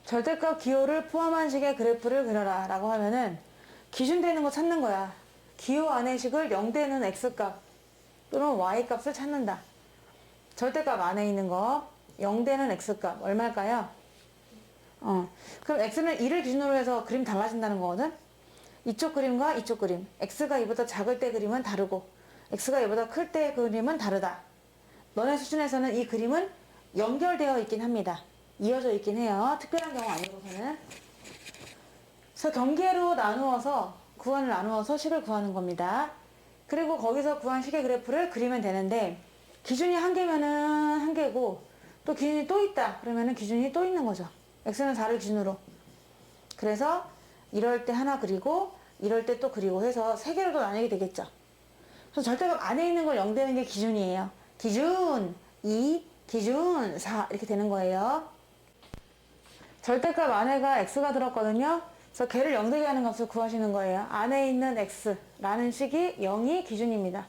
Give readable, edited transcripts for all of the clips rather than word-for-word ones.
절대값 기호를 포함한 식의 그래프를 그려라 라고 하면은 기준되는 거 찾는 거야. 기호 안의 식을 0되는 x값 또는 y값을 찾는다. 절대값 안에 있는 거 0되는 x값 얼마일까요? 그럼 x는 2를 기준으로 해서 그림 달라진다는 거거든? 이쪽 그림과 이쪽 그림, x가 2보다 작을 때 그림은 다르고 x가 2보다 클 때 그림은 다르다. 너네 수준에서는 이 그림은 연결되어 있긴 합니다. 이어져 있긴 해요. 특별한 경우 아니고서는. 그래서 경계로 나누어서 구간을 나누어서 식을 구하는 겁니다. 그리고 거기서 구한 식의 그래프를 그리면 되는데 기준이 한 개면은 한 개고 또 기준이 또 있다 그러면은 기준이 또 있는 거죠. x는 4를 기준으로. 그래서 이럴 때 하나 그리고 이럴 때 또 그리고 해서 세 개로 또 나뉘게 되겠죠. 그래서 절대값 안에 있는 걸 0 되는 게 기준이에요. 기준 2, 기준 4 이렇게 되는 거예요. 절대값 안에가 x가 들었거든요. 그래서 걔를 0 되게 하는 값을 구하시는 거예요. 안에 있는 x라는 식이 0이 기준입니다.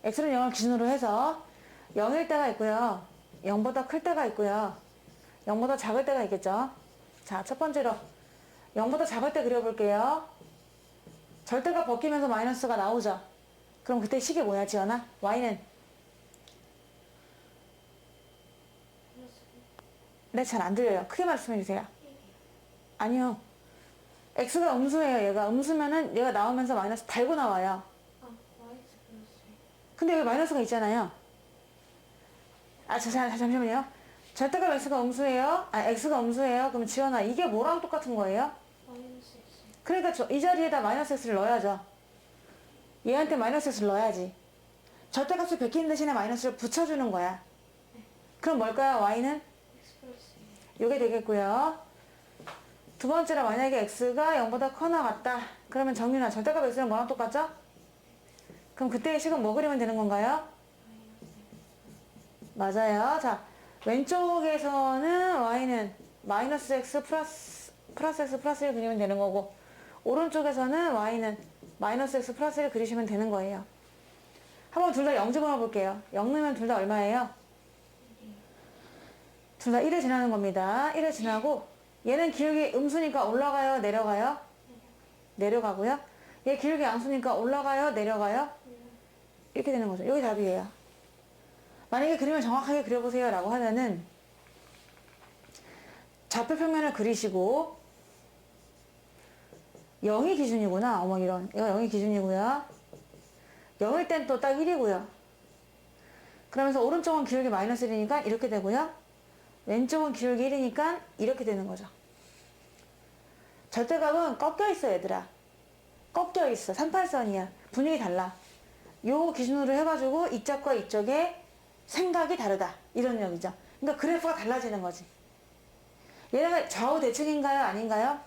x는 0을 기준으로 해서 0일 때가 있고요. 0보다 클 때가 있고요. 0보다 작을 때가 있겠죠. 자, 첫 번째로 0보다 작을 때 그려볼게요. 절대값 벗기면서 마이너스가 나오죠. 그럼 그때 식이 뭐야, 지연아? y는? 네, 잘 안 들려요. 크게 말씀해주세요. 아니요. x가 음수예요. 얘가 음수면은 얘가 나오면서 마이너스 달고 나와요. 근데 여기 마이너스가 있잖아요. 잠시만요. 절대값 x가 음수예요? x가 음수예요? 그럼 지연아, 이게 뭐랑 똑같은 거예요? 그러니까 이 자리에다 마이너스 x를 넣어야죠. 얘한테 마이너스 x를 넣어야지. 절대값을 베끼는 대신에 마이너스를 붙여주는 거야. 그럼 뭘까요? y는? 요게 되겠고요. 두 번째로 만약에 x가 0보다 커나 같다. 그러면 정윤아, 절대값 x는 뭐랑 똑같죠? 그럼 그때의 식은 뭐 그리면 되는 건가요? 맞아요. 자, 왼쪽에서는 y는 마이너스 x 플러스 x 플러스 1 그리면 되는 거고 오른쪽에서는 y는 마이너스 x 플러스 1 그리시면 되는 거예요. 한번 둘 다 0 집어넣어 볼게요. 0 넣으면 둘 다 얼마예요? 둘 다 1을 지나는 겁니다. 1을 지나고 얘는 기울기 음수니까 올라가요? 내려가요? 내려가고요. 얘 기울기 양수니까 올라가요? 내려가요? 이렇게 되는 거죠. 여기 답이에요. 만약에 그림을 정확하게 그려보세요 라고 하면은 좌표 평면을 그리시고 0이 기준이구나. 어머 이런. 이거 0이 기준이고요. 0일 땐 또 딱 1이고요. 그러면서 오른쪽은 기울기 마이너스 1이니까 이렇게 되고요. 왼쪽은 기울기 1이니까 이렇게 되는 거죠. 절대값은 꺾여 있어 얘들아. 꺾여 있어. 38선이야. 분위기 달라. 요 기준으로 해가지고 이쪽과 이쪽의 생각이 다르다. 이런 얘기죠. 그러니까 그래프가 달라지는 거지. 얘네가 좌우 대칭인가요? 아닌가요?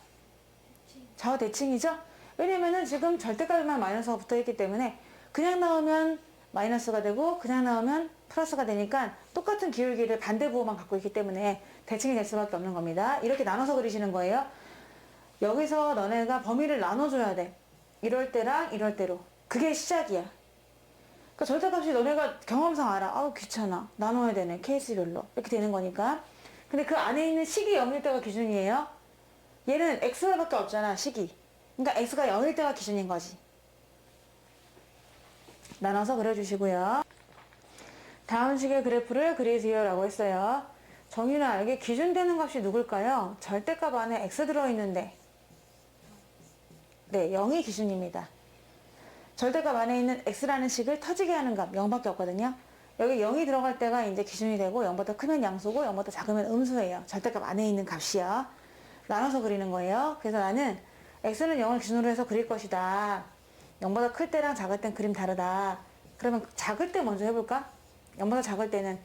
좌우 대칭이죠? 왜냐면은 지금 절대값만 마이너스가 붙어 있기 때문에 그냥 나오면 마이너스가 되고 그냥 나오면 플러스가 되니까 똑같은 기울기를 반대부호만 갖고 있기 때문에 대칭이 될 수밖에 없는 겁니다. 이렇게 나눠서 그리시는 거예요. 여기서 너네가 범위를 나눠줘야 돼. 이럴 때랑 이럴 때로. 그게 시작이야. 그러니까 절대값이 너네가 경험상 알아. 아우 귀찮아. 나눠야 되네. 케이스별로. 이렇게 되는 거니까. 근데 그 안에 있는 식이 0일 때가 기준이에요. 얘는 x밖에 없잖아. 식이. 그러니까 x가 0일 때가 기준인 거지. 나눠서 그려주시고요. 다음 식의 그래프를 그리세요 라고 했어요. 정윤아, 여기 기준되는 값이 누굴까요? 절대값 안에 x 들어있는데 네, 0이 기준입니다. 절대값 안에 있는 x라는 식을 터지게 하는 값 0밖에 없거든요. 여기 0이 들어갈 때가 이제 기준이 되고 0보다 크면 양수고 0보다 작으면 음수예요. 절대값 안에 있는 값이요. 나눠서 그리는 거예요. 그래서 나는 x는 0을 기준으로 해서 그릴 것이다. 0보다 클 때랑 작을 땐 그림 다르다. 그러면 작을 때 먼저 해볼까? 0보다 작을 때는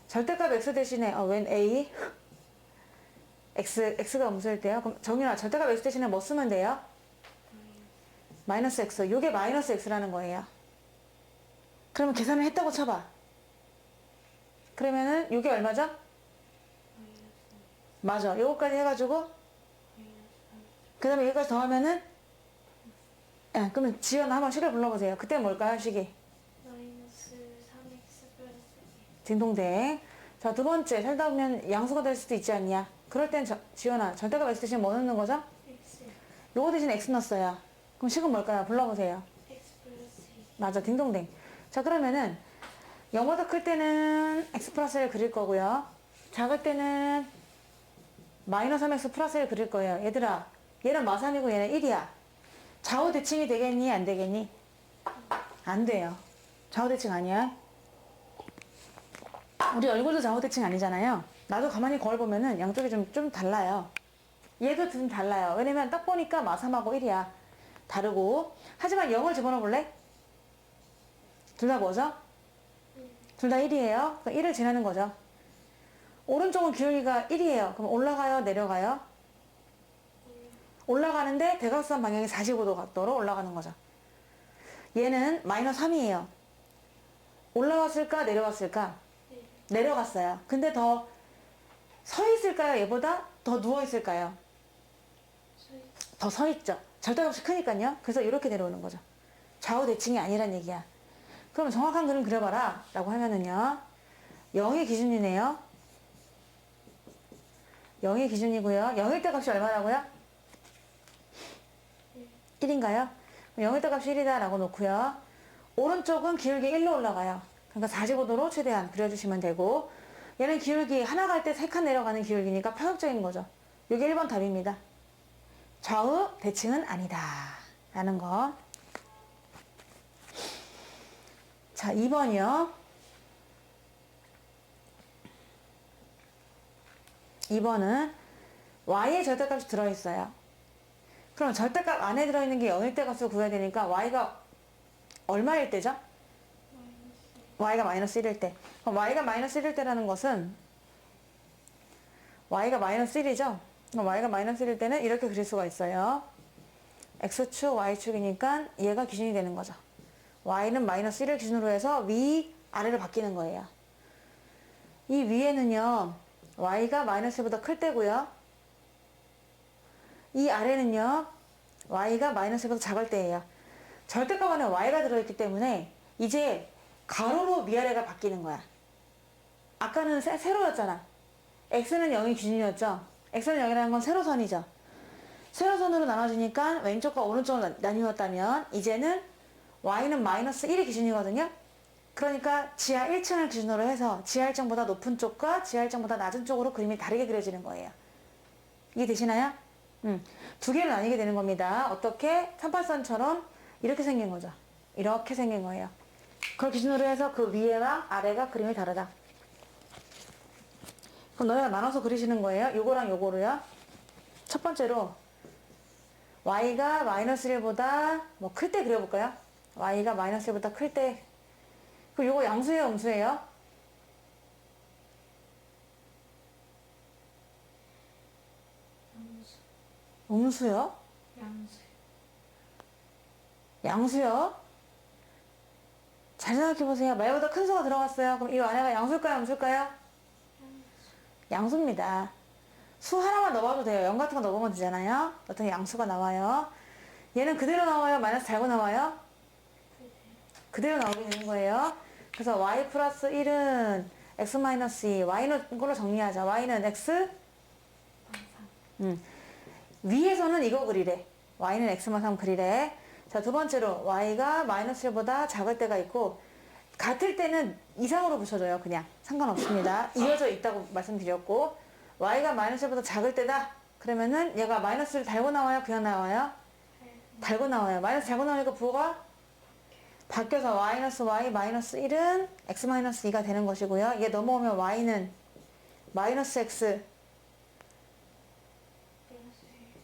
절대값 x 대신에 웬 a? x가 음수일 때요? 그럼 정윤아, 절대값 x 대신에 뭐 쓰면 돼요? 마이너스 x. 요게 마이너스 x라는 거예요. 그러면 계산을 했다고 쳐봐. 그러면은 요게 얼마죠? 맞아. 요거까지 해가지고 그 다음에 여기까지 더하면은 예, 그러면 지연아 한번 식을 불러보세요. 그때 뭘까요, 식이? 마이너스 3x 플러스 1. 딩동댕. 자, 두 번째, 살다 보면 양수가 될 수도 있지 않냐? 그럴 땐 지원아, 절대값 x 대신 뭐 넣는 거죠? X. 요거 대신 x 넣었어요. 그럼 식은 뭘까요? 불러보세요. X 플러스 2. 맞아, 딩동댕. 자, 그러면은 0보다 클 때는 x 플러스 1 그릴 거고요. 작을 때는 마이너스 3x 플러스 1 그릴 거예요. 얘들아, 얘는 마3이고 얘는 1이야. 좌우 대칭이 되겠니? 안 되겠니? 안 돼요. 좌우 대칭 아니야. 우리 얼굴도 좌우 대칭 아니잖아요. 나도 가만히 거울 보면은 양쪽이 좀 달라요. 얘도 좀 달라요. 왜냐면 딱 보니까 마3하고 1이야. 다르고. 하지만 0을 집어넣어 볼래? 둘 다 뭐죠? 둘 다 1이에요. 그럼 1을 지나는 거죠. 오른쪽은 기울기가 1이에요. 그럼 올라가요? 내려가요? 올라가는데 대각선 방향이 45도 각도로 올라가는 거죠. 얘는 마이너스 3이에요. 올라갔을까? 내려갔을까? 내려갔어요. 근데 더 서 있을까요? 얘보다 더 누워 있을까요? 더 서 있죠. 절대값이 크니까요. 그래서 이렇게 내려오는 거죠. 좌우 대칭이 아니란 얘기야. 그럼 정확한 그림 그려봐라 라고 하면은요, 0이 기준이네요. 0이 기준이고요. 0일 때 값이 얼마라고요? 1인가요? 0일 때 값이 1이다 라고 놓고요. 오른쪽은 기울기 1로 올라가요. 그러니까 45도로 최대한 그려주시면 되고, 얘는 기울기 하나 갈 때 3칸 내려가는 기울기니까 파격적인 거죠. 이게 1번 답입니다. 좌우 대칭은 아니다 라는 거. 자, 2번이요. 2번은 y의 절대값이 들어있어요. 그럼 절대값 안에 들어있는 게 0일 때 값을 구해야 되니까 y가 얼마일 때죠? y가 마이너스 1일 때. 그럼 y가 마이너스 1일 때라는 것은 y가 마이너스 1이죠? 그럼 y가 마이너스 1일 때는 이렇게 그릴 수가 있어요. x축, y축이니까 얘가 기준이 되는 거죠. y는 마이너스 1을 기준으로 해서 위, 아래로 바뀌는 거예요. 이 위에는요, y가 마이너스 1보다 클 때고요. 이 아래는요, y가 마이너스 1보다 작을 때예요. 절대값 안에 y가 들어있기 때문에 이제 가로로 위아래가 바뀌는 거야. 아까는 세로였잖아. x는 0이 기준이었죠. x는 0이라는 건 세로선이죠. 세로선으로 나눠지니까 왼쪽과 오른쪽으로 나뉘었다면 이제는 y는 마이너스 1이 기준이거든요. 그러니까 지하 1층을 기준으로 해서 지하 1층보다 높은 쪽과 지하 1층보다 낮은 쪽으로 그림이 다르게 그려지는 거예요. 이게 되시나요? 두 개로 나뉘게 되는 겁니다. 어떻게? 38선처럼 이렇게 생긴 거죠. 이렇게 생긴 거예요. 그걸 기준으로 해서 그 위에랑 아래가 그림이 다르다. 그럼 너네가 나눠서 그리시는 거예요. 요거랑 요거로요. 첫 번째로 y가 마이너스 1보다 뭐 클 때 그려볼까요? y가 마이너스 1보다 클 때. 그럼 요거 양수예요, 음수예요? 음수요? 양수. 양수요? 잘 생각해보세요. 말보다 큰 수가 들어갔어요. 그럼 이 안에가 양수일까요? 음수일까요? 양수입니다. 수 하나만 넣어봐도 돼요. 0 같은 거 넣으면 되잖아요. 어떤 양수가 나와요. 얘는 그대로 나와요? 마이너스 달고 나와요? 그대로 나오게 되는 거예요. 그래서 y 플러스 1은 x 마이너스 2. y는 이걸로 정리하자. y는 x? 위에서는 이거 그리래. y는 x만 3 그리래. 자, 두 번째로 y가 마이너스 1보다 작을 때가 있고 같을 때는 이상으로 붙여줘요. 그냥 상관없습니다. 이어져 있다고 말씀드렸고 y가 마이너스 1보다 작을 때다. 그러면은 얘가 마이너스를 달고 나와요? 그냥 나와요? 달고 나와요. 마이너스 달고 나오니까 부호가 바뀌어서 마이너스 y 마이너스 1은 x 마이너스 2가 되는 것이고요. 얘 넘어오면 y는 마이너스 x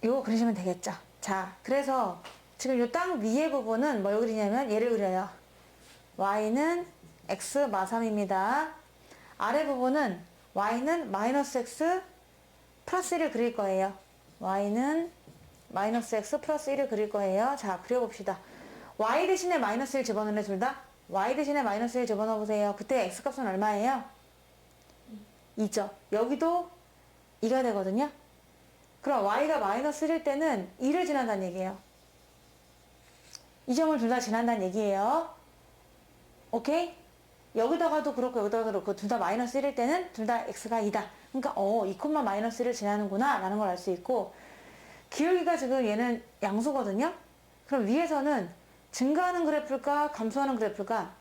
이거 그리시면 되겠죠. 자, 그래서 지금 이 땅 위에 부분은 뭘 그리냐면 얘를 그려요. y는 x 마3입니다. 아래 부분은 y는 마이너스 x 플러스 1을 그릴 거예요. y는 마이너스 x 플러스 1을 그릴 거예요. 자, 그려봅시다. y 대신에 마이너스 1 집어넣을래 둘 다? y 대신에 마이너스 1 집어넣어보세요. 그때 x 값은 얼마예요? 2죠. 여기도 2가 되거든요. 그럼 y가 마이너스 1일 때는 2를 지난다는 얘기예요. 이 점을 둘 다 지난다는 얘기예요. 오케이? 여기다가도 그렇고 여기다가도 그렇고 둘 다 마이너스 1일 때는 둘 다 x가 2다. 그러니까 2, 마이너스 1을 지나는구나 라는 걸 알 수 있고, 기울기가 지금 얘는 양수거든요. 그럼 위에서는 증가하는 그래프일까 감소하는 그래프일까?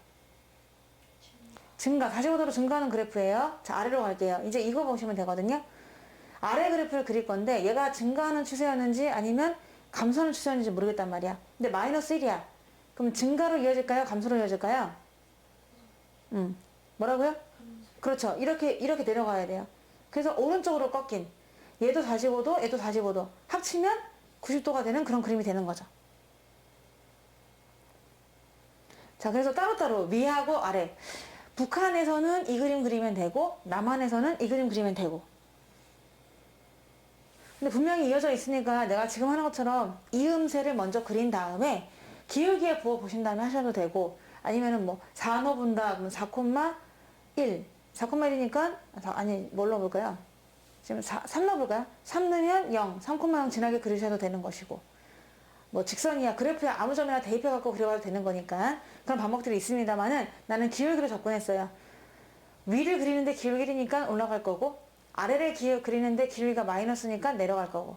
증가, 45도로 증가하는 그래프예요. 자, 아래로 갈게요. 이제 이거 보시면 되거든요. 아래 그래프를 그릴 건데 얘가 증가하는 추세였는지 아니면 감소하는 추세였는지 모르겠단 말이야. 근데 마이너스 1이야. 그럼 증가로 이어질까요? 감소로 이어질까요? 뭐라고요? 그렇죠. 이렇게 내려가야 돼요. 그래서 오른쪽으로 꺾인 얘도 45도, 얘도 45도 합치면 90도가 되는 그런 그림이 되는 거죠. 자, 그래서 따로따로 위하고 아래, 북한에서는 이 그림 그리면 되고 남한에서는 이 그림 그리면 되고, 근데 분명히 이어져 있으니까 내가 지금 하는 것처럼 이음새를 먼저 그린 다음에 기울기에 부어 보신 다음에 하셔도 되고, 아니면은 뭐 4 넣어본다 그러면 4,1 4,1이니까 아니 뭘 넣어볼까요? 지금 3 넣어볼까요? 3 넣으면 0 3,0 지나게 그리셔도 되는 것이고, 뭐 직선이야 그래프에 아무 점이나 대입해 갖고 그려봐도 되는 거니까 그런 방법들이 있습니다만은 나는 기울기로 접근했어요. 위를 그리는데 기울기 1이니까 올라갈 거고, 아래를 그리는데 기울기가 마이너스니까 내려갈 거고,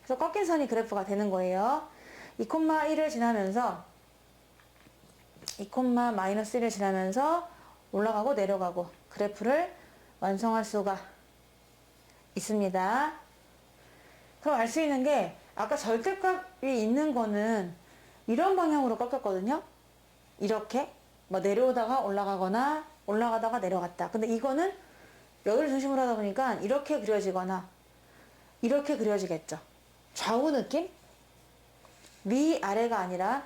그래서 꺾인 선이 그래프가 되는 거예요. 2,1을 지나면서 2, 마이너스 1을 지나면서 올라가고 내려가고 그래프를 완성할 수가 있습니다. 그럼 알 수 있는 게, 아까 절대값이 있는 거는 이런 방향으로 꺾였거든요. 이렇게 뭐 내려오다가 올라가거나 올라가다가 내려갔다. 근데 이거는 여기를 중심으로 하다 보니까 이렇게 그려지거나 이렇게 그려지겠죠. 좌우 느낌? 위아래가 아니라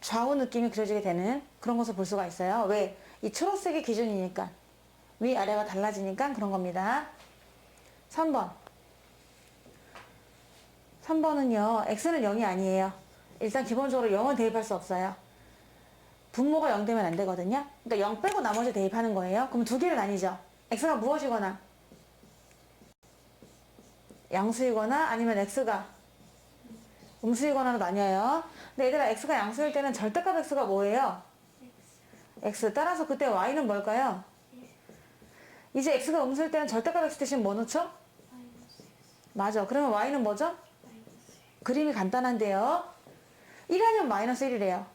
좌우 느낌이 그려지게 되는 그런 것을 볼 수가 있어요. 왜? 이 초록색이 기준이니까, 위아래가 달라지니까 그런 겁니다. 3번. 3번은요, x는 0이 아니에요. 일단 기본적으로 0은 대입할 수 없어요. 분모가 0 되면 안 되거든요. 그러니까 0 빼고 나머지 대입하는 거예요. 그럼 두 개를 나뉘죠. x가 무엇이거나 양수이거나 아니면 x가 음수이거나로 나뉘어요. 근데 얘들아, x가 양수일 때는 절대값 x가 뭐예요? x. 따라서 그때 y는 뭘까요? 이제 x가 음수일 때는 절대값 x 대신 뭐 넣죠? 맞아. 그러면 y는 뭐죠? 그림이 간단한데요. 1 아니면 마이너스 1이래요.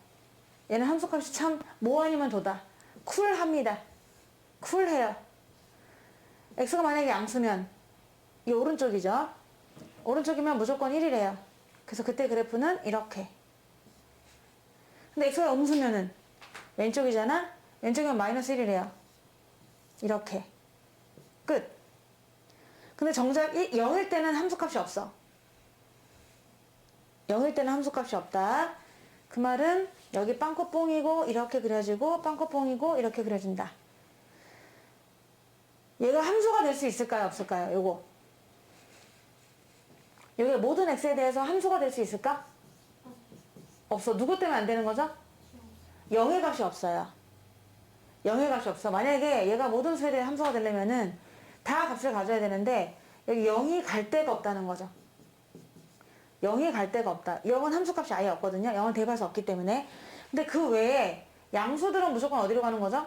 얘는 함수값이 참 뭐 아니면 도다. 쿨합니다. 쿨해요. x가 만약에 양수면 이 오른쪽이죠. 오른쪽이면 무조건 1이래요. 그래서 그때 그래프는 이렇게. 근데 x가 음수면은 왼쪽이잖아. 왼쪽이면 마이너스 1이래요. 이렇게. 끝. 근데 정작 0일 때는 함수값이 없어. 0일 때는 함수값이 없다. 그 말은 여기 빵꾸뽕이고 이렇게 그려지고 빵꾸뽕이고 이렇게 그려진다. 얘가 함수가 될 수 있을까요? 없을까요? 요거. 여기 모든 x에 대해서 함수가 될 수 있을까? 없어. 누구 때문에 안 되는 거죠? 0의 값이 없어요. 0의 값이 없어. 만약에 얘가 모든 수에 대해 함수가 되려면은 다 값을 가져야 되는데 여기 0이 갈 데가 없다는 거죠. 0이 갈 데가 없다. 0은 함수값이 아예 없거든요. 0은 대입할 수 없기 때문에. 근데 그 외에 양수들은 무조건 어디로 가는 거죠?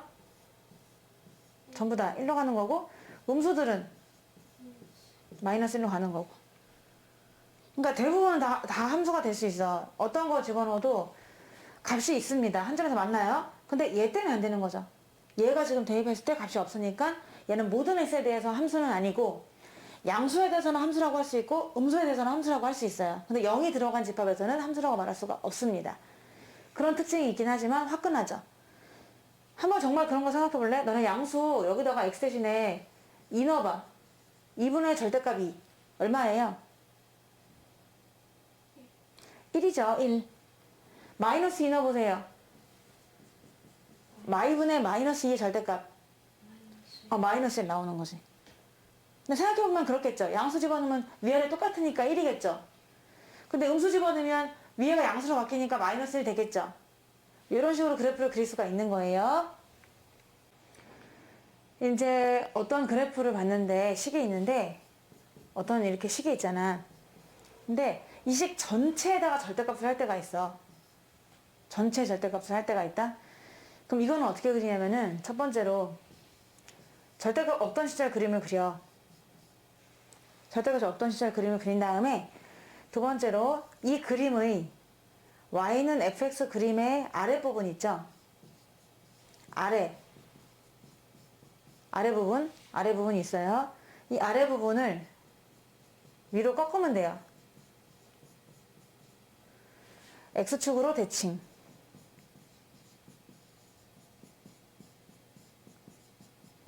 전부 다 1로 가는 거고, 음수들은 마이너스 1로 가는 거고. 그러니까 대부분은 다 함수가 될 수 있어. 어떤 거 집어넣어도 값이 있습니다. 한 점에서 만나요. 근데 얘 때문에 안 되는 거죠. 얘가 지금 대입했을 때 값이 없으니까 얘는 모든 x에 대해서 함수는 아니고, 양수에 대해서는 함수라고 할 수 있고 음수에 대해서는 함수라고 할 수 있어요. 근데 0이 들어간 집합에서는 함수라고 말할 수가 없습니다. 그런 특징이 있긴 하지만 화끈하죠. 한번 정말 그런 거 생각해 볼래? 너네 양수 여기다가 x 대신에 2 넣어봐. 2분의 절대값 2 얼마예요? 1이죠. 1. 마이너스 2 넣어보세요. 마이분의 마이너스 2의 절대값. 마이너스 1 나오는 거지. 근데 생각해보면 그렇겠죠. 양수 집어넣으면 위아래 똑같으니까 1이겠죠. 근데 음수 집어넣으면 위에가 양수로 바뀌니까 마이너스 1 되겠죠. 이런 식으로 그래프를 그릴 수가 있는 거예요. 이제 어떤 그래프를 봤는데 식이 있는데, 어떤 이렇게 식이 있잖아. 근데 이 식 전체에다가 절대값을 할 때가 있어. 전체 절대값을 할 때가 있다. 그럼 이거는 어떻게 그리냐면은 첫 번째로 절대값 없던 시절 그림을 그려. 절대값이 없던 시절 그림을 그린 다음에 두 번째로 이 그림의 y는 fx 그림의 아랫부분 있죠? 아랫부분이 있어요. 이 아랫부분을 위로 꺾으면 돼요. x축으로 대칭.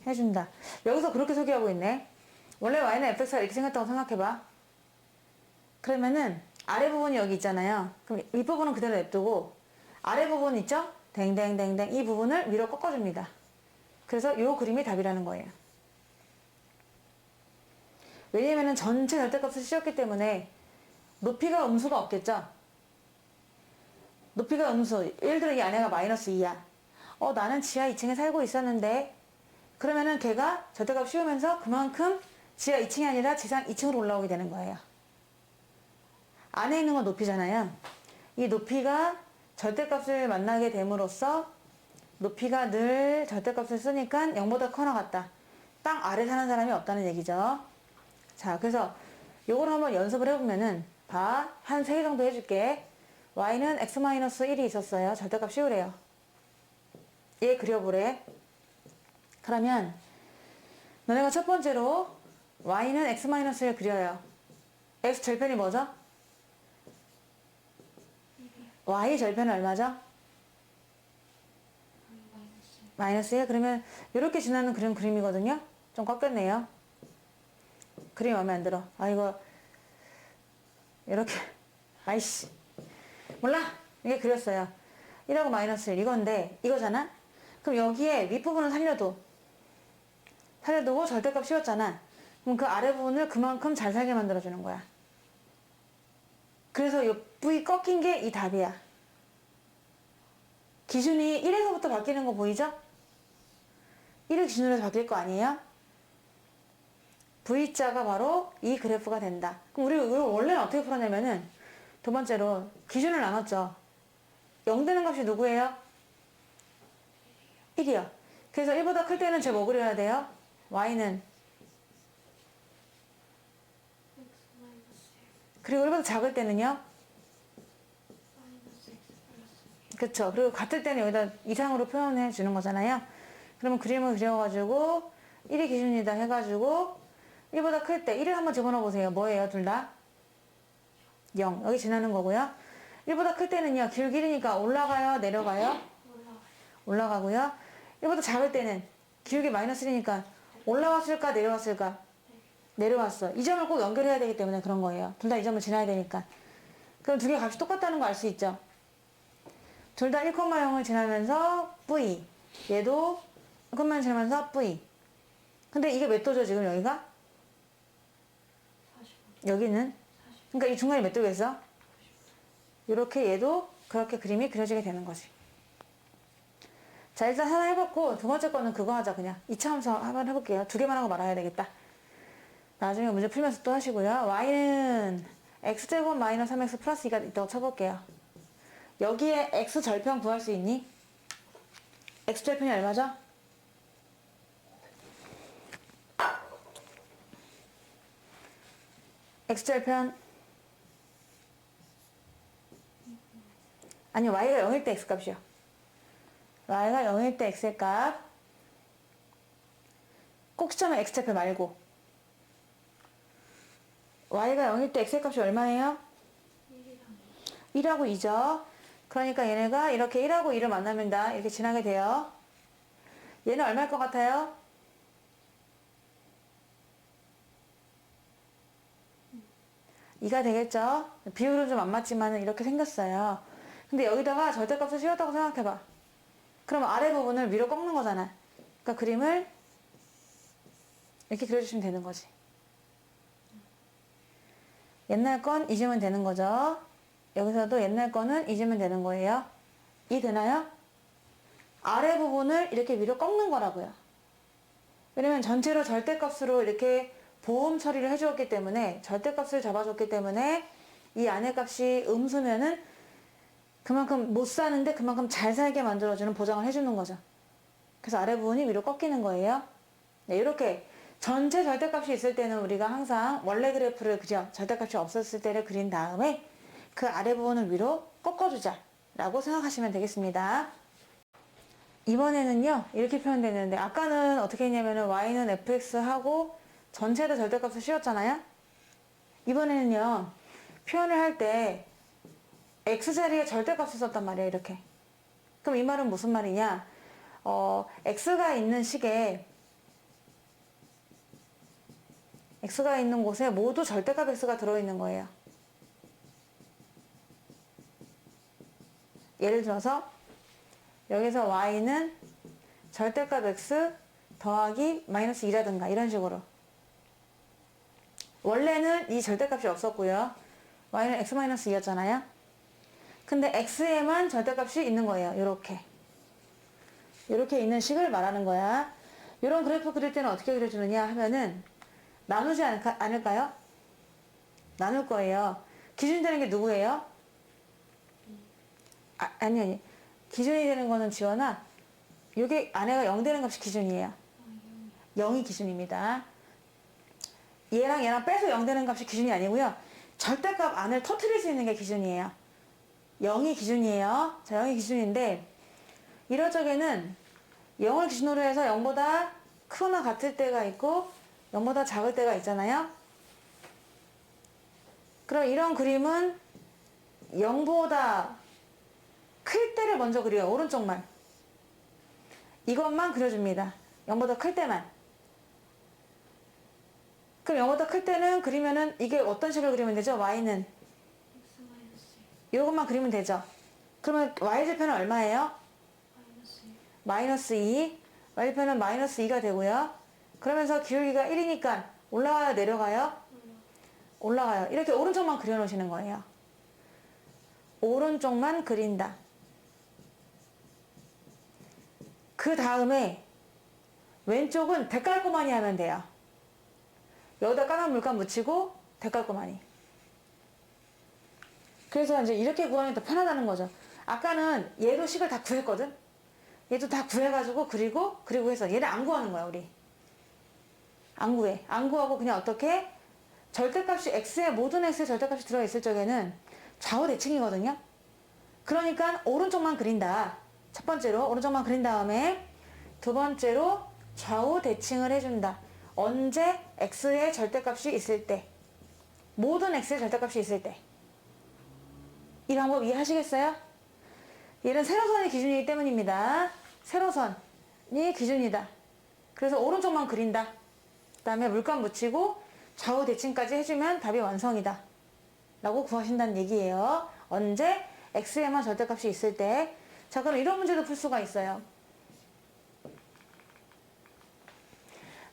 해준다. 여기서 그렇게 소개하고 있네. 원래 y는 fx가 이렇게 생겼다고 생각해봐. 그러면은 아래 부분이 여기 있잖아요. 그럼 윗부분은 그대로 냅두고 아래 부분 있죠? 댕댕댕댕 이 부분을 위로 꺾어줍니다. 그래서 이 그림이 답이라는 거예요. 왜냐면은 전체 절대값을 씌웠기 때문에 높이가 음수가 없겠죠? 높이가 음수. 예를 들어 이 안에가 마이너스 2야. 나는 지하 2층에 살고 있었는데 그러면은 걔가 절대값 씌우면서 그만큼 지하 2층이 아니라 지상 2층으로 올라오게 되는 거예요. 안에 있는 건 높이잖아요. 이 높이가 절대값을 만나게 됨으로써 높이가 늘 절대값을 쓰니까 0보다 커 나갔다. 땅 아래 사는 사람이 없다는 얘기죠. 자, 그래서 요걸 한번 연습을 해보면은 봐. 한 3개 정도 해줄게. y는 x-1이 있었어요. 절대값 씌우래요. 얘 그려보래. 그러면 너네가 첫 번째로 y는 x-를 그려요. x 절편이 뭐죠? y 절편은 얼마죠? 마이너스 1. 그러면 이렇게 지나는 그림이거든요. 좀 꺾였네요. 그림 마음에 안 들어. 이거 이렇게 아이씨 몰라. 이게 그렸어요. 1하고 마이너스 1 이건데 이거잖아. 그럼 여기에 윗부분은 살려두고 절대값 씌웠잖아. 그럼 그 아래 부분을 그만큼 잘 살게 만들어주는 거야. 그래서 이 V 꺾인 게 이 답이야. 기준이 1에서부터 바뀌는 거 보이죠? 1을 기준으로 해서 바뀔 거 아니에요? V자가 바로 이 그래프가 된다. 그럼 우리 원래는 어떻게 풀었냐면은 두 번째로 기준을 나눴죠. 0 되는 값이 누구예요? 1이요. 그래서 1보다 클 때는 제 뭐 그려야 돼요? y는 그리고 1보다 작을 때는요? 그쵸. 그리고 같을 때는 여기다 이상으로 표현해 주는 거잖아요. 그러면 그림을 그려가지고 1이 기준이다 해가지고 1보다 클 때 1을 한번 집어넣어 보세요. 뭐예요? 둘 다? 0. 여기 지나는 거고요. 1보다 클 때는요. 길이니까 올라가요? 내려가요? 올라가고요. 1보다 작을 때는 기울기 마이너스 1이니까 올라왔을까? 내려왔을까? 내려왔어. 이 점을 꼭 연결해야 되기 때문에 그런 거예요. 둘 다 이 점을 지나야 되니까. 그럼 두 개 값이 똑같다는 거 알 수 있죠? 둘 다 1,0을 지나면서 V. 얘도 1,0을 지나면서 V. 근데 이게 몇 도죠, 지금 여기가? 여기는? 그러니까 이 중간이 몇 도겠어? 이렇게 얘도 그렇게 그림이 그려지게 되는 거지. 자, 일단 하나 해봤고, 두 번째 거는 그거 하자, 그냥. 2차 함수 한번 해볼게요. 두 개만 하고 말아야 되겠다. 나중에 문제 풀면서 또 하시고요. y는 x제곱 마이너스 3x 플러스 2가 있다고 쳐볼게요. 여기에 x 절편 구할 수 있니? x 절편이 얼마죠? x 절편 아니 y가 0일 때 x 값이요. y가 0일 때 x의 값 꼭 시점에 x 절편 말고 y가 0일 때 x의 값이 얼마예요? 1하고 2죠. 그러니까 얘네가 이렇게 1하고 2를 만나면 다 이렇게 지나게 돼요. 얘는 얼마일 것 같아요? 이가 되겠죠? 비율은 좀 안 맞지만 이렇게 생겼어요. 근데 여기다가 절대값을 씌웠다고 생각해봐. 그럼 아래 부분을 위로 꺾는 거잖아. 그러니까 그림을 이렇게 그려주시면 되는 거지. 옛날 건 잊으면 되는 거죠. 여기서도 옛날 거는 잊으면 되는 거예요. 이해되나요? 아래 부분을 이렇게 위로 꺾는 거라고요. 왜냐면 전체로 절대값으로 이렇게 보험 처리를 해주었기 때문에 절대값을 잡아줬기 때문에 이 안의 값이 음수면은 그만큼 못 사는데 그만큼 잘 살게 만들어주는 보장을 해주는 거죠. 그래서 아래 부분이 위로 꺾이는 거예요. 네, 이렇게 전체 절대값이 있을 때는 우리가 항상 원래 그래프를 그려 절대값이 없었을 때를 그린 다음에 그 아래 부분을 위로 꺾어주자 라고 생각하시면 되겠습니다. 이번에는요 이렇게 표현되는데 아까는 어떻게 했냐면은 y는 fx 하고 전체에다 절대값을 씌웠잖아요. 이번에는요 표현을 할 때 x자리에 절대값을 썼단 말이에요. 이렇게. 그럼 이 말은 무슨 말이냐, x가 있는 식에 x가 있는 곳에 모두 절대값 x가 들어있는 거예요. 예를 들어서 여기서 y는 절대값 x 더하기 마이너스 2라든가 이런 식으로. 원래는 이 절대값이 없었고요. y는 x-2였잖아요. 근데 x에만 절대값이 있는 거예요. 요렇게 있는 식을 말하는 거야. 이런 그래프 그릴 때는 어떻게 그려주느냐 하면은 나누지 않을까요? 나눌 거예요. 기준이 되는 게 누구예요? 아니. 기준이 되는 거는 지원아, 요게 안에가 0 되는 값이 기준이에요. 0이 기준입니다. 얘랑 빼서 0 되는 값이 기준이 아니고요. 절대값 안을 터트릴 수 있는 게 기준이에요. 0이 기준이에요. 자, 0이 기준인데 이럴 적에는 0을 기준으로 해서 0보다 크거나 같을 때가 있고 0보다 작을 때가 있잖아요. 그럼 이런 그림은 0보다 클 때를 먼저 그려요. 오른쪽만. 이것만 그려줍니다. 0보다 클 때만. 그럼 0보다 클 때는 그리면은 이게 어떤 식을 그리면 되죠? y는 이것만 그리면 되죠. 그러면 y좌표는 얼마예요? 마이너스 2. y좌표는 마이너스 2가 되고요. 그러면서 기울기가 1이니까 올라가요, 내려가요? 올라가요. 이렇게 오른쪽만 그려놓으시는 거예요. 오른쪽만 그린다. 그 다음에 왼쪽은 대깔꼬마니 하면 돼요. 여기다 까만 물감 묻히고 대깔꼬마니. 그래서 이제 이렇게 구하는 게 더 편하다는 거죠. 아까는 얘도 식을 다 구했거든. 얘도 다 구해가지고 그리고 해서 얘를 안 구하는 거야 우리. 안 구해. 안 구하고 그냥 어떻게 절대값이 모든 x의 절대값이 들어있을 적에는 좌우 대칭이거든요. 그러니까 오른쪽만 그린다. 첫 번째로 오른쪽만 그린 다음에 두 번째로 좌우 대칭을 해준다. 언제 x의 절대값이 있을 때, 모든 x의 절대값이 있을 때. 이 방법 이해하시겠어요? 얘는 세로선이 기준이기 때문입니다. 세로선이 기준이다. 그래서 오른쪽만 그린다. 그 다음에 물감 묻히고 좌우 대칭까지 해주면 답이 완성이다 라고 구하신다는 얘기예요. 언제? x에만 절대값이 있을 때. 자, 그럼 이런 문제도 풀 수가 있어요.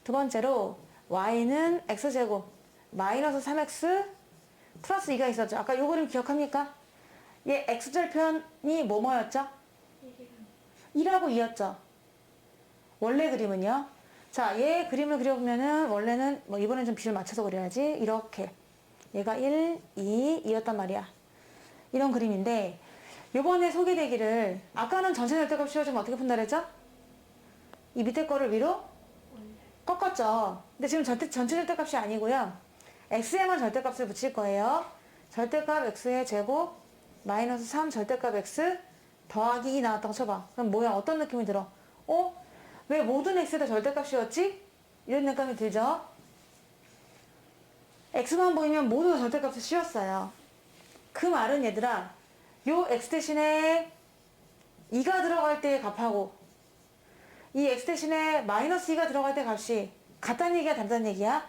두 번째로 y는 x제곱 마이너스 3x 플러스 2가 있었죠. 아까 요 그림 기억합니까? 얘 x절편이 뭐였죠? 1하고 2였죠. 원래 그림은요. 자, 얘 그림을 그려보면은 원래는 이번엔 좀 비율 맞춰서 그려야지. 이렇게 얘가 1, 2, 2였단 말이야. 이런 그림인데 요번에 소개되기를 아까는 전체 절대값 씌워주면 어떻게 푼다 그랬죠? 이 밑에 거를 위로 꺾었죠. 근데 지금 전체 절대값이 아니고요. x에만 절대값을 붙일 거예요. 절대값 x의 제곱 마이너스 3 절대값 x 더하기 2 나왔다고 쳐봐. 그럼 뭐야? 어떤 느낌이 들어? 왜 모든 x에다 절대값이었지? 이런 느낌이 들죠? x만 보이면 모두 다 절대값을 씌웠어요. 그 말은 얘들아, 요 x 대신에 2가 들어갈 때의 값하고 이 x 대신에 마이너스 2가 들어갈 때 값이 같다는 얘기야, 다르다는 얘기야?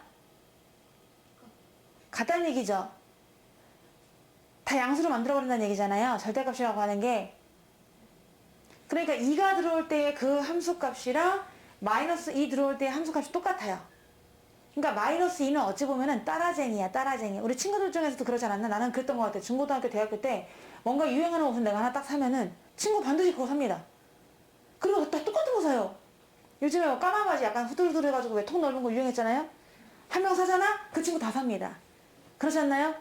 같다는 얘기죠. 다 양수로 만들어버린다는 얘기잖아요. 절대값이라고 하는 게. 그러니까 2가 들어올 때의 그 함수값이랑 마이너스 2 들어올 때의 함수값이 똑같아요. 그러니까 마이너스 2는 어찌 보면은 따라쟁이야, 따라쟁이. 우리 친구들 중에서도 그러지 않았나? 나는 그랬던 것 같아. 중고등학교, 대학교 때 뭔가 유행하는 옷은 내가 하나 딱 사면은 친구 반드시 그거 삽니다. 그리고 다 똑같은 거 사요. 요즘에 까만 바지 약간 후들후들해가지고 왜 통 넓은 거 유행했잖아요? 한 명 사잖아? 그 친구 다 삽니다. 그렇지 않나요?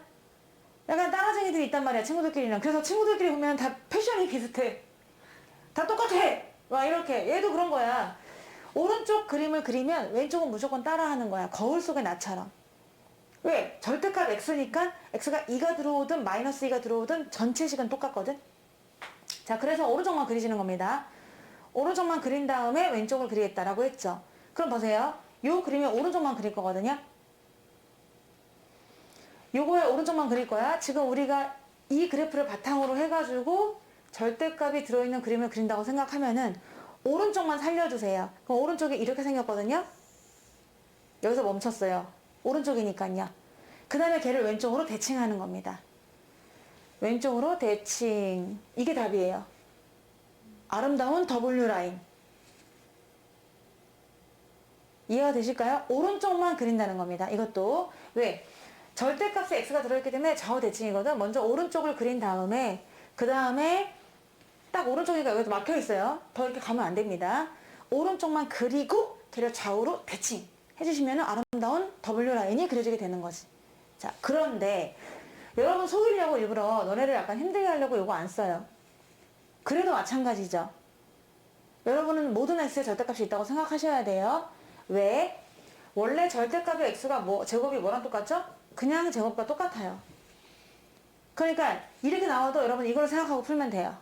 약간 따라쟁이들이 있단 말이야, 친구들끼리는. 그래서 친구들끼리 보면 다 패션이 비슷해. 다 똑같아. 막 이렇게. 얘도 그런 거야. 오른쪽 그림을 그리면 왼쪽은 무조건 따라하는 거야. 거울 속의 나처럼. 왜? 절대값 x니까 x가 2가 들어오든 마이너스 2가 들어오든 전체식은 똑같거든. 자, 그래서 오른쪽만 그리시는 겁니다. 오른쪽만 그린 다음에 왼쪽을 그리겠다라고 했죠. 그럼 보세요. 요 그리면 오른쪽만 그릴 거거든요. 요거에 오른쪽만 그릴 거야. 지금 우리가 이 그래프를 바탕으로 해가지고 절대값이 들어있는 그림을 그린다고 생각하면은 오른쪽만 살려주세요. 그럼 오른쪽이 이렇게 생겼거든요. 여기서 멈췄어요. 오른쪽이니까요. 그 다음에 걔를 왼쪽으로 대칭하는 겁니다. 왼쪽으로 대칭. 이게 답이에요. 아름다운 W 라인. 이해가 되실까요? 오른쪽만 그린다는 겁니다. 이것도. 왜? 절대값에 x가 들어있기 때문에 좌우 대칭이거든. 먼저 오른쪽을 그린 다음에 그 다음에 딱 오른쪽이니까 여기서 막혀 있어요. 더 이렇게 가면 안 됩니다. 오른쪽만 그리고 걔를 좌우로 대칭 해주시면 아름다운 W 라인이 그려지게 되는 거지. 자, 그런데 여러분 속이려고 일부러 너네를 약간 힘들게 하려고 이거 안 써요. 그래도 마찬가지죠. 여러분은 모든 x에 절대값이 있다고 생각하셔야 돼요. 왜? 원래 절대값의 x가 제곱이 뭐랑 똑같죠? 그냥 제곱과 똑같아요. 그러니까 이렇게 나와도 여러분 이걸 생각하고 풀면 돼요.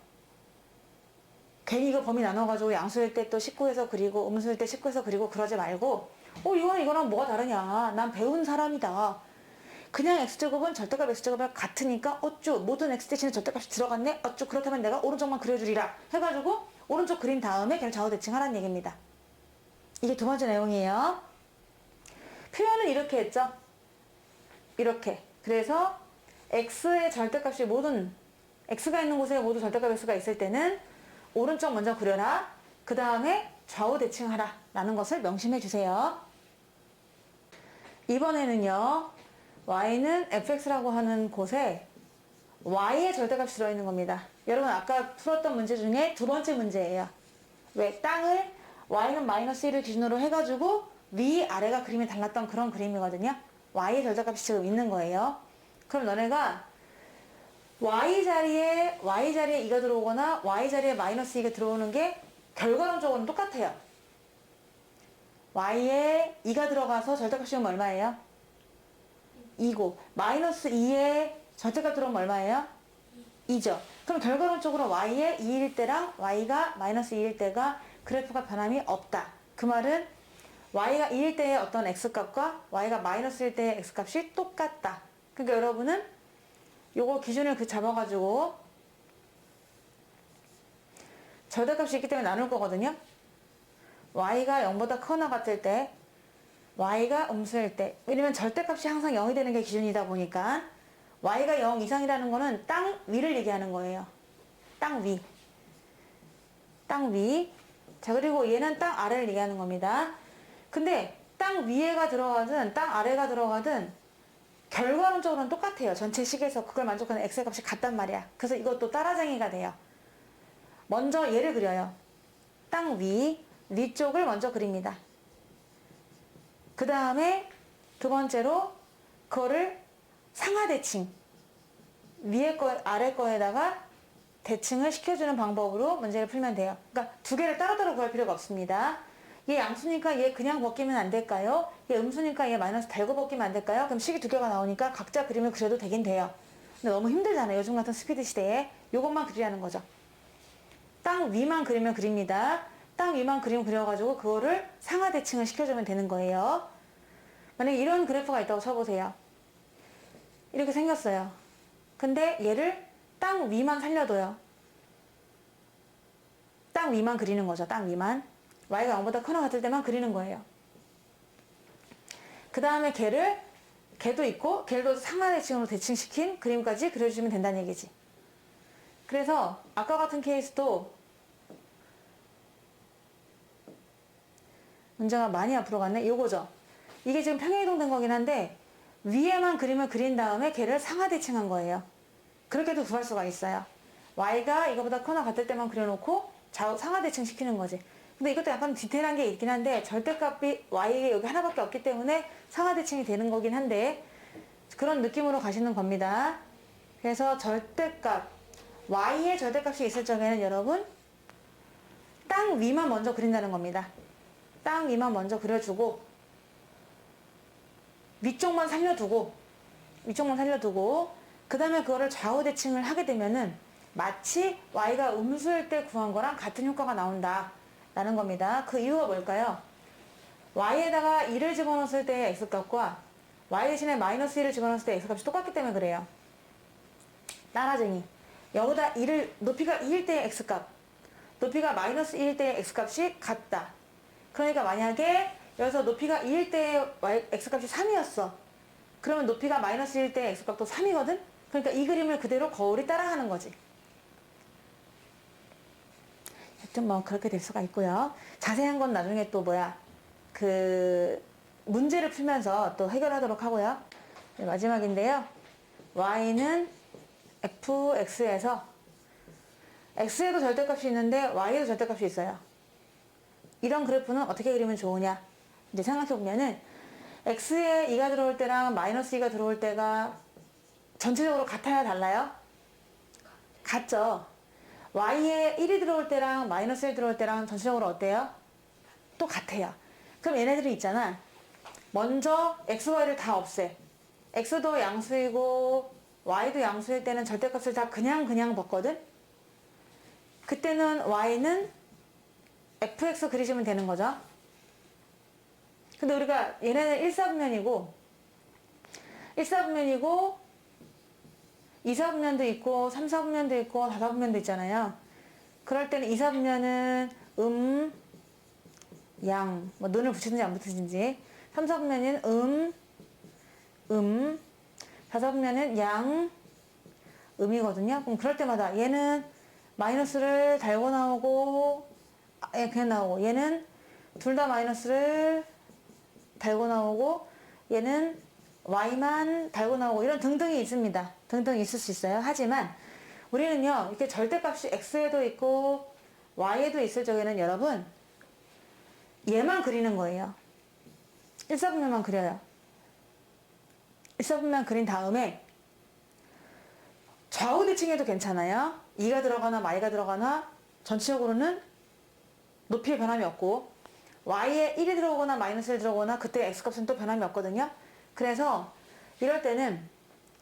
괜히 이거 범위 나눠가지고 양수일 때 또 19에서 그리고 음수일 때 19에서 그리고 그러지 말고 이거는 이거랑 뭐가 다르냐. 난 배운 사람이다. 그냥 x제곱은 절대값 x제곱이랑 같으니까 어쭈 모든 x 대신에 절대값이 들어갔네. 어쭈 그렇다면 내가 오른쪽만 그려주리라 해가지고 오른쪽 그린 다음에 그냥 좌우 대칭하라는 얘기입니다. 이게 두 번째 내용이에요. 표현은 이렇게 했죠. 이렇게. 그래서 x의 절대값이 모든 x가 있는 곳에 모두 절대값 x가 있을 때는 오른쪽 먼저 그려라. 그 다음에 좌우 대칭하라 라는 것을 명심해 주세요. 이번에는요. y는 fx라고 하는 곳에 y의 절대값이 들어있는 겁니다. 여러분 아까 풀었던 문제 중에 두 번째 문제예요. 왜? 땅을 y는 마이너스 1을 기준으로 해가지고 위 아래가 그림이 달랐던 그런 그림이거든요. y의 절대값이 지금 있는 거예요. 그럼 너네가 y 자리에 2가 들어오거나 y 자리에 마이너스 2가 들어오는 게 결과론적으로는 똑같아요. y에 2가 들어가서 절대값이 오면 얼마예요? 2고 마이너스 2에 절대값 들어오면 얼마예요? 2죠. 그럼 결과론적으로 y에 2일 때랑 y가 마이너스 2일 때가 그래프가 변함이 없다. 그 말은 y가 2일 때의 어떤 x값과 y가 마이너스 1일 때의 x값이 똑같다. 그러니까 여러분은 요거 기준을 잡아가지고 절대값이 있기 때문에 나눌 거거든요. y가 0보다 크거나 같을 때 y가 음수일 때, 왜냐면 절대값이 항상 0이 되는 게 기준이다 보니까 y가 0 이상이라는 거는 땅 위를 얘기하는 거예요. 땅 위. 땅 위. 자, 그리고 얘는 땅 아래를 얘기하는 겁니다. 근데 땅 위에가 들어가든 땅 아래가 들어가든 결과론적으로는 똑같아요. 전체 식에서 그걸 만족하는 x의 값이 같단 말이야. 그래서 이것도 따라쟁이가 돼요. 먼저 얘를 그려요. 땅 위쪽을 먼저 그립니다. 그 다음에 두 번째로 그거를 상하대칭, 위에 거 아래 거에다가 대칭을 시켜주는 방법으로 문제를 풀면 돼요. 그러니까 두 개를 따로따로 구할 필요가 없습니다. 얘 양수니까 얘 그냥 벗기면 안 될까요? 얘 음수니까 얘 마이너스 달고 벗기면 안 될까요? 그럼 식이 두 개가 나오니까 각자 그림을 그려도 되긴 돼요. 근데 너무 힘들잖아요. 요즘 같은 스피드 시대에. 요것만 그리라는 거죠. 땅 위만 그리면 그립니다. 땅 위만 그림 그려가지고 그거를 상하대칭을 시켜주면 되는 거예요. 만약에 이런 그래프가 있다고 쳐보세요. 이렇게 생겼어요. 근데 얘를 땅 위만 살려둬요. 땅 위만 그리는 거죠. 땅 위만. y가 0보다 크거나 같을 때만 그리는 거예요. 그 다음에 걔도 있고 걔도 상하대칭으로 대칭시킨 그림까지 그려주시면 된다는 얘기지. 그래서 아까 같은 케이스도 문제가 많이 앞으로 갔네. 요거죠. 이게 지금 평행이동된 거긴 한데 위에만 그림을 그린 다음에 걔를 상하대칭한 거예요. 그렇게도 구할 수가 있어요. y가 이거보다 크거나 같을 때만 그려놓고 좌우 상하대칭 시키는 거지. 근데 이것도 약간 디테일한 게 있긴 한데 절대값이 y에 여기 하나밖에 없기 때문에 상하대칭이 되는 거긴 한데 그런 느낌으로 가시는 겁니다. 그래서 절대값, y의 절대값이 있을 적에는 여러분 땅 위만 먼저 그린다는 겁니다. 땅 위만 먼저 그려주고 위쪽만 살려두고 그 다음에 그거를 좌우 대칭을 하게 되면은 마치 y가 음수일 때 구한 거랑 같은 효과가 나온다 라는 겁니다. 그 이유가 뭘까요? y에다가 2를 집어넣었을 때의 x값과 y 대신에 마이너스 1을 집어넣었을 때 x값이 똑같기 때문에 그래요. 따라쟁이. 여기다 2를, 높이가 2일 때의 x값, 높이가 마이너스 1일 때의 x값이 같다. 그러니까 만약에 여기서 높이가 2일 때의 x값이 3이었어. 그러면 높이가 마이너스 1일 때의 x값도 3이거든? 그러니까 이 그림을 그대로 거울이 따라하는 거지. 하여튼 뭐 그렇게 될 수가 있고요. 자세한 건 나중에 또 그 문제를 풀면서 또 해결하도록 하고요. 네, 마지막인데요. y는 fx에서 x에도 절대값이 있는데 y에도 절대값이 있어요. 이런 그래프는 어떻게 그리면 좋으냐? 이제 생각해보면은 x에 2가 들어올 때랑 마이너스 2가 들어올 때가 전체적으로 같아야 달라요? 같죠? y에 1이 들어올 때랑 마이너스 1 들어올 때랑 전체적으로 어때요? 또 같아요. 그럼 얘네들이 있잖아. 먼저 x, y를 다 없애. x도 양수이고 y도 양수일 때는 절대값을 다 그냥 봤거든? 그때는 y는 fx 그리시면 되는 거죠. 근데 우리가 얘네는 1사분면이고 2사분면도 있고 3사분면도 있고 4사분면도 있잖아요. 그럴 때는 2사분면은 양, 뭐 눈을 붙이든지 안 붙이든지 3사분면은 4사분면은 양, 음이거든요. 그럼 그럴 때마다 얘는 마이너스를 달고 나오고 그냥 나오고 얘는 둘 다 마이너스를 달고 나오고 얘는 y만 달고 나오고 이런 등등이 있습니다. 등등 있을 수 있어요. 하지만 우리는요 이렇게 절대값이 x에도 있고 y에도 있을 적에는 여러분 얘만 그리는 거예요. 1사분면만 그려요. 1사분면 그린 다음에 좌우 대칭해도 괜찮아요. 2가 들어가나 y가 들어가나 전체적으로는 높이에 변함이 없고 y에 1이 들어오거나 마이너스 1이 들어오거나 그때 x값은 또 변함이 없거든요. 그래서 이럴 때는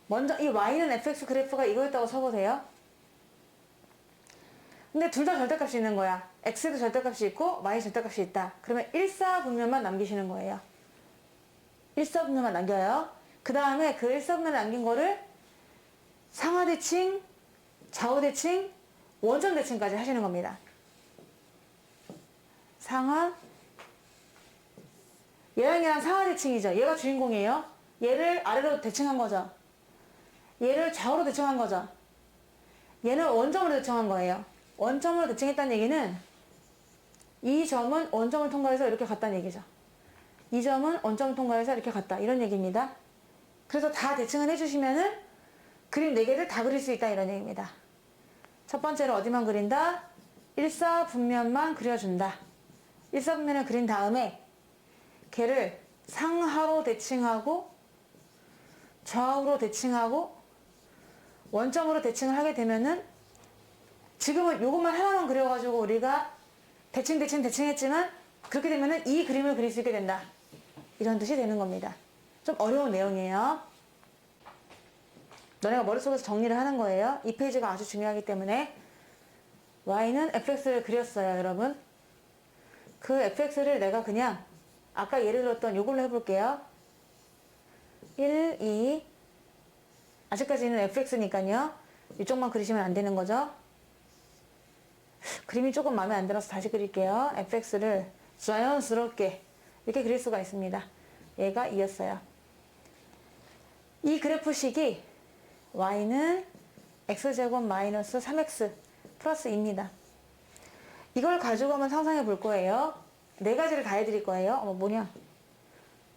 먼저 이 y는 fx 그래프가 이거였다고 쳐보세요. 근데 둘 다 절대값이 있는 거야. x에도 절대값이 있고 y 절대값이 있다. 그러면 1사분면만 남기시는 거예요. 1사분면만 남겨요. 그 다음에 그 1사분면 남긴 거를 상하대칭, 좌우대칭, 원점대칭까지 하시는 겁니다. 상하, 얘랑 얘랑 상하대칭이죠. 얘가 주인공이에요. 얘를 아래로 대칭한 거죠. 얘를 좌우로 대칭한 거죠. 얘는 원점으로 대칭한 거예요. 원점으로 대칭했다는 얘기는 이 점은 원점을 통과해서 이렇게 갔다는 얘기죠. 이 점은 원점을 통과해서 이렇게 갔다. 이런 얘기입니다. 그래서 다 대칭을 해주시면은 그림 4개를 다 그릴 수 있다. 이런 얘기입니다. 첫 번째로 어디만 그린다? 1사분면만 그려준다. 1사분면을 그린 다음에 걔를 상하로 대칭하고 좌우로 대칭하고 원점으로 대칭을 하게 되면은 지금은 요것만 하나만 그려가지고 우리가 대칭했지만 그렇게 되면은 이 그림을 그릴 수 있게 된다. 이런 뜻이 되는 겁니다. 좀 어려운 내용이에요. 너네가 머릿속에서 정리를 하는 거예요. 이 페이지가 아주 중요하기 때문에 y는 fx를 그렸어요, 여러분. 그 fx를 내가 그냥 아까 예를 들었던 요걸로 해볼게요. 1, 2 아직까지는 fx니까요. 이쪽만 그리시면 안 되는 거죠. 그림이 조금 마음에 안 들어서 다시 그릴게요. fx를 자연스럽게 이렇게 그릴 수가 있습니다. 얘가 2였어요. 이 그래프식이 y는 x제곱 마이너스 3x 플러스 2입니다. 이걸 가지고 한번 상상해 볼 거예요. 4가지를 다 해드릴 거예요. 뭐냐?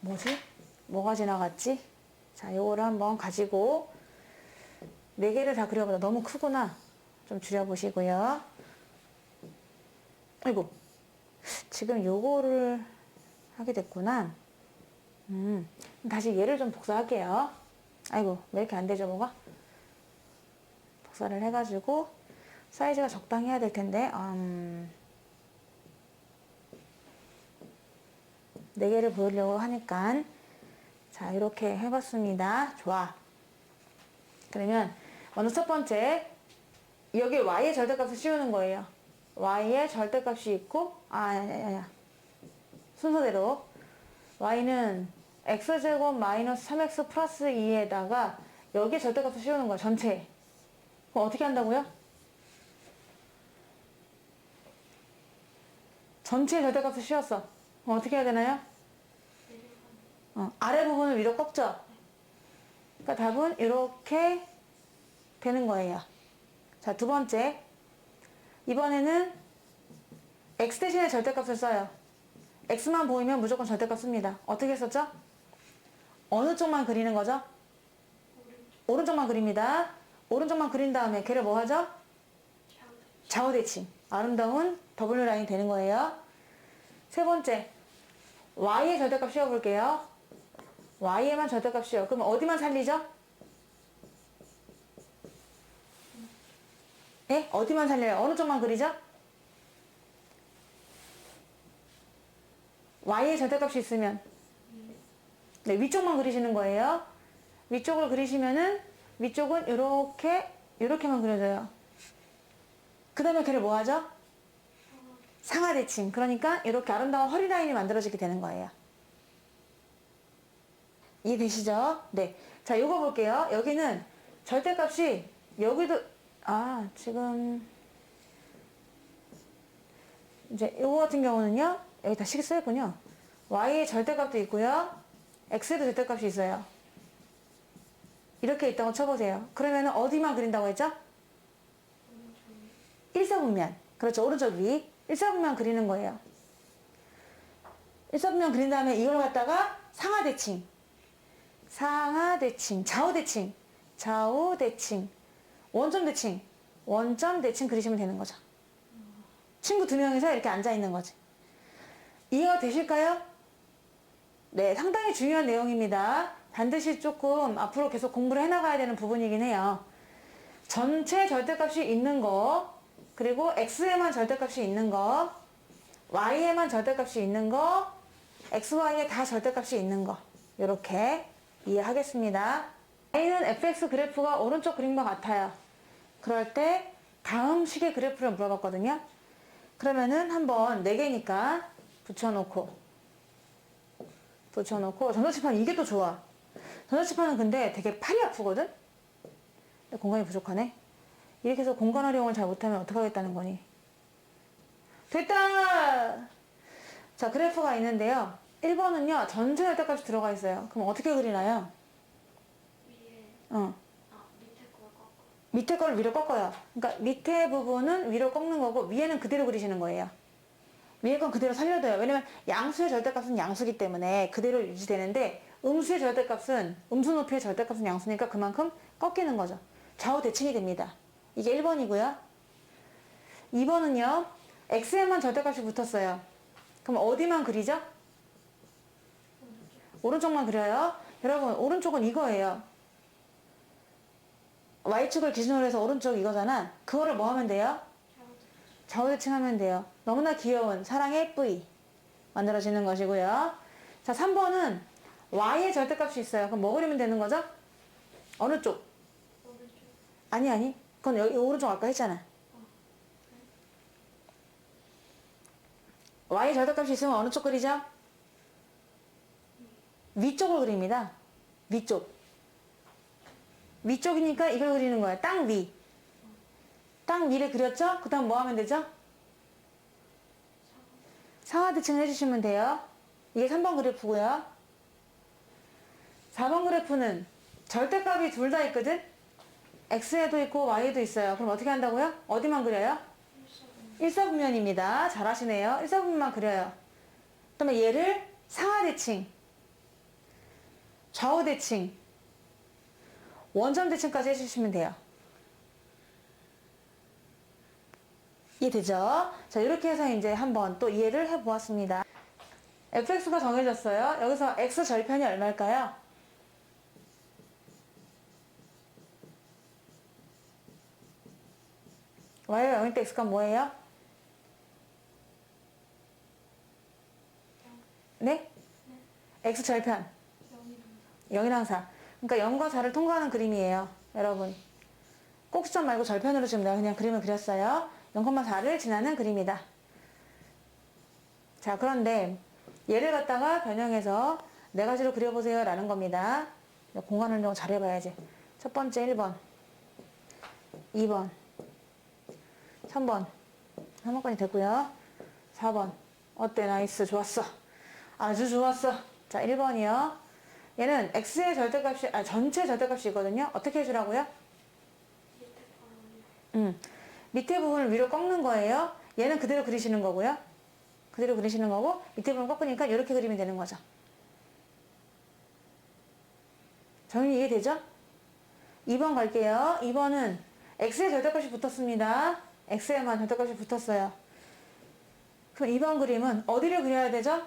뭐지? 뭐가 지나갔지? 자, 요거를 한번 가지고 4개를 다 그려보자. 너무 크구나. 좀 줄여보시고요. 아이고, 지금 요거를 하게 됐구나. 다시 얘를 좀 복사할게요. 아이고, 왜 이렇게 안 되죠, 뭐가? 복사를 해가지고 사이즈가 적당히 해야 될 텐데 4개를 보여주려고 하니까 자 이렇게 해봤습니다. 좋아. 그러면 먼저 첫 번째 여기 y의 절대값을 씌우는 거예요. y의 절대값이 있고 순서대로 y는 x제곱 마이너스 3x 플러스 2에다가 여기에 절대값을 씌우는 거야. 전체에. 그럼 어떻게 한다고요? 전체에 절대값을 씌웠어. 그럼 어떻게 해야 되나요? 아래 부분을 위로 꺾죠. 그러니까 답은 이렇게 되는 거예요. 자, 두 번째. 이번에는 x 대신에 절대값을 써요. x만 보이면 무조건 절대값 씁니다. 어떻게 썼죠? 어느 쪽만 그리는 거죠? 오른쪽만 그립니다. 오른쪽만 그린 다음에 걔를 뭐 하죠? 좌우 대칭. 아름다운 W 라인이 되는 거예요. 세 번째. y의 절대값 씌워볼게요. y에만 절대값 씌워. 그럼 어디만 살리죠? 예? 어디만 살려요? 어느 쪽만 그리죠? y의 절대값이 있으면 네, 위쪽만 그리시는 거예요. 위쪽을 그리시면은 위쪽은 이렇게만 그려져요. 그 다음에 걔를 뭐 하죠? 상하대칭. 그러니까 이렇게 아름다운 허리 라인이 만들어지게 되는 거예요. 이해되시죠? 네. 자, 요거 볼게요. 여기는 절대값이 여기도 지금 이제 요거 같은 경우는요. 여기 다 식이 써있군요. y의 절대값도 있고요. x에도 절대값이 있어요. 이렇게 있다고 쳐보세요. 그러면 어디만 그린다고 했죠? 일사분면. 그렇죠. 오른쪽 위. 일사분면 그리는 거예요. 일사분면 그린 다음에 이걸 갖다가 상하대칭. 상하대칭. 좌우대칭. 좌우대칭. 원점대칭. 원점대칭 그리시면 되는 거죠. 친구 2명이서 이렇게 앉아있는 거지. 이해가 되실까요? 네, 상당히 중요한 내용입니다. 반드시 조금 앞으로 계속 공부를 해나가야 되는 부분이긴 해요. 전체 절대값이 있는 거, 그리고 x에만 절대값이 있는 거, y에만 절대값이 있는 거, x, y에 다 절대값이 있는 거. 이렇게 이해하겠습니다. y는 fx 그래프가 오른쪽 그림과 같아요. 그럴 때 다음 식의 그래프를 물어봤거든요. 그러면은 한번 4개니까 붙여놓고 전자칠판 이게 또 좋아. 전자칠판은 근데 되게 팔이 아프거든? 근데 공간이 부족하네. 이렇게 해서 공간 활용을 잘 못하면 어떡하겠다는 거니? 됐다! 자, 그래프가 있는데요. 1번은요, 전체 절대값이 들어가 있어요. 그럼 어떻게 그리나요? 위에 밑에 걸 꺾어. 밑에 걸 위로 꺾어요. 그러니까 밑에 부분은 위로 꺾는 거고 위에는 그대로 그리시는 거예요. 위에 건 그대로 살려둬요. 왜냐면 양수의 절대값은 양수기 때문에 그대로 유지되는데 음수의 절대값은 음수 높이의 절대값은 양수니까 그만큼 꺾이는 거죠. 좌우 대칭이 됩니다. 이게 1번이고요. 2번은요. x에만 절대값이 붙었어요. 그럼 어디만 그리죠? 오른쪽만 그려요. 여러분 오른쪽은 이거예요. y축을 기준으로 해서 오른쪽 이거잖아. 그거를 뭐 하면 돼요? 좌우 대칭하면 돼요. 너무나 귀여운 사랑의 뿌이 만들어지는 것이고요. 자, 3번은 y의 절대값이 있어요. 그럼 뭐 그리면 되는 거죠? 어느 쪽? 오른쪽. 아니. 그건 여기 오른쪽 아까 했잖아. y의 절대값이 있으면 어느 쪽 그리죠? 위쪽을 그립니다. 위쪽. 위쪽이니까 이걸 그리는 거야. 땅 위. 땅 위를 그렸죠? 그 다음 뭐 하면 되죠? 상하대칭을 해주시면 돼요. 이게 3번 그래프고요. 4번 그래프는 절대값이 둘 다 있거든? x에도 있고 y에도 있어요. 그럼 어떻게 한다고요? 어디만 그려요? 일사분면입니다. 잘하시네요. 일사분면만 그려요. 그 다음에 얘를 상하대칭, 좌우대칭, 원점대칭까지 해주시면 돼요. 이해되죠? 자, 이렇게 해서 이제 한번 또 이해를 해보았습니다. fx가 정해졌어요. 여기서 x 절편이 얼마일까요? y가 0일 때 x값 뭐예요? 네? x 절편 0이랑 4. 그러니까 0과 4를 통과하는 그림이에요. 여러분. 꼭지점 말고 절편으로 지금 내가 그냥 그림을 그렸어요. 0,4를 지나는 그림이다. 자, 그런데 얘를 갖다가 변형해서 네 가지로 그려보세요 라는 겁니다. 공간 활용을 잘 해봐야지. 첫 번째 1번, 2번, 3번, 3번까지 됐고요. 4번. 어때? 나이스. 좋았어. 아주 좋았어. 자, 1번이요. 얘는 x의 절대값이, 전체 절대값이거든요. 어떻게 해주라고요? 밑에 부분을 위로 꺾는 거예요. 얘는 그대로 그리시는 거고요. 그대로 그리시는 거고, 밑에 부분 꺾으니까 이렇게 그리면 되는 거죠. 정리 이해되죠? 2번 갈게요. 2번은 x의 절대값이 붙었습니다. x에만 절대값이 붙었어요. 그럼 2번 그림은 어디를 그려야 되죠?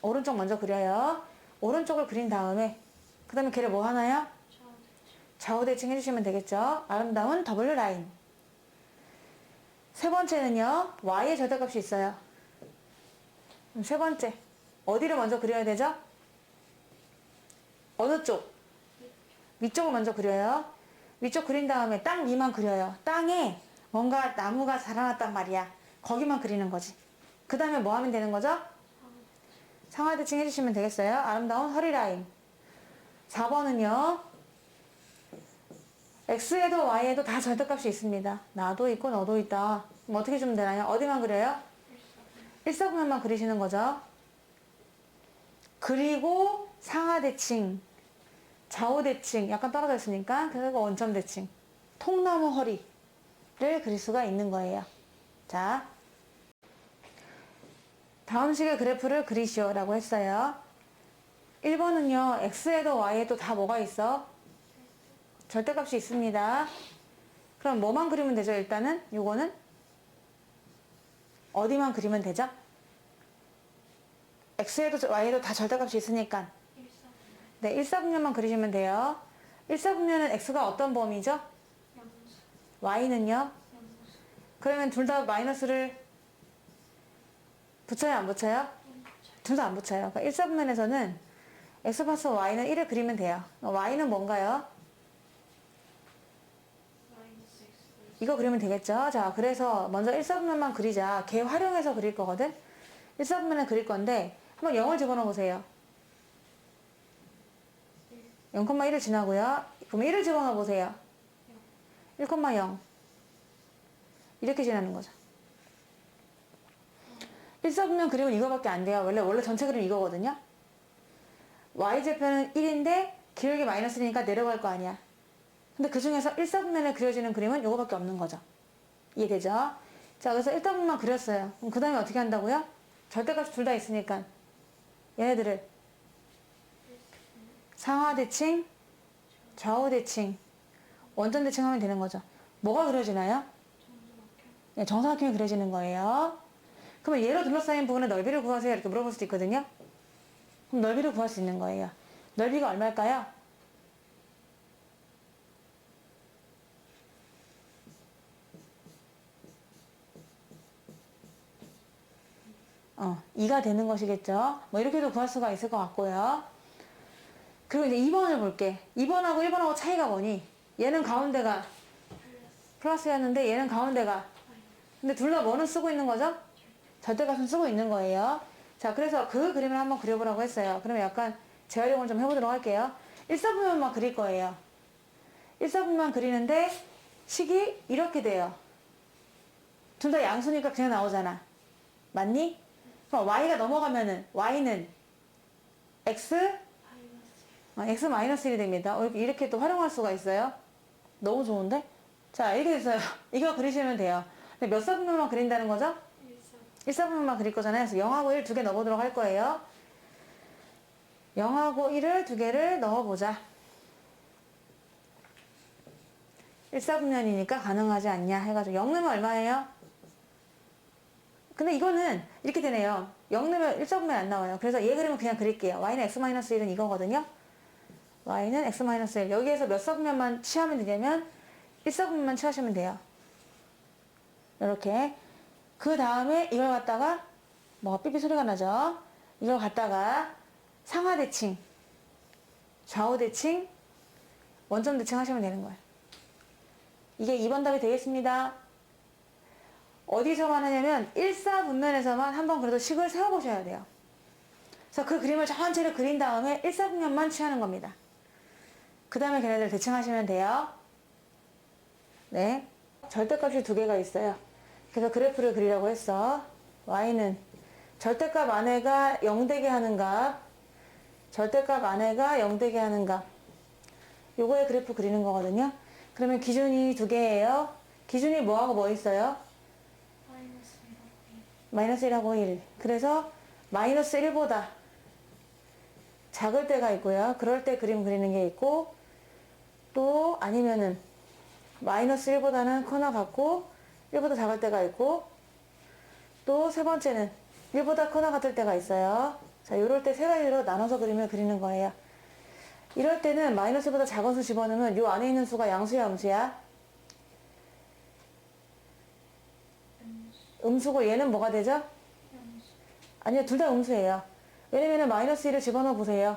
오른쪽 먼저 그려요. 오른쪽을 그린 다음에 그 다음에 걔를 뭐 하나요? 좌우 대칭 해주시면 되겠죠. 아름다운 W 라인. 세 번째는요. y의 절대값이 있어요. 그럼 세 번째 어디를 먼저 그려야 되죠? 어느 쪽? 위쪽을 먼저 그려요. 위쪽 그린 다음에 땅 위만 그려요. 땅에 뭔가 나무가 자라났단 말이야. 거기만 그리는 거지. 그 다음에 뭐 하면 되는 거죠? 상하대칭 해주시면 되겠어요. 아름다운 허리 라인. 4번은요. x에도 y에도 다 절대값이 있습니다. 나도 있고 너도 있다. 그럼 어떻게 주면 되나요? 어디만 그려요? 일사분면만 그리시는 거죠. 그리고 상하대칭, 좌우대칭 약간 떨어져 있으니까 그리고 원점대칭, 통나무 허리를 그릴 수가 있는 거예요. 자, 다음 식의 그래프를 그리시오 라고 했어요. 1번은요. x에도 y에도 다 뭐가 있어? 절대값이 있습니다. 그럼 뭐만 그리면 되죠? 일단은 요거는 어디만 그리면 되죠? x에도 y에도 다 절대값이 있으니까 네, 1사분면만 그리시면 돼요. 1사분면은 x가 어떤 범위죠? y는요? 그러면 둘 다 마이너스를 붙여요? 안 붙여요? 둘 다 안 붙여요. 그러니까 1사분면에서는 x 플러스 y는 1을 그리면 돼요. y는 뭔가요? 이거 그리면 되겠죠? 자, 그래서 먼저 1사분면만 그리자. 걔 활용해서 그릴 거거든? 1사분면을 그릴 건데 한번 0을 집어넣어 보세요. 0,1을 지나고요. 그럼 1을 집어넣어 보세요. 1,0 이렇게 지나는 거죠. 1사분면 그림은 이거밖에 안 돼요. 원래 전체 그림 이거거든요. y제편은 1인데 기울기 마이너스니까 내려갈 거 아니야. 근데 그 중에서 1사분면에 그려지는 그림은 이거밖에 없는 거죠. 이해되죠? 자, 그래서 1사분면만 그렸어요. 그럼 그 다음에 어떻게 한다고요? 절대값이 둘 다 있으니까 얘네들을 상하대칭, 좌우대칭, 원점대칭 하면 되는 거죠. 뭐가 그려지나요? 네, 정사각형이 그려지는 거예요. 그러면 얘로 둘러싸인 부분의 넓이를 구하세요. 이렇게 물어볼 수도 있거든요. 그럼 넓이를 구할 수 있는 거예요. 넓이가 얼마일까요? 어, 2가 되는 것이겠죠. 뭐 이렇게도 구할 수가 있을 것 같고요. 그리고 이제 2번을 볼게. 2번하고 1번하고 차이가 뭐니? 얘는 가운데가 플러스였는데 얘는 가운데가. 근데 둘 다 뭐는 쓰고 있는 거죠? 절대값은 쓰고 있는 거예요. 자, 그래서 그 그림을 한번 그려보라고 했어요. 그러면 약간 재활용을 좀 해보도록 할게요. 1사분면만 그릴 거예요. 1사분면 그리는데 식이 이렇게 돼요. 둘 다 양수니까 그냥 나오잖아. 맞니? 그럼 y가 넘어가면은 y는 x x-1이 됩니다. 이렇게 또 활용할 수가 있어요. 너무 좋은데? 자, 이렇게 됐어요. 이거 그리시면 돼요. 근데 몇 사분면만 그린다는 거죠? 1사분면만 그릴 거잖아요. 그래서 0하고 1 두 개 넣어보도록 할 거예요. 0하고 1을 두 개를 넣어보자. 1사분면이니까 가능하지 않냐 해가지고 0 넣으면 얼마예요? 근데 이거는 이렇게 되네요. 0 넣으면 1사분면 안 나와요. 그래서 얘 그림은 그냥 그릴게요. y는 x-1은 이거거든요. y는 x-1. 여기에서 몇 사분면만 취하면 되냐면 1사분면만 취하시면 돼요. 이렇게. 그 다음에 이걸 갖다가 뭐 삐삐 소리가 나죠. 이걸 갖다가 상하 대칭, 좌우 대칭, 원점 대칭 하시면 되는 거예요. 이게 2번 답이 되겠습니다. 어디서만 하냐면 일사분면에서만 한번 그래도 식을 세워보셔야 돼요. 그래서 그 그림을 전체를 그린 다음에 일사분면만 취하는 겁니다. 그 다음에 걔네들 대칭하시면 돼요. 네. 절대값이 두 개가 있어요. 그래서 그래프를 그리라고 했어. y는 절대값 안에가 0되게 하는 값, 절대값 안에가 0되게 하는 값. 요거의 그래프 그리는 거거든요. 그러면 기준이 두 개예요. 기준이 뭐하고 뭐 있어요? 마이너스 1하고 1. 그래서 마이너스 1보다 작을 때가 있고요. 그럴 때 그림 그리는 게 있고, 또 아니면은 마이너스 1보다는 커나 같고 1보다 작을 때가 있고, 또 세 번째는 1보다 커나 같을 때가 있어요. 자, 이럴 때 세 가지로 나눠서 그림을 그리는 거예요. 이럴 때는 마이너스 1보다 작은 수 집어넣으면 요 안에 있는 수가 양수야, 음수야? 음수고 얘는 뭐가 되죠? 아니요, 둘 다 음수예요. 왜냐면은 마이너스 1을 집어넣어 보세요.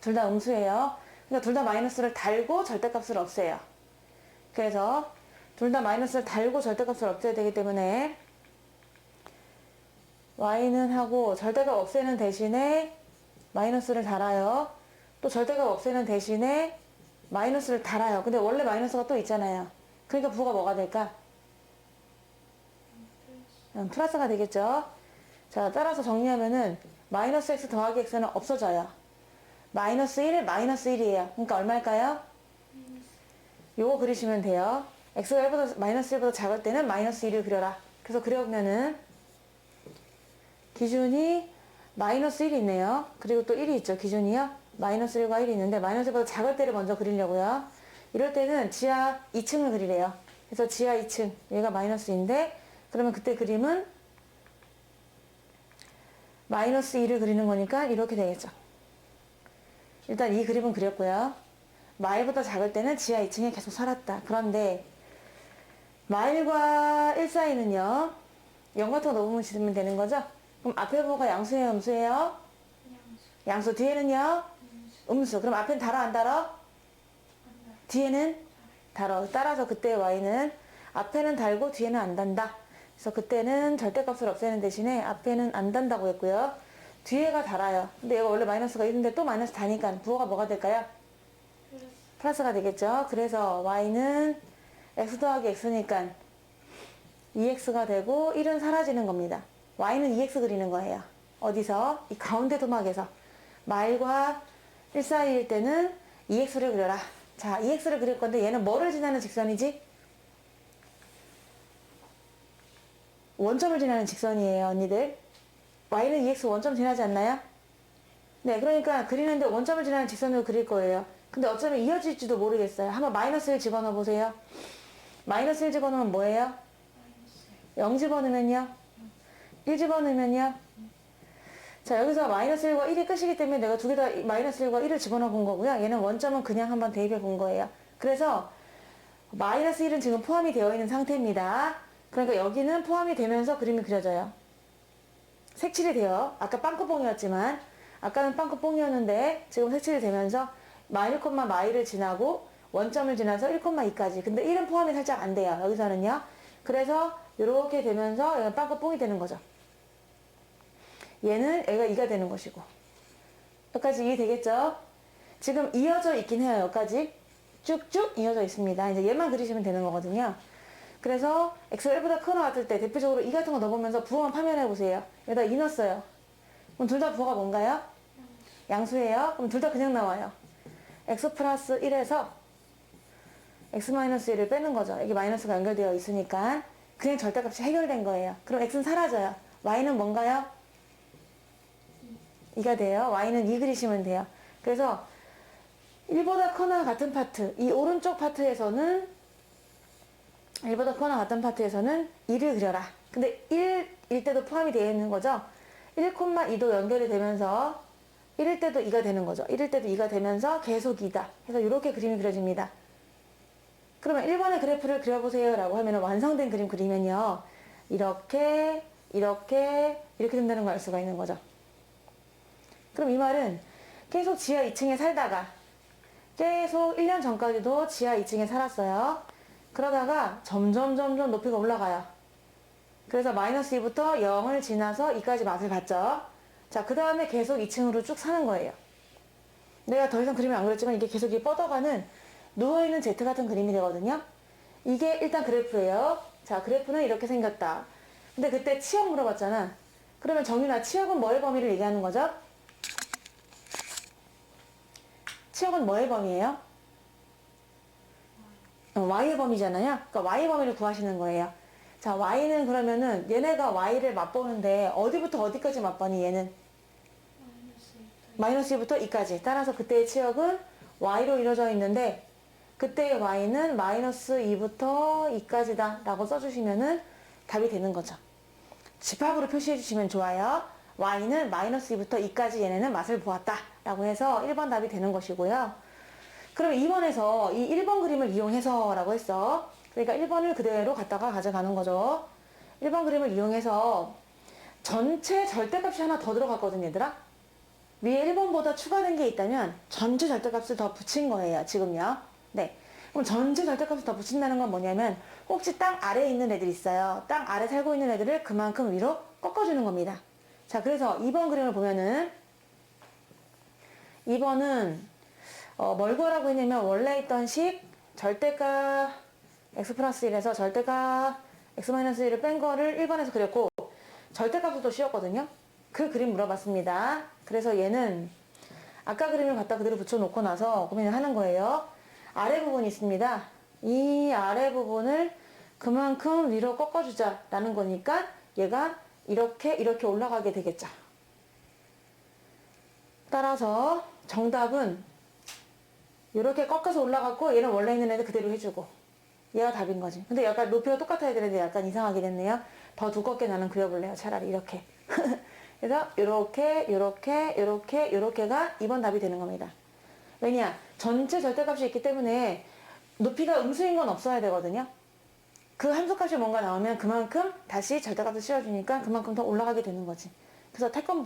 둘 다 음수예요. 그러니까 둘 다 마이너스를 달고 절대값을 없애요. 그래서 둘 다 마이너스를 달고 절대값을 없애야 되기 때문에 y는 하고 절대값 없애는 대신에 마이너스를 달아요. 또 절대값 없애는 대신에 마이너스를 달아요. 근데 원래 마이너스가 또 있잖아요. 그러니까 부가 뭐가 될까? 플러스가 되겠죠. 자, 따라서 정리하면은 마이너스 x 더하기 x는 없어져요. 마이너스 1, 마이너스 1이에요. 그러니까 얼마일까요? 요거 그리시면 돼요. x가 1보다, 마이너스 1보다 작을 때는 마이너스 1을 그려라. 그래서 그려보면은 기준이 마이너스 1이 있네요. 그리고 또 1이 있죠. 기준이요. 마이너스 1과 1이 있는데 마이너스 1보다 작을 때를 먼저 그리려고요. 이럴 때는 지하 2층을 그리래요. 그래서 지하 2층, 얘가 마이너스인데 그러면 그때 그림은 마이너스 2를 그리는 거니까 이렇게 되겠죠. 일단 이 그림은 그렸고요. 마일보다 작을 때는 지하 2층에 계속 살았다. 그런데 마일과 1 사이는요. 0 같은 거 넣으면 지으면 되는 거죠. 그럼 앞에 뭐가 양수예요, 음수예요? 양수. 뒤에는요? 음수. 그럼 앞에는 달아, 안 달아? 뒤에는 달아. 따라서 그때 y는 앞에는 달고 뒤에는 안 단다. 그래서 그때는 절대값을 없애는 대신에 앞에는 안 단다고 했고요. 뒤에가 달아요. 근데 얘가 원래 마이너스가 1인데 또 마이너스 다니까 부호가 뭐가 될까요? 플러스가 되겠죠. 그래서 y는 x 더하기 x니까 2x가 되고 1은 사라지는 겁니다. y는 2x 그리는 거예요. 어디서? 이 가운데 도막에서. 마일과 1 사이일 때는 2x를 그려라. 자, 2x를 그릴 건데 얘는 뭐를 지나는 직선이지? 원점을 지나는 직선이에요, 언니들. y는 2x 원점 지나지 않나요? 네, 그러니까 그리는데 원점을 지나는 직선으로 그릴 거예요. 근데 어쩌면 이어질지도 모르겠어요. 한번 마이너스 1 집어넣어 보세요. 마이너스 1 집어넣으면 뭐예요? 0 집어넣으면요? 1 집어넣으면요? 자, 여기서 마이너스 1과 1이 끝이기 때문에 내가 두 개 다 마이너스 1과 1을 집어넣어 본 거고요. 얘는 원점은 그냥 한번 대입해 본 거예요. 그래서 마이너스 1은 지금 포함이 되어 있는 상태입니다. 그러니까 여기는 포함이 되면서 그림이 그려져요. 색칠이 돼요. 아까 빵꾸뽕이었지만 아까는 빵꾸뽕이었는데 지금 색칠이 되면서 마1, 마이를 지나고 원점을 지나서 1,2까지. 근데 1은 포함이 살짝 안 돼요. 여기서는요. 그래서 이렇게 되면서 얘가 빵꾸뽕이 되는 거죠. 얘는 얘가 2가 되는 것이고. 여기까지 이해되겠죠? 지금 이어져 있긴 해요. 여기까지 쭉쭉 이어져 있습니다. 이제 얘만 그리시면 되는 거거든요. 그래서 x가 1보다 크거나 같을 때 대표적으로 2 같은 거 넣어보면서 부호만 파면해 보세요. 여기다 2 넣었어요. 그럼 둘 다 부호가 뭔가요? 양수예요. 그럼 둘 다 그냥 나와요. x 플러스 1에서 x 마이너스 1을 빼는 거죠. 여기 마이너스가 연결되어 있으니까 그냥 절대값이 해결된 거예요. 그럼 x는 사라져요. y는 뭔가요? 2가 돼요. y는 2 그리시면 돼요. 그래서 1보다 커나 같은 파트, 이 오른쪽 파트에서는 1보다 커나 같은 파트에서는 2를 그려라. 근데 1일 때도 포함이 되어 있는 거죠. 1,2도 연결이 되면서 1일 때도 2가 되는 거죠. 1일 때도 2가 되면서 계속 2다. 그래서 이렇게 그림이 그려집니다. 그러면 1번의 그래프를 그려보세요 라고 하면 완성된 그림 그리면요. 이렇게 이렇게 된다는 걸 알 수가 있는 거죠. 그럼 이 말은 계속 지하 2층에 살다가 계속 1년 전까지도 지하 2층에 살았어요. 그러다가 점점 높이가 올라가요. 그래서 마이너스 2부터 0을 지나서 2까지 맛을 봤죠. 자, 그 다음에 계속 2층으로 쭉 사는 거예요. 내가 더 이상 그림을 안 그렸지만 이게 계속 뻗어가는 누워있는 Z 같은 그림이 되거든요. 이게 일단 그래프예요. 자, 그래프는 이렇게 생겼다. 근데 그때 치역 물어봤잖아. 그러면 정윤아, 치역은 뭐의 범위를 얘기하는 거죠? 치역은 뭐의 범위예요? Y의 범위잖아요. 그러니까 Y의 범위를 구하시는 거예요. 자, Y는 그러면은 얘네가 Y를 맛보는데 어디부터 어디까지 맛보니 얘는? 마이너스 2부터 2까지. 따라서 그때의 치역은 Y로 이루어져 있는데 그때의 Y는 마이너스 2부터 2까지다 라고 써주시면은 답이 되는 거죠. 집합으로 표시해 주시면 좋아요. Y는 마이너스 2부터 2까지 얘네는 맛을 보았다 라고 해서 1번 답이 되는 것이고요. 그럼 2번에서 이 1번 그림을 이용해서 라고 했어. 그러니까 1번을 그대로 갖다가 가져가는 거죠. 1번 그림을 이용해서 전체 절대값이 하나 더 들어갔거든 얘들아. 위에 1번보다 추가된 게 있다면 전체 절대값을 더 붙인 거예요 지금요. 네. 그럼 전체 절대값을 더 붙인다는 건 뭐냐면 혹시 땅 아래에 있는 애들 있어요. 땅 아래 살고 있는 애들을 그만큼 위로 꺾어주는 겁니다. 자, 그래서 2번 그림을 보면은 2번은 뭘 구하라고 했냐면 원래 있던 식 절대값 x 플러스 1에서 절대값 x 마이너스 1을 뺀 거를 1번에서 그렸고 절대값도 또 씌웠거든요. 그 그림 물어봤습니다. 그래서 얘는 아까 그림을 갖다 그대로 붙여놓고 나서 고민을 하는 거예요. 아래 부분이 있습니다. 이 아래 부분을 그만큼 위로 꺾어주자 라는 거니까 얘가 이렇게 올라가게 되겠죠. 따라서 정답은 이렇게 꺾어서 올라갔고 얘는 원래 있는 애들 그대로 해주고 얘가 답인 거지. 근데 약간 높이가 똑같아야 되는데 약간 이상하게 됐네요. 더 두껍게 나는 그려볼래요. 차라리 이렇게. 그래서 요렇게가 2번 답이 되는 겁니다. 왜냐? 전체 절대값이 있기 때문에 높이가 음수인 건 없어야 되거든요. 그 함수값이 뭔가 나오면 그만큼 다시 절대값을 씌워주니까 그만큼 더 올라가게 되는 거지. 그래서 태권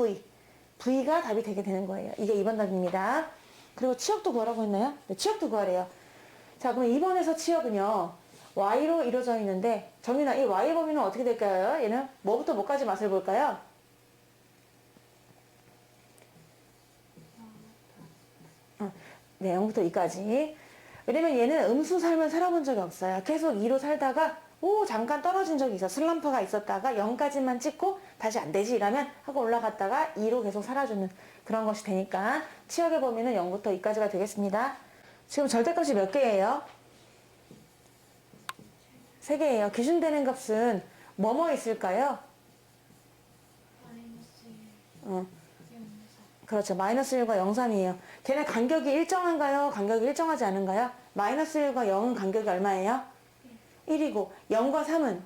V가 답이 되게 되는 거예요. 이게 2번 답입니다. 그리고 치역도 구하라고 했나요? 네, 치역도 구하래요. 자, 그럼 2번에서 치역은요. Y로 이루어져 있는데 정민아, 이 Y 범위는 어떻게 될까요? 얘는 뭐부터 뭐까지 맛을 볼까요? 네, 0부터 2까지. 왜냐면 얘는 음수 삶을 살아본 적이 없어요. 계속 2로 살다가 잠깐 떨어진 적이 있어. 슬럼프가 있었다가 0까지만 찍고 다시 안 되지 이러면 하고 올라갔다가 2로 계속 살아주는 그런 것이 되니까 치역의 범위는 0부터 2까지가 되겠습니다. 지금 절대값이 몇 개예요? 3개예요. 기준되는 값은 뭐뭐 있을까요? 마이너스 1, 어, 0, 4. 그렇죠. 마이너스 1과 0, 3이에요. 걔네 간격이 일정한가요? 간격이 일정하지 않은가요? 마이너스 1과 0은 간격이 얼마예요? 1이고 0과 3은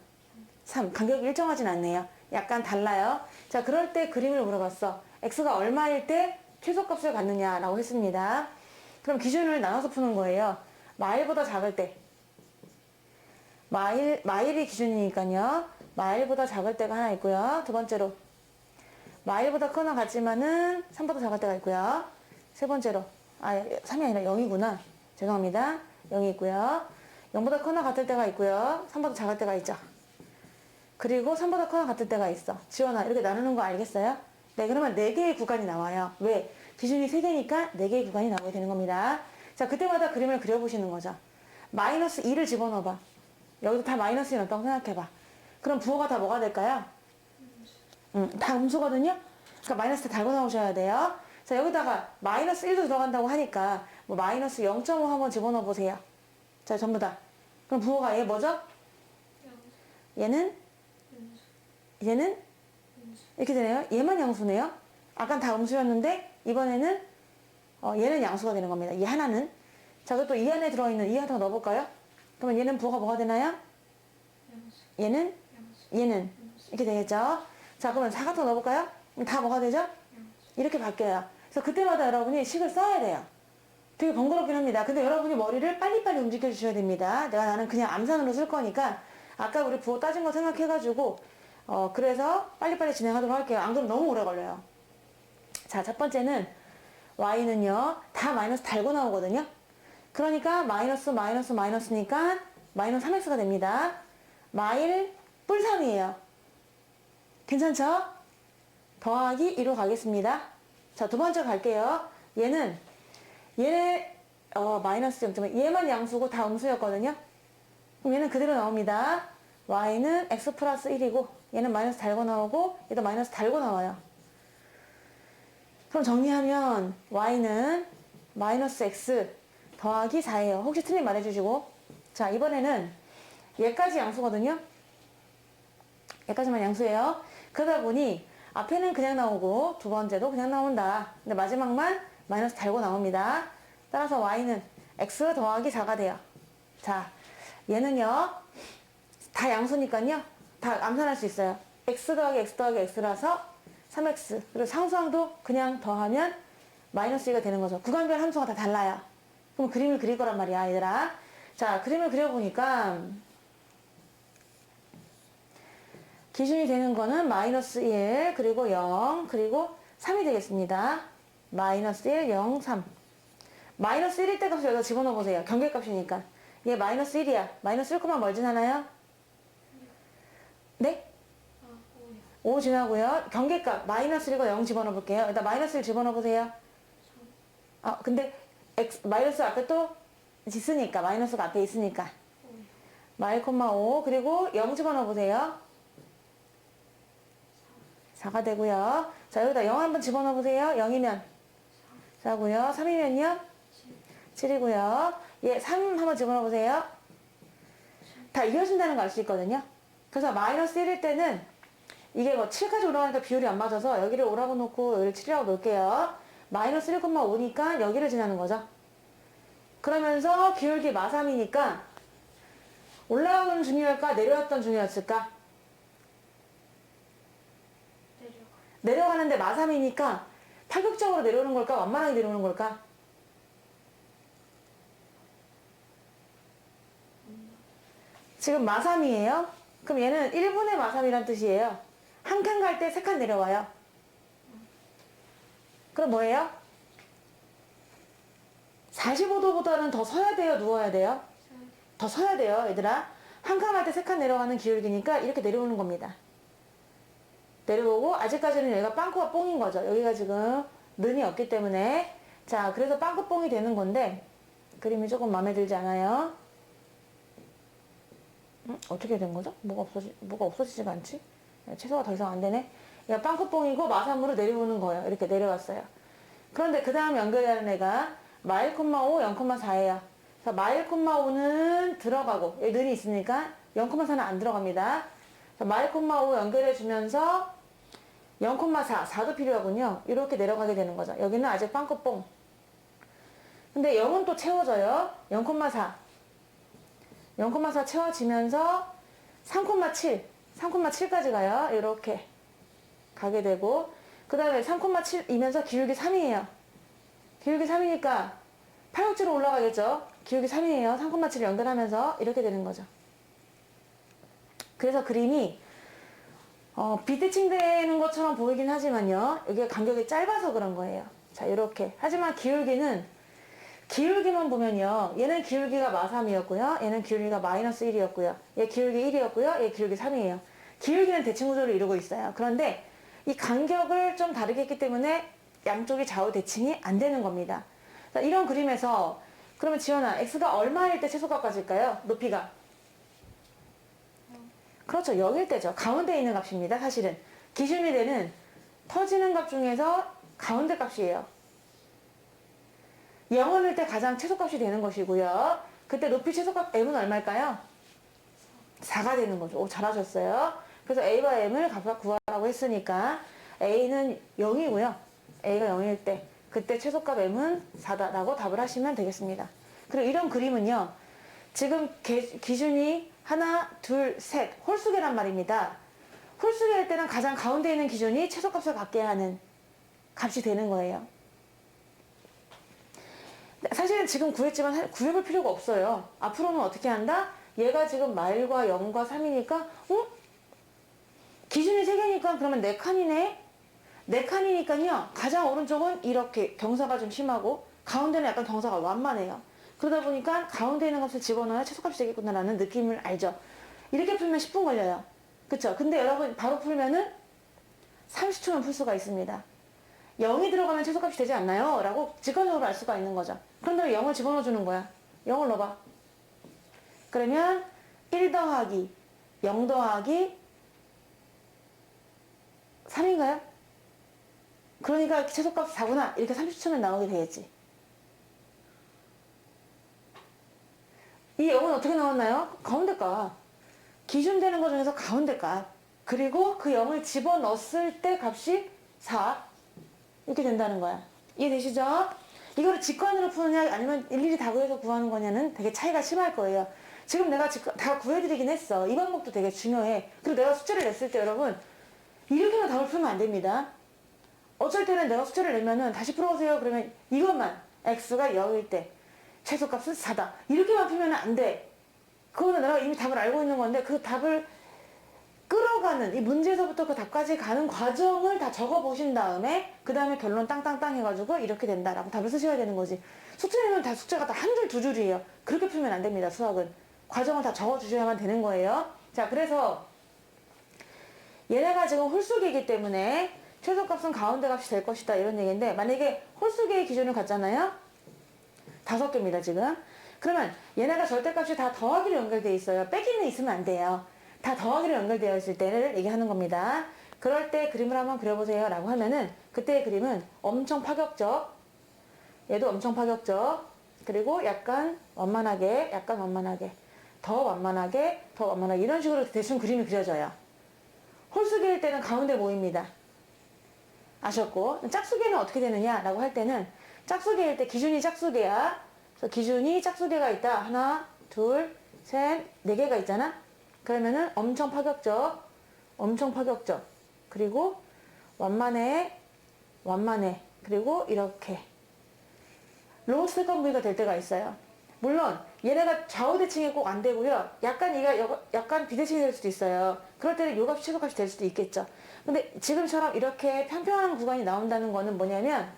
3. 간격이 일정하진 않네요. 약간 달라요. 자, 그럴 때 그림을 물어봤어. x가 얼마일 때 최소값을 갖느냐라고 했습니다. 그럼 기준을 나눠서 푸는 거예요. 마일보다 작을 때. 마일이 기준이니까요. 마일보다 작을 때가 하나 있고요. 두 번째로 마일보다 크거나 같지만은 3보다 작을 때가 있고요. 세 번째로 3이 아니라 0이구나. 죄송합니다. 0이 있고요. 0보다 크거나 같을 때가 있고요. 3보다 작을 때가 있죠. 그리고 3보다 크거나 같을 때가 있어. 지원아, 이렇게 나누는 거 알겠어요? 네, 그러면 4개의 구간이 나와요. 왜? 기준이 3개니까 4개의 구간이 나오게 되는 겁니다. 자, 그때마다 그림을 그려보시는 거죠. 마이너스 2를 집어넣어봐. 여기도 다 마이너스 2 넣었다고 생각해봐. 그럼 부호가 다 뭐가 될까요? 다 음수거든요? 그러니까 마이너스 다 달고 나오셔야 돼요. 자, 여기다가 마이너스 1도 들어간다고 하니까 뭐 마이너스 0.5 한번 집어넣어 보세요. 자, 전부 다. 그럼 부호가 얘 뭐죠? 얘는? 얘는? 이렇게 되네요. 얘만 양수네요. 아까 다 음수였는데 이번에는 얘는 양수가 되는 겁니다. 이 하나는. 자, 그리고 또 이 안에 들어있는 이 하나 더 넣어볼까요? 그러면 얘는 부호가 뭐가 되나요? 얘는? 얘는? 이렇게 되겠죠? 자, 그러면 4 같은 거 넣어볼까요? 그럼 다 뭐가 되죠? 이렇게 바뀌어요. 그래서 그때마다 여러분이 식을 써야 돼요. 되게 번거롭긴 합니다. 근데 여러분이 머리를 빨리빨리 움직여 주셔야 됩니다. 나는 그냥 암산으로 쓸 거니까 아까 우리 부호 따진 거 생각해가지고 그래서 빨리빨리 진행하도록 할게요. 안 그러면 너무 오래 걸려요. 자, 첫 번째는 y는요 다 마이너스 달고 나오거든요. 그러니까 마이너스니까 마이너스 3x가 됩니다. 마일 뿔 3이에요. 괜찮죠? 더하기 2로 가겠습니다. 자, 두 번째 갈게요. 얘는 마이너스 0.1 얘만 양수고 다 음수였거든요. 그럼 얘는 그대로 나옵니다. y는 x 플러스 1이고 얘는 마이너스 달고 나오고 얘도 마이너스 달고 나와요. 그럼 정리하면 y는 마이너스 x 더하기 4예요. 혹시 틀린 말해주시고. 자, 이번에는 얘까지 양수거든요. 얘까지만 양수예요. 그러다 보니 앞에는 그냥 나오고 두 번째도 그냥 나온다. 근데 마지막만 마이너스 달고 나옵니다. 따라서 y는 x 더하기 4가 돼요. 자, 얘는요 다 양수니까요 다 암산할 수 있어요. x 더하기 x라서 3x. 그리고 상수항도 그냥 더하면 마이너스 2가 되는 거죠. 구간별 함수가 다 달라요. 그럼 그림을 그릴 거란 말이야, 얘들아. 자, 그림을 그려보니까 기준이 되는 거는 마이너스 1, 그리고 0, 그리고 3이 되겠습니다. 마이너스 1, 0, 3. 마이너스 1일 때 값을 여기다 집어넣어 보세요. 경계값이니까. 얘 마이너스 1이야. 마이너스 1, 멀진 않아요? 네? 5 지나고요. 경계값 마이너스 1과 0 집어넣어 볼게요. 일단 마이너스 1 집어넣어 보세요. 근데 마이너스 앞에 또 있으니까 마이너스가 앞에 있으니까 마일 콤마 5 그리고 0 집어넣어 보세요. 4가 되고요. 자, 여기다 0 한번 집어넣어 보세요. 0이면 4고요. 3이면요 7이고요. 얘 3 한번 집어넣어 보세요. 다 이어진다는 거 알 수 있거든요. 그래서 마이너스 1일 때는 이게 뭐 7까지 올라가니까 비율이 안 맞아서 여기를 5라고 놓고 여기를 7이라고 놓을게요. 마이너스 1,5니까 여기를 지나는 거죠. 그러면서 기울기 마3이니까 올라가는 중이었을까? 내려왔던 중이었을까? 내려가는데 마3이니까 파격적으로 내려오는 걸까? 완만하게 내려오는 걸까? 지금 마3이에요. 그럼 얘는 1분의 마3이란 뜻이에요. 한 칸 갈 때 3칸 내려와요. 그럼 뭐예요? 45도보다는 더 서야 돼요? 누워야 돼요? 더 서야 돼요, 얘들아. 한 칸 갈 때 3칸 내려가는 기울기니까 이렇게 내려오는 겁니다. 내려오고 아직까지는 여기가 빵꾸가 뽕인 거죠. 여기가 지금 는이 없기 때문에. 자, 그래서 빵꾸 뽕이 되는 건데 그림이 조금 마음에 들지 않아요. 어떻게 된 거죠? 뭐가 없어지지가 않지? 채소가 더 이상 안 되네. 얘가 빵꾸뽕이고 마삼으로 내려오는 거예요. 이렇게 내려왔어요. 그런데 그 다음 연결되는 애가 마일 콤마 5, 0,4예요. 그래서 마일 콤마 5는 들어가고 여기 는이 있으니까 0,4는 안 들어갑니다. 마일 콤마 5 연결해 주면서 0,4, 4도 필요하군요. 이렇게 내려가게 되는 거죠. 여기는 아직 빵꾸뽕. 근데 0은 또 채워져요. 0,4. 0,4 채워지면서 3,7까지 가요. 이렇게 가게 되고 그 다음에 3,7이면서 기울기 3이에요. 기울기 3이니까 팔각지로 올라가겠죠. 기울기 3이에요. 3,7을 연결하면서 이렇게 되는 거죠. 그래서 그림이 비대칭되는 것처럼 보이긴 하지만요. 여기가 간격이 짧아서 그런 거예요. 자, 이렇게. 하지만 기울기만 보면요. 얘는 기울기가 마3이었고요. 얘는 기울기가 마이너스 1이었고요. 얘 기울기 1이었고요. 얘 기울기 3이에요. 기울기는 대칭 구조를 이루고 있어요. 그런데 이 간격을 좀 다르게 했기 때문에 양쪽이 좌우 대칭이 안 되는 겁니다. 자, 이런 그림에서 그러면 지연아, x가 얼마일 때 최소값까지일까요? 높이가? 그렇죠. 0일 때죠. 가운데 있는 값입니다. 사실은. 기준이 되는 터지는 값 중에서 가운데 값이에요. 0원일 때 가장 최소값이 되는 것이고요. 그때 높이 최소값 m은 얼마일까요? 4가 되는 거죠. 오, 잘하셨어요. 그래서 a와 m을 각각 구하라고 했으니까 a는 0이고요. a가 0일 때 그때 최소값 m은 4다라고 답을 하시면 되겠습니다. 그리고 이런 그림은요. 지금 기준이 하나, 둘, 셋 홀수계란 말입니다. 홀수계일 때는 가장 가운데 있는 기준이 최소값을 갖게 하는 값이 되는 거예요. 사실은 지금 구했지만 구해볼 필요가 없어요. 앞으로는 어떻게 한다? 얘가 지금 마일과 0과 3이니까 기준이 3개니까 그러면 4칸이네. 4칸이니까요. 가장 오른쪽은 이렇게 경사가 좀 심하고 가운데는 약간 경사가 완만해요. 그러다 보니까 가운데 있는 값을 집어넣어야 최소값이 되겠구나라는 느낌을 알죠. 이렇게 풀면 10분 걸려요. 그쵸? 근데 여러분 바로 풀면은 30초면 풀 수가 있습니다. 0이 들어가면 최소값이 되지 않나요? 라고 직관적으로 알 수가 있는 거죠. 그런 다음에 0을 집어넣어 주는 거야. 0을 넣어봐. 그러면 1 더하기 0 더하기 3인가요? 그러니까 최소값이 4구나. 이렇게 30초면 나오게 되겠지. 이 0은 어떻게 나왔나요? 가운데 값. 기준되는 것 중에서 가운데 값. 그리고 그 0을 집어넣었을 때 값이 4. 이렇게 된다는 거야. 이해되시죠? 이거를 직관으로 푸느냐 아니면 일일이 다 구해서 구하는 거냐는 되게 차이가 심할 거예요. 지금 내가 다 구해드리긴 했어. 이 방법도 되게 중요해. 그리고 내가 숙제를 냈을 때 여러분 이렇게만 답을 풀면 안 됩니다. 어쩔 때는 내가 숙제를 내면은 다시 풀어보세요. 그러면 이것만 x가 0일 때 최소값은 4다. 이렇게만 풀면 안 돼. 그거는 내가 이미 답을 알고 있는 건데 그 답을 끌어가는 이 문제에서부터 그 답까지 가는 과정을 다 적어보신 다음에 그 다음에 결론 땅땅땅 해가지고 이렇게 된다라고 답을 쓰셔야 되는 거지. 숙제는 다 숙제가 다 한 줄 두 줄이에요. 그렇게 풀면 안 됩니다. 수학은. 과정을 다 적어주셔야만 되는 거예요. 자, 그래서 얘네가 지금 홀수기이기 때문에 최소값은 가운데 값이 될 것이다 이런 얘기인데 만약에 홀수기의 기준을 갖잖아요. 5개입니다 지금. 그러면 얘네가 절대값이 다 더하기로 연결되어 있어요. 빼기는 있으면 안 돼요. 다 더하기로 연결되어 있을 때를 얘기하는 겁니다. 그럴 때 그림을 한번 그려보세요 라고 하면은 그때의 그림은 엄청 파격적, 얘도 엄청 파격적, 그리고 약간 완만하게, 약간 완만하게, 더 완만하게, 더 완만하게 이런 식으로 대충 그림이 그려져요. 홀수기일 때는 가운데 모입니다. 아셨고, 짝수기는 어떻게 되느냐 라고 할 때는 짝수기일 때 기준이 짝수기야. 그래서 기준이 짝수기가 있다. 하나, 둘, 셋, 4개가 있잖아. 그러면은 엄청 파격적, 엄청 파격적, 그리고 완만해, 완만해, 그리고 이렇게 로우 스택한 부위가 될 때가 있어요. 물론 얘네가 좌우대칭이 꼭 안 되고요. 약간 얘가 약간 비대칭이 될 수도 있어요. 그럴 때는 요 값이 최소값이 될 수도 있겠죠. 근데 지금처럼 이렇게 평평한 구간이 나온다는 거는 뭐냐면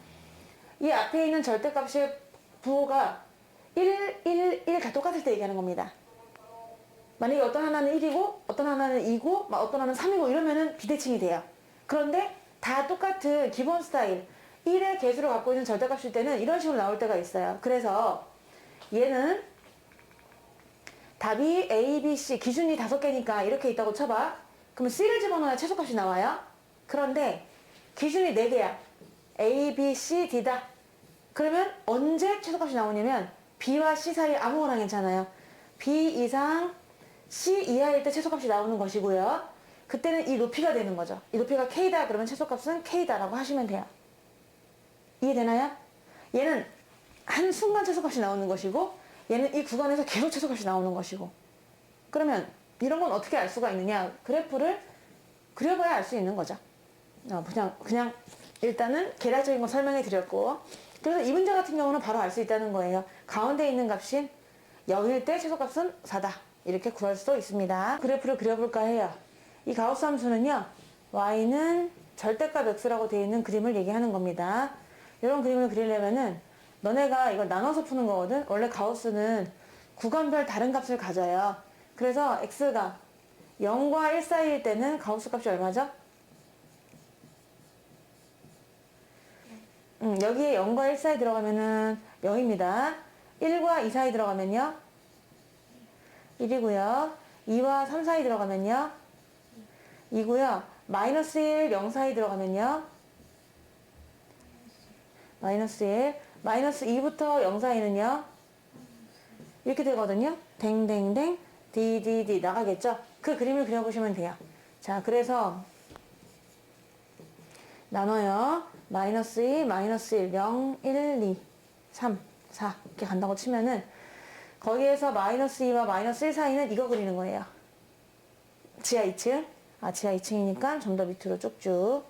이 앞에 있는 절대값의 부호가 1, 1, 1 다 똑같을 때 얘기하는 겁니다. 만약에 어떤 하나는 1이고 어떤 하나는 2고 어떤 하나는 3이고 이러면은 비대칭이 돼요. 그런데 다 똑같은 기본 스타일 1의 개수를 갖고 있는 절대값일 때는 이런 식으로 나올 때가 있어요. 그래서 얘는 답이 A, B, C 기준이 5개니까 이렇게 있다고 쳐봐. 그러면 C를 집어넣어야 최소값이 나와요. 그런데 기준이 4개야. A, B, C, D다. 그러면 언제 최소값이 나오냐면 B와 C 사이 아무거나 괜찮아요. B 이상 C 이하일 때 최소값이 나오는 것이고요. 그때는 이 높이가 되는 거죠. 이 높이가 K다 그러면 최소값은 K다라고 하시면 돼요. 이해되나요? 얘는 한순간 최소값이 나오는 것이고 얘는 이 구간에서 계속 최소값이 나오는 것이고 그러면 이런 건 어떻게 알 수가 있느냐? 그래프를 그려봐야 알 수 있는 거죠. 그냥 일단은 계략적인 거 설명해 드렸고 그래서 이 문제 같은 경우는 바로 알 수 있다는 거예요. 가운데 있는 값인 0일 때 최소값은 4다. 이렇게 구할 수도 있습니다. 그래프를 그려볼까 해요. 이 가우스 함수는요. y는 절대값 x라고 되어 있는 그림을 얘기하는 겁니다. 이런 그림을 그리려면은 너네가 이걸 나눠서 푸는 거거든. 원래 가우스는 구간별 다른 값을 가져요. 그래서 x가 0과 1 사이일 때는 가우스 값이 얼마죠? 여기에 0과 1 사이 들어가면은 0입니다. 1과 2 사이 들어가면요. 1이고요. 2와 3 사이 들어가면요. 2고요. 마이너스 1, 0 사이 들어가면요. 마이너스 1, 마이너스 2부터 0 사이는요. 이렇게 되거든요. 댕댕댕, 디디디 나가겠죠? 그 그림을 그려보시면 돼요. 자, 그래서 나눠요. 마이너스 2, 마이너스 1, 0, 1, 2, 3, 4 이렇게 간다고 치면은 거기에서 마이너스 2와 마이너스 1 사이는 이거 그리는 거예요. 지하 2층. 지하 2층이니까 좀 더 밑으로 쭉쭉.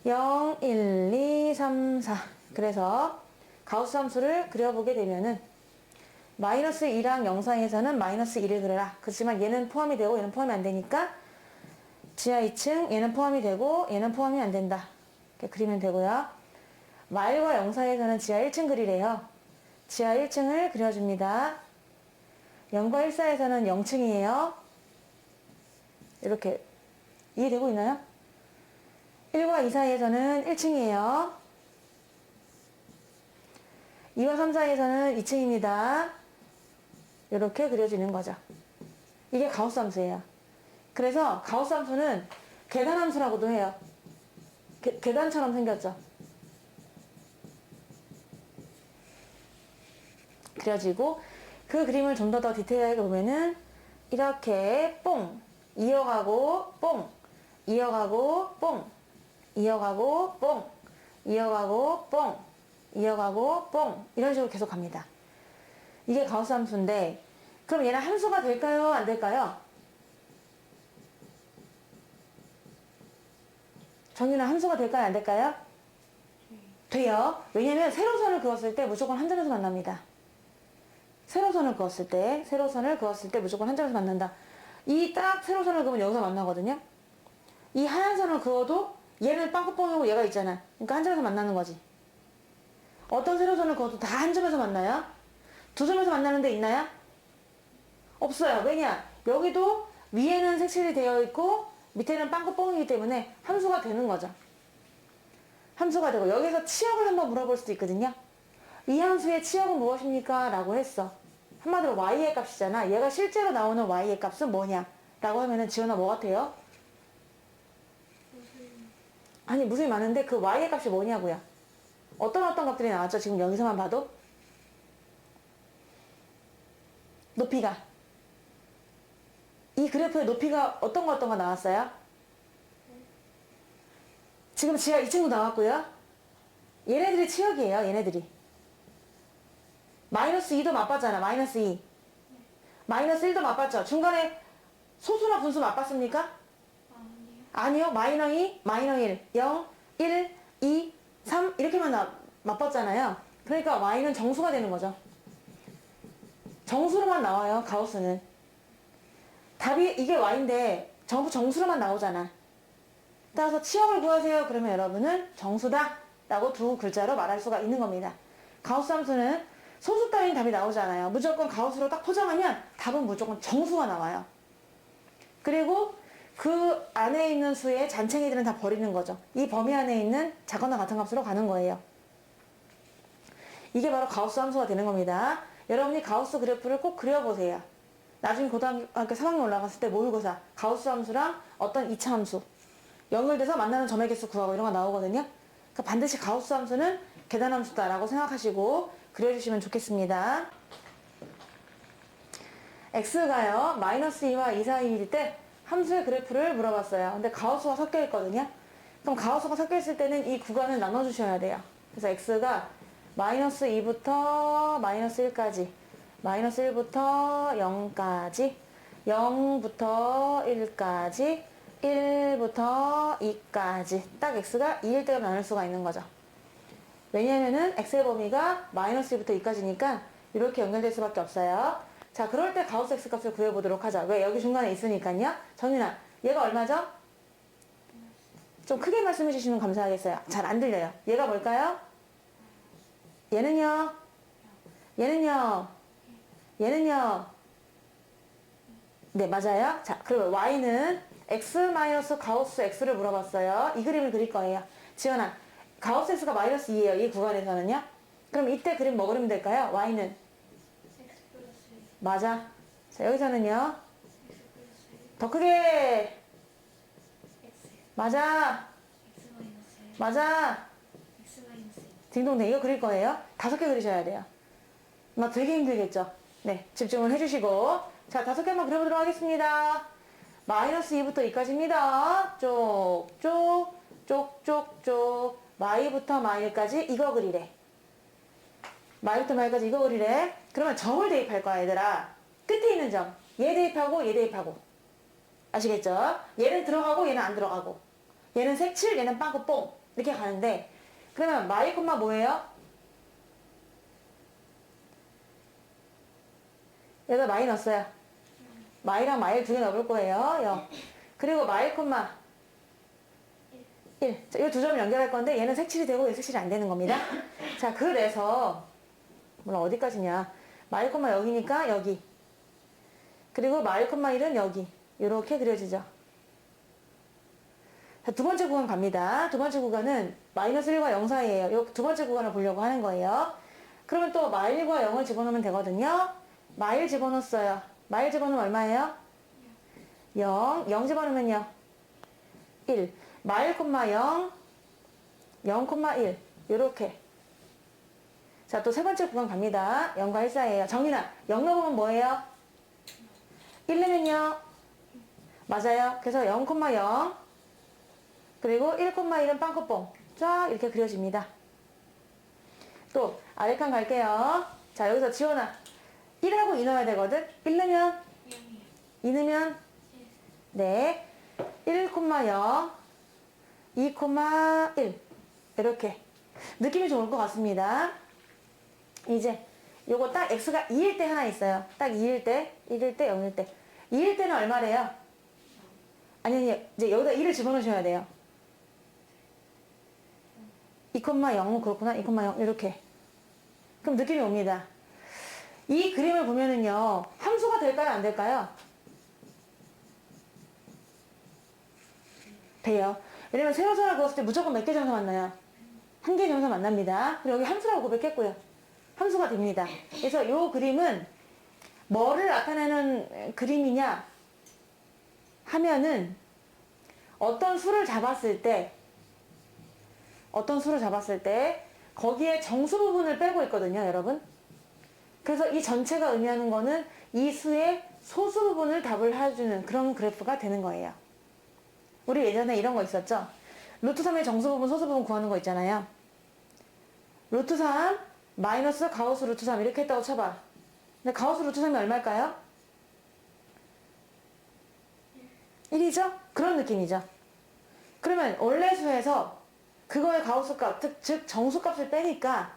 0, 1, 2, 3, 4. 그래서 가우스 함수를 그려보게 되면은 마이너스 2랑 0 사이에서는 마이너스 1을 그려라. 그렇지만 얘는 포함이 되고 얘는 포함이 안 되니까 지하 2층 얘는 포함이 되고 얘는 포함이 안 된다. 이렇게 그리면 되고요. 마일과 0 사이에서는 지하 1층 그리래요. 지하 1층을 그려줍니다. 0과 1 사이에서는 0층이에요. 이렇게 이해되고 있나요? 1과 2 사이에서는 1층이에요. 2와 3 사이에서는 2층입니다. 이렇게 그려지는 거죠. 이게 가우스 함수예요. 그래서 가우스 함수는 계단 함수라고도 해요. 계단처럼 생겼죠. 그려지고 그 그림을 좀 더 디테일하게 보면은 이렇게 뽕 이어가고 뽕 이어가고 뽕 이어가고 뽕 이어가고 뽕 이어가고 뽕 이런 식으로 계속 갑니다. 이게 가우스 함수인데 그럼 얘는 함수가 될까요? 안 될까요? 정윤아 함수가 될까요? 안 될까요? 돼요. 왜냐면 세로선을 그었을 때 무조건 한 점에서 만납니다. 세로선을 그었을 때 무조건 한 점에서 만난다. 이 딱 세로선을 그으면 여기서 만나거든요. 이 하얀 선을 그어도 얘는 빵꾸뻥이고 얘가 있잖아. 그러니까 한 점에서 만나는 거지. 어떤 세로선을 그어도 다 한 점에서 만나요? 두 점에서 만나는 데 있나요? 없어요. 왜냐? 여기도 위에는 색칠이 되어 있고 밑에는 빵꾸뻥이기 때문에 함수가 되는 거죠. 함수가 되고 여기서 치역을 한번 물어볼 수도 있거든요. 이 함수의 치역은 무엇입니까? 라고 했어. 한마디로 y의 값이잖아. 얘가 실제로 나오는 y의 값은 뭐냐? 라고 하면은 지원아 뭐 같아요? 아니 무수히 많은데 그 y의 값이 뭐냐고요? 어떤 값들이 나왔죠? 지금 여기서만 봐도 높이가 이 그래프의 높이가 어떤 거 나왔어요? 지금 지하 2층도 나왔고요. 얘네들이 치역이에요. 얘네들이 마이너스 2도 맛봤잖아. 마이너스 2 마이너스 1도 맛봤죠. 중간에 소수나 분수 맛봤습니까? 아니요. 마이너 2, 마이너 1, 0, 1, 2, 3 이렇게만 맛봤잖아요. 그러니까 y는 정수가 되는 거죠. 정수로만 나와요. 가우스는. 답이 이게 y인데 전부 정수로만 나오잖아. 따라서 치역을 구하세요. 그러면 여러분은 정수다 라고 두 글자로 말할 수가 있는 겁니다. 가우스 함수는 소수 따윈 답이 나오지 않아요. 무조건 가우스로 딱 포장하면 답은 무조건 정수가 나와요. 그리고 그 안에 있는 수의 잔챙이들은 다 버리는 거죠. 이 범위 안에 있는 작거나 같은 값으로 가는 거예요. 이게 바로 가우스 함수가 되는 겁니다. 여러분이 가우스 그래프를 꼭 그려보세요. 나중에 고등학교 3학년 올라갔을 때 모의고사 가우스 함수랑 어떤 2차 함수 연결돼서 만나는 점의 개수 구하고 이런 거 나오거든요. 그러니까 반드시 가우스 함수는 계단 함수다라고 생각하시고 그려주시면 좋겠습니다. x가요 마이너스 2와 2 사이일 때 함수의 그래프를 물어봤어요. 근데 가우스가 섞여 있거든요. 그럼 가우스가 섞여 있을 때는 이 구간을 나눠주셔야 돼요. 그래서 x가 마이너스 2부터 마이너스 1까지 마이너스 1부터 0까지 0부터 1까지 1부터 2까지 딱 x가 2일 때가 나눌 수가 있는 거죠. 왜냐면은 x의 범위가 마이너스 2부터 2까지니까 이렇게 연결될 수밖에 없어요. 자, 그럴 때 가우스 x 값을 구해보도록 하자. 왜? 여기 중간에 있으니까요. 정윤아, 얘가 얼마죠? 좀 크게 말씀해 주시면 감사하겠어요. 잘 안 들려요. 얘가 뭘까요? 얘는요? 얘는요? 얘는요? 네, 맞아요. 자, 그러면 y는 x 마이너스 가우스 x를 물어봤어요. 이 그림을 그릴 거예요. 지연아, 가우스 x가 마이너스 2예요. 이 구간에서는요. 그럼 이때 그림 뭐 그리면 될까요? y는? 맞아. 자, 여기서는요. 더 크게. 맞아. 맞아. 딩동댕 이거 그릴 거예요. 5개 그리셔야 돼요. 나 되게 힘들겠죠? 네, 집중을 해주시고 자, 5개만 그려보도록 하겠습니다. 마이너스 2부터 2까지입니다. 쪽쪽 쪽쪽쪽 마이부터 마일까지 이거 그리래. 마이부터 마일까지 이거 그리래. 그러면 점을 대입할 거야, 얘들아. 끝에 있는 점. 얘 대입하고 얘 대입하고. 아시겠죠? 얘는 들어가고 얘는 안 들어가고. 얘는 색칠, 얘는 빵꾸 뽕. 이렇게 가는데 그러면 마이 콤마 뭐예요? 여기다 마이 넣었어요. 마이랑 마일 두 개 넣어볼 거예요. 0. 그리고 마일 콤마 1. 자, 이 두 점을 연결할 건데 얘는 색칠이 되고 얘 색칠이 안 되는 겁니다. 자, 그래서 물론 어디까지냐. 마일 콤마 여기니까 여기. 그리고 마일 콤마 1은 여기. 이렇게 그려지죠. 자, 두 번째 구간 갑니다. 두 번째 구간은 마이너스 1과 0 사이에요. 이 두 번째 구간을 보려고 하는 거예요. 그러면 또 마일과 0을 집어넣으면 되거든요. 마일 집어넣었어요. 마일 집어넣으면 얼마예요? 0. 0 집어넣으면요. 1. 마일 콤마 0, 0 콤마 1. 요렇게. 자, 또 세 번째 구간 갑니다. 0과 1 사이에요. 정인아, 0 넣어보면 뭐예요? 1 넣으면요. 맞아요. 그래서 0 콤마 0. 그리고 1, 1은 빵꾸뽕. 쫙 이렇게 그려집니다. 또 아래 칸 갈게요. 자, 여기서 지원아 1하고 2 넣어야 되거든. 1 넣으면 2 넣으면 네 1, 0, 2, 1 이렇게 느낌이 좋을 것 같습니다. 이제 요거 딱 x가 2일 때 하나 있어요. 딱 2일 때, 1일 때, 0일 때. 2일 때는 얼마래요? 아니 이제 여기다 1을 집어넣으셔야 돼요. 2,0 그렇구나. 2,0 이렇게. 그럼 느낌이 옵니다. 이 그림을 보면은요. 함수가 될까요? 안 될까요? 돼요. 왜냐면 세로선을 그었을 때 무조건 몇 개 점수 만나요? 한 개 점수 만납니다. 그리고 여기 함수라고 고백했고요. 함수가 됩니다. 그래서 이 그림은 뭐를 나타내는 그림이냐 하면은 어떤 수를 잡았을 때 거기에 정수 부분을 빼고 있거든요, 여러분. 그래서 이 전체가 의미하는 거는 이 수의 소수 부분을 답을 해주는 그런 그래프가 되는 거예요. 우리 예전에 이런 거 있었죠? 루트 3의 정수 부분, 소수 부분 구하는 거 있잖아요. 루트 3 마이너스 가우스 루트 3 이렇게 했다고 쳐봐. 근데 가우스 루트 3이 얼마일까요? 1이죠? 그런 느낌이죠. 그러면 원래 수에서 그거의 가우스값, 즉 정수값을 빼니까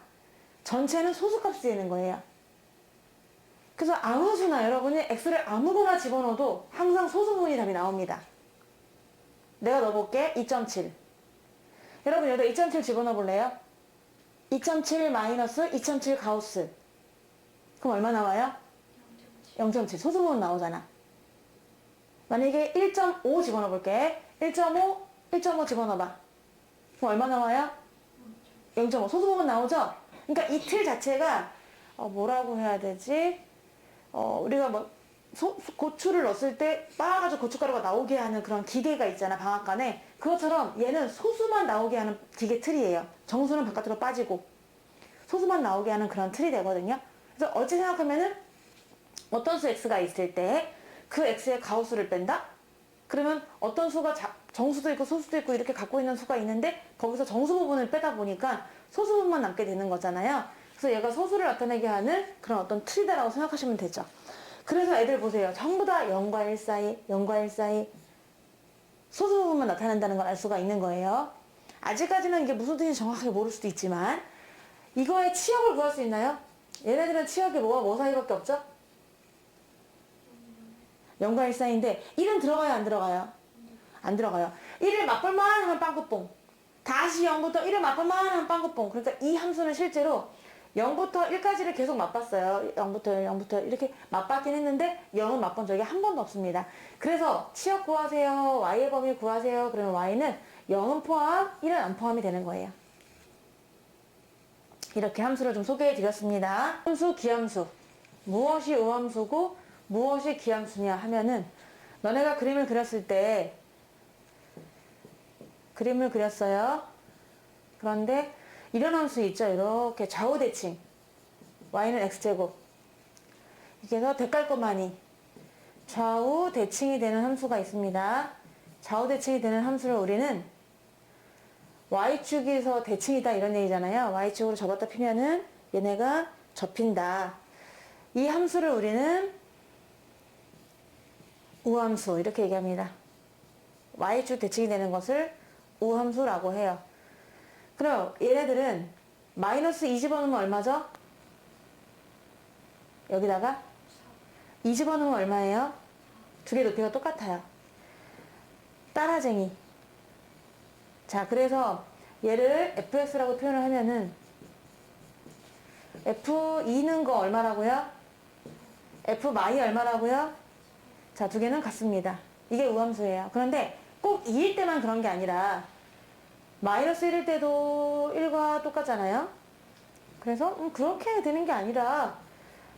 전체는 소수값이 되는 거예요. 그래서 아무 수나 여러분이 x를 아무거나 집어넣어도 항상 소수분이 답이 나옵니다. 내가 넣어볼게. 2.7. 여러분 여기다 2.7 집어넣어 볼래요? 2.7 마이너스 2.7 가우스. 그럼 얼마 나와요? 0.7. 소수분 나오잖아. 만약에 1.5 집어넣어 볼게. 1.5 집어넣어봐. 그럼 얼마 나와요? 0.5. 소수부분 나오죠? 그러니까 이 틀 자체가 뭐라고 해야 되지? 우리가 뭐 고추를 넣었을 때 빻아가지고 고춧가루가 나오게 하는 그런 기계가 있잖아, 방앗간에. 그것처럼 얘는 소수만 나오게 하는 기계 틀이에요. 정수는 바깥으로 빠지고 소수만 나오게 하는 그런 틀이 되거든요. 그래서 어찌 생각하면은 어떤 수 x가 있을 때 그 x의 가우스를 뺀다? 그러면 어떤 수가 정수도 있고 소수도 있고 이렇게 갖고 있는 수가 있는데 거기서 정수 부분을 빼다 보니까 소수 부분만 남게 되는 거잖아요. 그래서 얘가 소수를 나타내게 하는 그런 어떤 틀이다라고 생각하시면 되죠. 그래서 애들 보세요. 전부 다 0과 1 사이, 0과 1 사이 소수 부분만 나타낸다는 걸 알 수가 있는 거예요. 아직까지는 이게 무슨 뜻인지 정확하게 모를 수도 있지만 이거의 치역을 구할 수 있나요? 얘네들은 치역이 뭐 사이밖에 없죠? 0과 1 사이인데 1은 들어가요, 안 들어가요? 안 들어가요. 1을 맛볼만 하면 빵꾸뽕. 다시 0부터 1을 맛볼만 하면 빵꾸뽕. 그러니까 이 함수는 실제로 0부터 1까지를 계속 맛봤어요. 0부터 1, 0부터 1 이렇게 맛봤긴 했는데 0은 맛본 적이 한 번도 없습니다. 그래서 치역 구하세요. y의 범위 구하세요. 그러면 y는 0은 포함, 1은 안 포함이 되는 거예요. 이렇게 함수를 좀 소개해 드렸습니다. 함수, 기함수. 무엇이 우함수고 무엇이 기함수냐 하면은 너네가 그림을 그렸을 때 그림을 그렸어요. 그런데 이런 함수 있죠. 이렇게 좌우 대칭. y는 x제곱. 이렇게 해서 대깔꼬마니 좌우 대칭이 되는 함수가 있습니다. 좌우 대칭이 되는 함수를 우리는 y축에서 대칭이다 이런 얘기잖아요. y축으로 접었다 피면은 얘네가 접힌다. 이 함수를 우리는 우함수 이렇게 얘기합니다. y축 대칭이 되는 것을 우함수라고 해요. 그럼 얘네들은 마이너스 2 집어넣으면 얼마죠? 여기다가 2 집어넣으면 얼마예요? 두 개 높이가 똑같아요. 따라쟁이. 자, 그래서 얘를 fx라고 표현을 하면은 f2는 거 얼마라고요? fy 얼마라고요? 자, 두 개는 같습니다. 이게 우함수예요. 그런데 꼭 2일 때만 그런 게 아니라 마이너스 1일 때도 1과 똑같잖아요. 그래서 그렇게 되는 게 아니라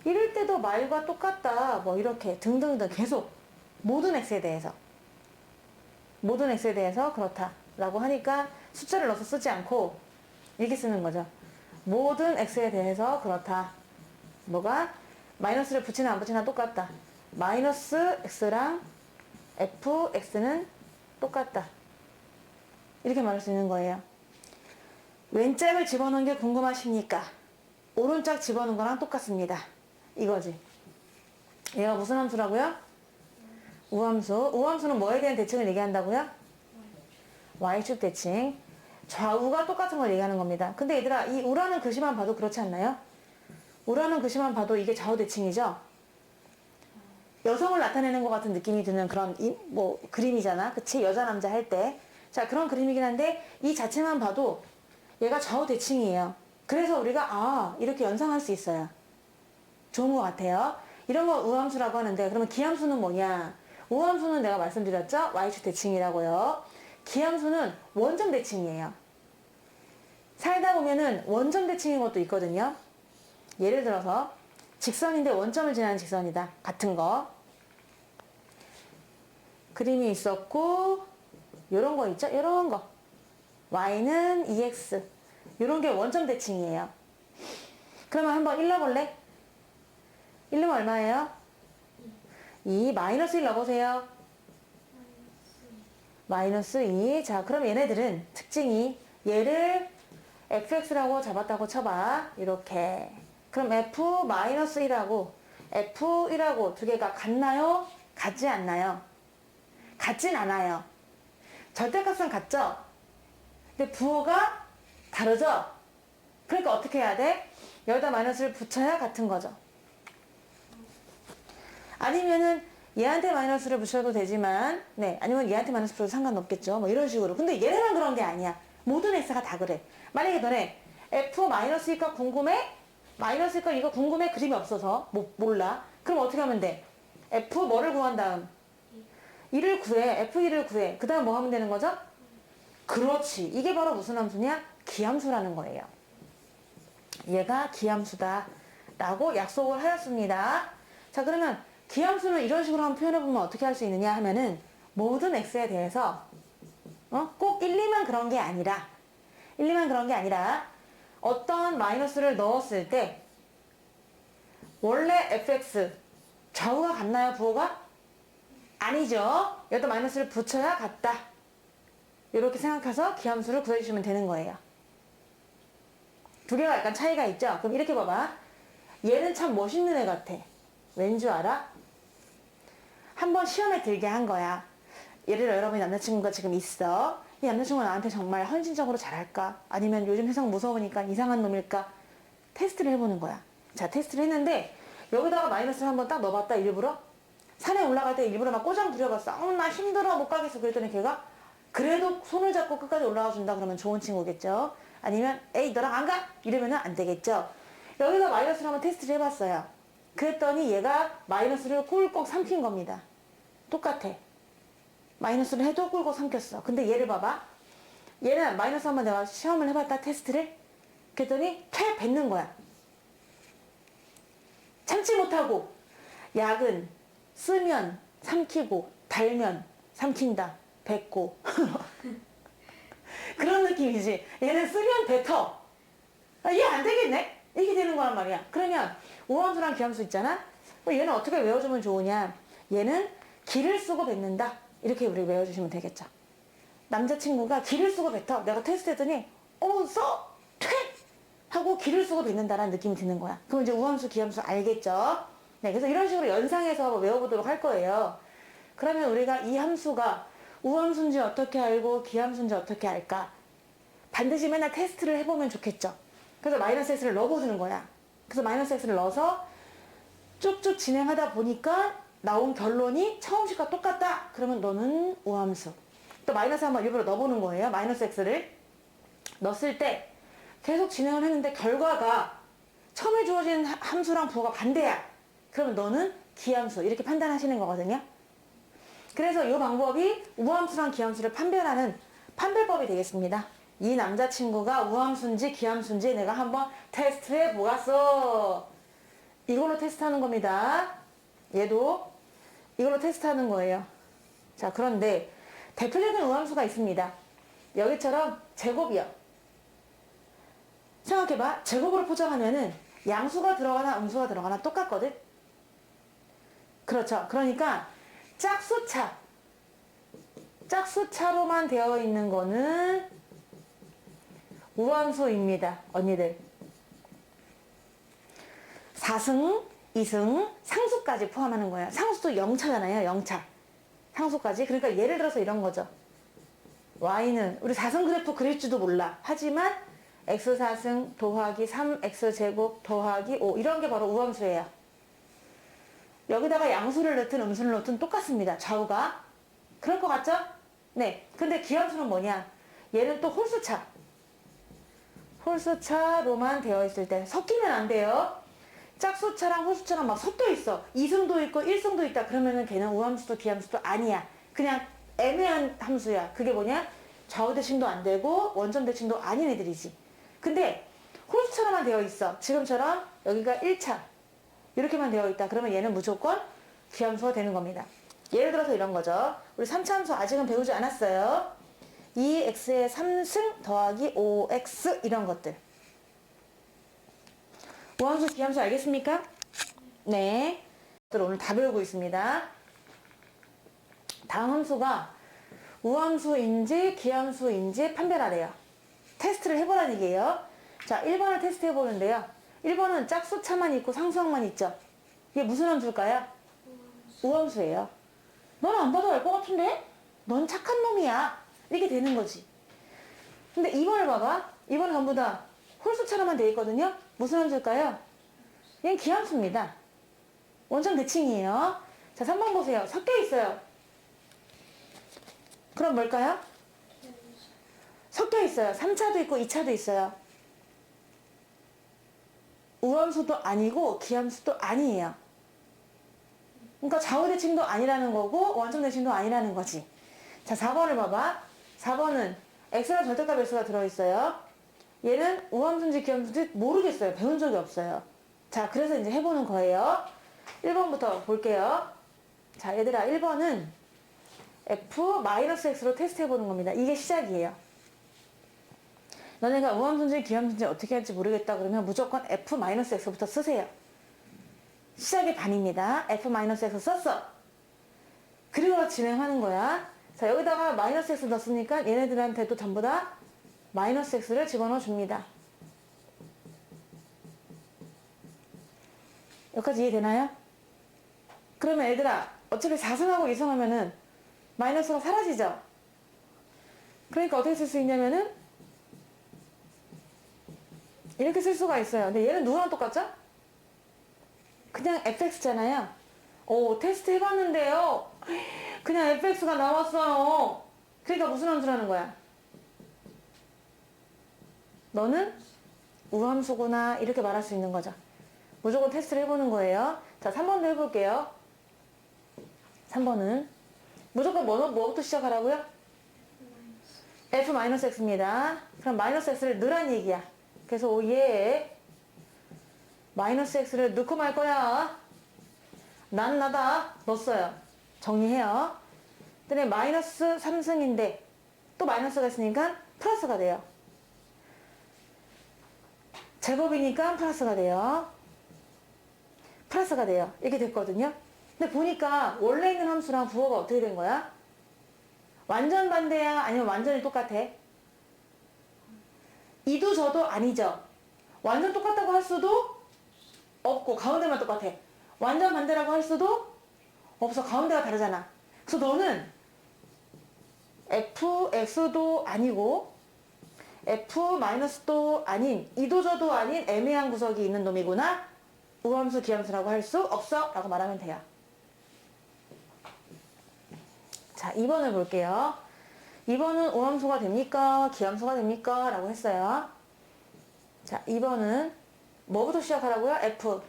1일 때도 말과 똑같다. 뭐 이렇게 등등등 계속 모든 x에 대해서 그렇다 라고 하니까 숫자를 넣어서 쓰지 않고 이렇게 쓰는 거죠. 모든 x에 대해서 그렇다. 뭐가? 마이너스를 붙이나 안 붙이나 똑같다. 마이너스 x랑 fx는 똑같다. 이렇게 말할 수 있는 거예요. 왼짝을 집어넣은 게 궁금하십니까? 오른짝 집어넣은 거랑 똑같습니다. 이거지. 얘가 무슨 함수라고요? 우함수. 우함수는 뭐에 대한 대칭을 얘기한다고요? y축 대칭. 좌우가 똑같은 걸 얘기하는 겁니다. 근데 얘들아, 이 우라는 글씨만 봐도 그렇지 않나요? 우라는 글씨만 봐도 이게 좌우 대칭이죠? 여성을 나타내는 것 같은 느낌이 드는 그런 그림이잖아. 그치? 여자 남자 할 때. 자, 그런 그림이긴 한데 이 자체만 봐도 얘가 좌우 대칭이에요. 그래서 우리가 이렇게 연상할 수 있어요. 좋은 것 같아요. 이런 거 우함수라고 하는데 그러면 기함수는 뭐냐? 우함수는 내가 말씀드렸죠? y축 대칭이라고요. 기함수는 원점 대칭이에요. 살다 보면은 원점 대칭인 것도 있거든요. 예를 들어서 직선인데 원점을 지나는 직선이다. 같은 거. 그림이 있었고 요런 거 있죠? 요런 거. y는 2x. 요런 게 원점 대칭이에요. 그러면 한번 1 넣어볼래? 1 넣으면 얼마예요? 2. 마이너스 1 넣어보세요. 마이너스 2. 자, 그럼 얘네들은 특징이 얘를 fx라고 잡았다고 쳐봐. 이렇게. 그럼 f-1하고 f1하고 두 개가 같나요? 같지 않나요? 같진 않아요. 절대값은 같죠? 근데 부호가 다르죠? 그러니까 어떻게 해야 돼? 여기다 마이너스를 붙여야 같은 거죠. 아니면은 얘한테 마이너스를 붙여도 되지만 아니면 얘한테 마이너스 붙여도 상관없겠죠. 뭐 이런 식으로. 근데 얘네만 그런 게 아니야. 모든 x가 다 그래. 만약에 너네 f-2가 궁금해? 마이너스니까 이거 궁금해? 그림이 없어서 몰라. 그럼 어떻게 하면 돼? f 뭐를 구한 다음? 1을 구해. f1을 구해. 그 다음 뭐 하면 되는 거죠? 그렇지. 이게 바로 무슨 함수냐? 기함수라는 거예요. 얘가 기함수다 라고 약속을 하였습니다. 자, 그러면 기함수는 이런 식으로 한번 표현해보면 어떻게 할 수 있느냐 하면은 모든 x에 대해서 꼭 1, 2만 그런 게 아니라 어떤 마이너스를 넣었을 때 원래 fx 좌우가 같나요? 부호가? 아니죠. 여기다 마이너스를 붙여야 같다. 이렇게 생각해서 기함수를 구해주시면 되는 거예요. 두 개가 약간 차이가 있죠? 그럼 이렇게 봐봐. 얘는 참 멋있는 애 같아. 왠 줄 알아? 한번 시험에 들게 한 거야. 예를 들어 여러분이 남자친구가 지금 있어. 이 남자친구가 나한테 정말 헌신적으로 잘할까? 아니면 요즘 세상 무서우니까 이상한 놈일까? 테스트를 해보는 거야. 자, 테스트를 했는데 여기다가 마이너스를 한번 딱 넣어봤다 일부러. 산에 올라갈 때 일부러 막 꼬장 부려봤어. 나 힘들어 못 가겠어. 그랬더니 걔가 그래도 손을 잡고 끝까지 올라가 준다 그러면 좋은 친구겠죠. 아니면 에이 너랑 안 가? 이러면 안 되겠죠. 여기다 마이너스를 한번 테스트를 해봤어요. 그랬더니 얘가 마이너스를 꿀꺽 삼킨 겁니다. 똑같아. 마이너스를 해도 꿀꺽 삼켰어. 근데 얘를 봐봐. 얘는 마이너스 한번 내가 시험을 해봤다 테스트를. 그랬더니 퇴 뱉는 거야. 참지 못하고 약은 쓰면 삼키고 달면 삼킨다. 뱉고 그런 느낌이지. 얘는 쓰면 뱉어. 얘 안 되겠네? 이렇게 되는 거란 말이야. 그러면 우함수랑 기함수 있잖아? 얘는 어떻게 외워주면 좋으냐? 얘는 기를 쓰고 뱉는다. 이렇게 우리 외워주시면 되겠죠. 남자친구가 기를 쓰고 뱉어. 내가 테스트 했더니 퇴! 하고 기를 쓰고 뱉는다라는 느낌이 드는 거야. 그럼 이제 우함수, 기함수 알겠죠? 네, 그래서 이런 식으로 연상해서 외워보도록 할 거예요. 그러면 우리가 이 함수가 우함수인지 어떻게 알고 기함수인지 어떻게 알까? 반드시 맨날 테스트를 해보면 좋겠죠. 그래서 마이너스 x를 넣어보는 거야. 그래서 마이너스 x를 넣어서 쭉쭉 진행하다 보니까 나온 결론이 처음식과 똑같다. 그러면 너는 우함수. 또 마이너스 한번 일부러 넣어보는 거예요. 마이너스 x를 넣었을 때 계속 진행을 했는데 결과가 처음에 주어진 함수랑 부호가 반대야. 그러면 너는 기함수. 이렇게 판단하시는 거거든요. 그래서 이 방법이 우함수랑 기함수를 판별하는 판별법이 되겠습니다. 이 남자친구가 우함수인지 기함수인지 내가 한번 테스트해 보았어. 이걸로 테스트하는 겁니다. 얘도 이걸로 테스트하는 거예요. 자, 그런데 대표적인 우함수가 있습니다. 여기처럼 제곱이요. 생각해봐. 제곱으로 포장하면은 양수가 들어가나 음수가 들어가나 똑같거든. 그렇죠. 그러니까 짝수차로만 되어 있는 거는 우함수입니다. 언니들. 4승, 2승, 상수까지 포함하는 거야. 상수도 0차잖아요. 0차. 상수까지. 그러니까 예를 들어서 이런 거죠. y는 우리 4승 그래프 그릴 줄도 몰라. 하지만 x4승 더하기 3x제곱 더하기 5 이런 게 바로 우함수예요. 여기다가 양수를 넣든 음수를 넣든 똑같습니다. 좌우가. 그럴 것 같죠? 네. 근데 기함수는 뭐냐? 얘는 또 홀수차. 홀수차로만 되어 있을 때 섞이면 안 돼요. 짝수차랑 홀수차랑 막 섞여 있어. 2승도 있고 1승도 있다. 그러면은 걔는 우함수도 기함수도 아니야. 그냥 애매한 함수야. 그게 뭐냐? 좌우 대칭도 안 되고 원점 대칭도 아닌 애들이지. 근데 홀수차로만 되어 있어. 지금처럼 여기가 1차 이렇게만 되어 있다. 그러면 얘는 무조건 기함수가 되는 겁니다. 예를 들어서 이런 거죠. 우리 3차 함수 아직은 배우지 않았어요. 2x의 3승 더하기 5x 이런 것들. 우함수, 기함수 알겠습니까? 네. 오늘 다 배우고 있습니다. 다음 함수가 우함수인지 기함수인지 판별하래요. 테스트를 해보라는 얘기예요. 자, 1번을 테스트 해보는데요. 1번은 짝수차만 있고 상수항만 있죠. 이게 무슨 함수일까요? 우함수예요. 너는 안 봐도 알 것 같은데? 넌 착한 놈이야. 이렇게 되는 거지. 근데 2번을 봐봐. 2번은 전부 다 홀수차로만 되어 있거든요. 무슨 함수일까요? 얘는 기함수입니다. 원점 대칭이에요. 자, 3번 보세요. 섞여 있어요. 그럼 뭘까요? 섞여 있어요. 3차도 있고 2차도 있어요. 우함수도 아니고 기함수도 아니에요. 그러니까 좌우 대칭도 아니라는 거고 원점 대칭도 아니라는 거지. 자, 4번을 봐봐. 4번은 x랑 절대값 x가 들어있어요. 얘는 우함수인지 기함수인지 모르겠어요. 배운 적이 없어요. 자, 그래서 이제 해보는 거예요. 1번부터 볼게요. 자, 얘들아, 1번은 f-x로 테스트 해보는 겁니다. 이게 시작이에요. 너네가 우함수인지 기함수인지 어떻게 할지 모르겠다 그러면 무조건 f-x부터 쓰세요. 시작이 반입니다. f-x 썼어. 그리고 진행하는 거야. 자, 여기다가 마이너스 x 넣었으니까 얘네들한테도 전부 다 마이너스 x를 집어넣어 줍니다. 여기까지 이해되나요? 그러면 얘들아, 어차피 4승하고 2승하면은 마이너스가 사라지죠? 그러니까 어떻게 쓸 수 있냐면은 이렇게 쓸 수가 있어요. 근데 얘는 누구랑 똑같죠? 그냥 fx잖아요. 오, 테스트 해봤는데요. 그냥 fx가 나왔어요. 그러니까 무슨 함수라는 거야? 너는 우함수구나 이렇게 말할 수 있는 거죠. 무조건 테스트를 해보는 거예요. 자, 3번도 해볼게요. 3번은 무조건 뭐부터 시작하라고요? f-x입니다. 그럼 마이너스 x를 넣으란 얘기야. 그래서 얘에 마이너스 x를 넣고 말 거야. 난 나다. 넣었어요. 정리해요. 근데 마이너스 3승인데 또 마이너스가 있으니까 플러스가 돼요. 제곱이니까 플러스가 돼요. 플러스가 돼요. 이렇게 됐거든요. 근데 보니까 원래 있는 함수랑 부호가 어떻게 된 거야? 완전 반대야? 아니면 완전히 똑같아? 이도 저도 아니죠. 완전 똑같다고 할 수도 없고 가운데만 똑같아. 완전 반대라고 할 수도 없어. 가운데가 다르잖아. 그래서 너는 fx도 아니고 f-도 아닌 이도 저도 아닌 애매한 구석이 있는 놈이구나. 우함수, 기함수라고 할 수 없어 라고 말하면 돼요. 자, 2번을 볼게요. 2번은 우함수가 됩니까? 기함수가 됩니까? 라고 했어요. 자, 2번은 뭐부터 시작하라고요? F.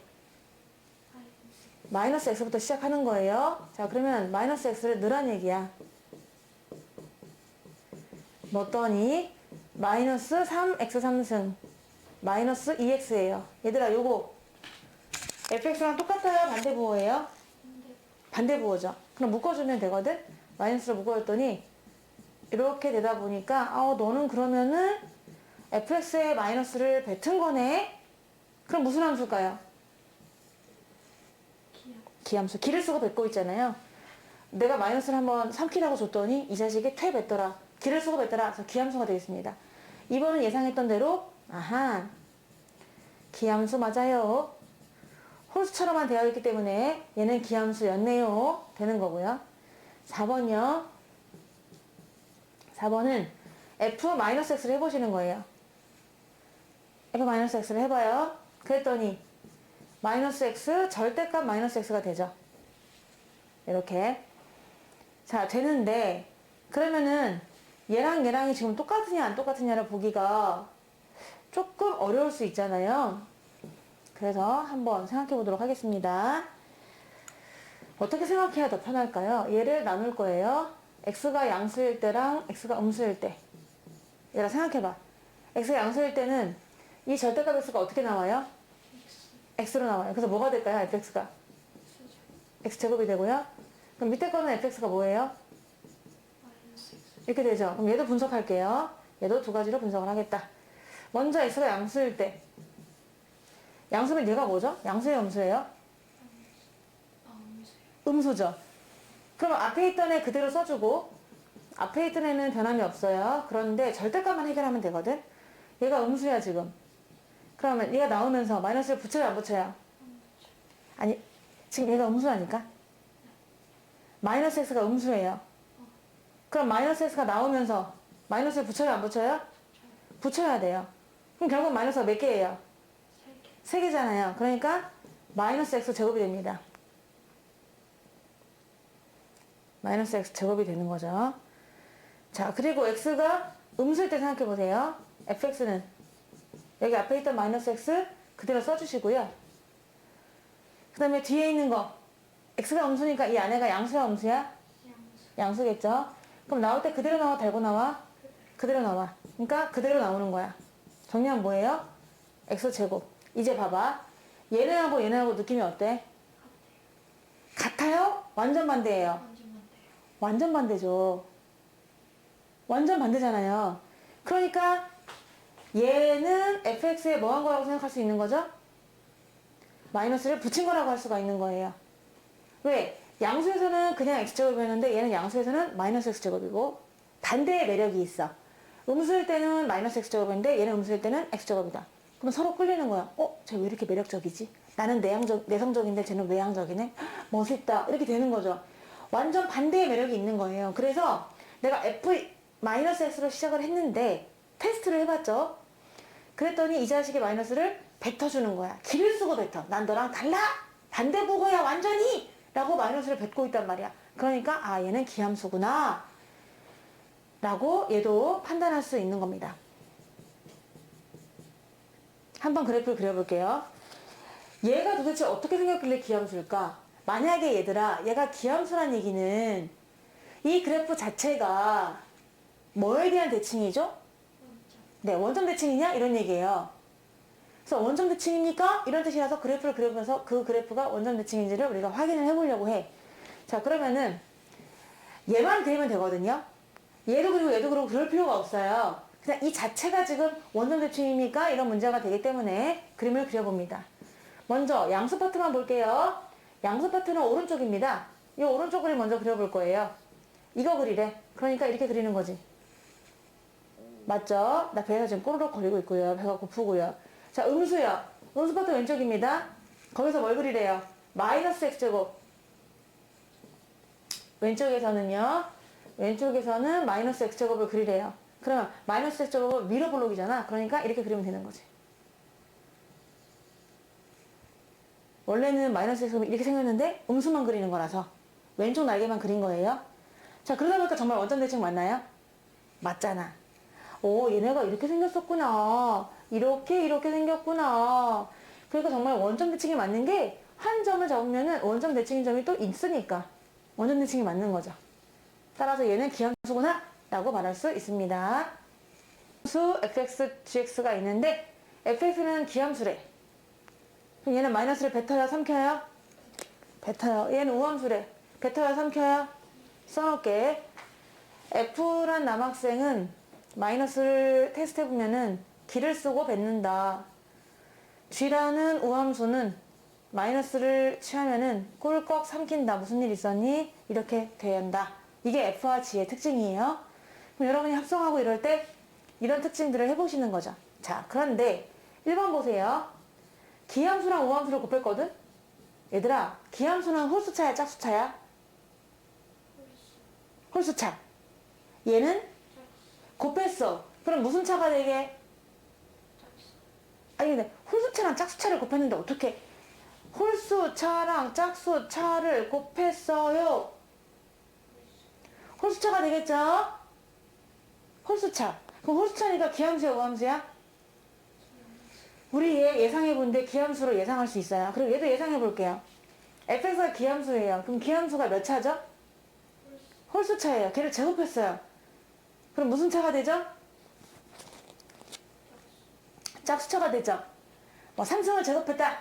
마이너스 X부터 시작하는 거예요. 자, 그러면 마이너스 X를 넣으란 얘기야. 넣었더니 마이너스 3X 3승 마이너스 2X예요. 얘들아, 요거 fx랑 똑같아요? 반대부호예요? 반대부호죠. 그럼 묶어주면 되거든? 마이너스로 묶어줬더니 이렇게 되다 보니까 너는 그러면은 fx에 마이너스를 뱉은 거네? 그럼 무슨 함수일까요? 기함수. 기를 쓰고 뱉고 있잖아요. 내가 마이너스를 한번 삼키라고 줬더니 이 자식이 퇴 뱉더라. 기를 쓰고 뱉더라. 그래서 기함수가 되겠습니다. 2번은 예상했던 대로 아하, 기함수 맞아요. 홀수처럼만 되어 있기 때문에 얘는 기함수였네요. 되는 거고요. 4번이요. 4번은 f-x를 해보시는 거예요. f-x를 해봐요. 그랬더니 마이너스 x 절대값 마이너스 x가 되죠. 이렇게. 자, 되는데 그러면은 얘랑이 지금 똑같으냐 안 똑같으냐를 보기가 조금 어려울 수 있잖아요. 그래서 한번 생각해 보도록 하겠습니다. 어떻게 생각해야 더 편할까요? 얘를 나눌 거예요. x가 양수일 때랑 x가 음수일 때. 얘라 생각해봐. x가 양수일 때는 이 절대값 x가 어떻게 나와요? x로 나와요. 그래서 뭐가 될까요? fx가? x제곱이 되고요. 그럼 밑에 거는 fx가 뭐예요? 이렇게 되죠. 그럼 얘도 분석할게요. 얘도 두 가지로 분석을 하겠다. 먼저 x가 양수일 때. 양수면 얘가 뭐죠? 양수예요, 음수예요? 음수죠. 그럼 앞에 있던 애 그대로 써주고 앞에 있던 애는 변함이 없어요. 그런데 절대값만 해결하면 되거든. 얘가 음수야 지금. 그러면 얘가 나오면서 마이너스를 붙여요 안 붙여요? 아니, 지금 얘가 음수라니까. 마이너스 x가 음수예요. 그럼 마이너스 x가 나오면서 마이너스를 붙여요 안 붙여요? 붙여야 돼요. 그럼 결국 마이너스가 몇 개예요? 3개잖아요. 그러니까 마이너스 x 제곱이 됩니다. 마이너스 x 제곱이 되는 거죠. 자, 그리고 x가 음수일 때 생각해 보세요. fx는 여기 앞에 있던 마이너스 x 그대로 써주시고요. 그 다음에 뒤에 있는 거 x가 음수니까 이 안에가 양수야 음수야? 양수겠죠. 그럼 나올 때 그대로 나와 달고 나와? 그대로 나와. 그러니까 그대로 나오는 거야. 정리하면 뭐예요? x 제곱. 이제 봐봐. 얘네하고 느낌이 어때? 같아요? 완전 반대예요. 완전 반대죠. 완전 반대잖아요. 그러니까 얘는 fx에 뭐 한 거라고 생각할 수 있는 거죠? 마이너스를 붙인 거라고 할 수가 있는 거예요. 왜? 양수에서는 그냥 x제곱이었는데 얘는 양수에서는 마이너스 x제곱이고 반대의 매력이 있어. 음수일 때는 마이너스 x제곱인데 얘는 음수일 때는 x제곱이다. 그럼 서로 끌리는 거야. 쟤 왜 이렇게 매력적이지? 나는 내성적인데 쟤는 외향적이네? 멋있다. 이렇게 되는 거죠. 완전 반대의 매력이 있는 거예요. 그래서 내가 f-x로 시작을 했는데 테스트를 해봤죠. 그랬더니 이 자식의 마이너스를 뱉어주는 거야. 기를 쓰고 뱉어. 난 너랑 달라! 반대부호야 완전히! 라고 마이너스를 뱉고 있단 말이야. 그러니까 얘는 기함수구나 라고 얘도 판단할 수 있는 겁니다. 한번 그래프를 그려볼게요. 얘가 도대체 어떻게 생겼길래 기함수일까? 만약에 얘들아, 얘가 기함수란 얘기는 이 그래프 자체가 뭐에 대한 대칭이죠? 네, 원점 대칭이냐? 이런 얘기예요. 그래서 원점 대칭입니까? 이런 뜻이라서 그래프를 그려보면서 그 그래프가 원점 대칭인지를 우리가 확인을 해보려고 해. 자, 그러면은 얘만 그리면 되거든요. 얘도 그리고 얘도 그리고 그럴 필요가 없어요. 그냥 이 자체가 지금 원점 대칭입니까? 이런 문제가 되기 때문에 그림을 그려봅니다. 먼저 양수 파트만 볼게요. 양수 파트는 오른쪽입니다. 이 오른쪽 그림 먼저 그려볼 거예요. 이거 그리래. 그러니까 이렇게 그리는 거지. 맞죠? 나 배에서 지금 꼬르륵 거리고 있고요. 배가 고프고요. 자, 음수요. 음수 파트 왼쪽입니다. 거기서 뭘 그리래요? 마이너스 x제곱. 왼쪽에서는 마이너스 x제곱을 그리래요. 그러면 마이너스 x제곱은 위로 볼록이잖아. 그러니까 이렇게 그리면 되는 거지. 원래는 마이너스 x가 이렇게 생겼는데 음수만 그리는 거라서 왼쪽 날개만 그린 거예요. 자, 그러다 보니까 정말 원점 대칭 맞나요? 맞잖아. 오, 얘네가 이렇게 생겼었구나. 이렇게 생겼구나. 그러니까 정말 원점 대칭이 맞는 게 한 점을 잡으면은 원점 대칭인 점이 또 있으니까 원점 대칭이 맞는 거죠. 따라서 얘는 기함수구나 라고 말할 수 있습니다. 수 fx, gx가 있는데 fx는 기함수래. 그럼 얘는 마이너스를 뱉어요, 삼켜요? 뱉어요. 얘는 우함수래. 뱉어요, 삼켜요? 써놓을게. F란 남학생은 마이너스를 테스트해보면은 기를 쓰고 뱉는다. G라는 우함수는 마이너스를 취하면은 꿀꺽 삼킨다. 무슨 일 있었니? 이렇게 된다. 이게 F와 G의 특징이에요. 그럼 여러분이 합성하고 이럴 때 이런 특징들을 해보시는 거죠. 자, 그런데 1번 보세요. 기함수랑 우함수를 곱했거든? 얘들아, 기함수는 홀수차야, 짝수차야? 홀수차. 얘는 곱했어. 그럼 무슨 차가 되게? 아니 근데 홀수차랑 짝수차를 곱했는데 어떻게 홀수차랑 짝수차를 곱했어요? 홀수차가 되겠죠? 홀수차. 그럼 홀수차니까 기함수야, 우함수야? 우리 얘 예상해본데 기함수로 예상할 수 있어요. 그리고 얘도 예상해볼게요. fx가 기함수예요. 그럼 기함수가 몇 차죠? 홀수차예요. 걔를 제곱했어요. 그럼 무슨 차가 되죠? 짝수차가 되죠. 뭐 3승을 제곱했다.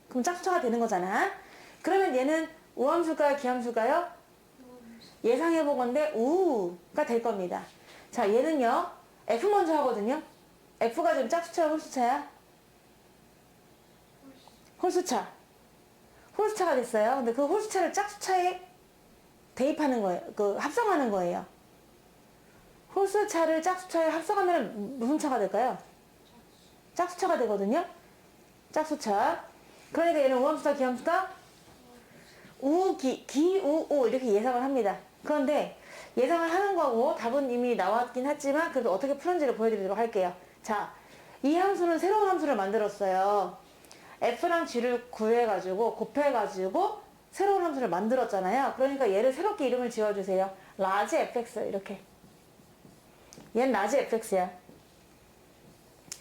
그럼 짝수차가 되는 거잖아. 그러면 얘는 우함수가 기함수가요? 예상해보건데 우가 될 겁니다. 자, 얘는요. f 먼저 하거든요. f가 지금 짝수차야, 홀수차야? 홀수차. 홀수차가 됐어요. 근데 그 홀수차를 짝수차에 대입하는 거예요. 그 합성하는 거예요. 홀수차를 짝수차에 합성하면 무슨 차가 될까요? 짝수차가 되거든요. 짝수차. 그러니까 얘는 우함수다, 기함수다? 기우오 이렇게 예상을 합니다. 그런데 예상을 하는 거고 답은 이미 나왔긴 했지만 그래도 어떻게 푸는지를 보여드리도록 할게요. 자, 이 함수는 새로운 함수를 만들었어요. f랑 g를 구해가지고 곱해가지고 새로운 함수를 만들었잖아요. 그러니까 얘를 새롭게 이름을 지어주세요. 라지 fx 이렇게. 얘는 라지 fx야.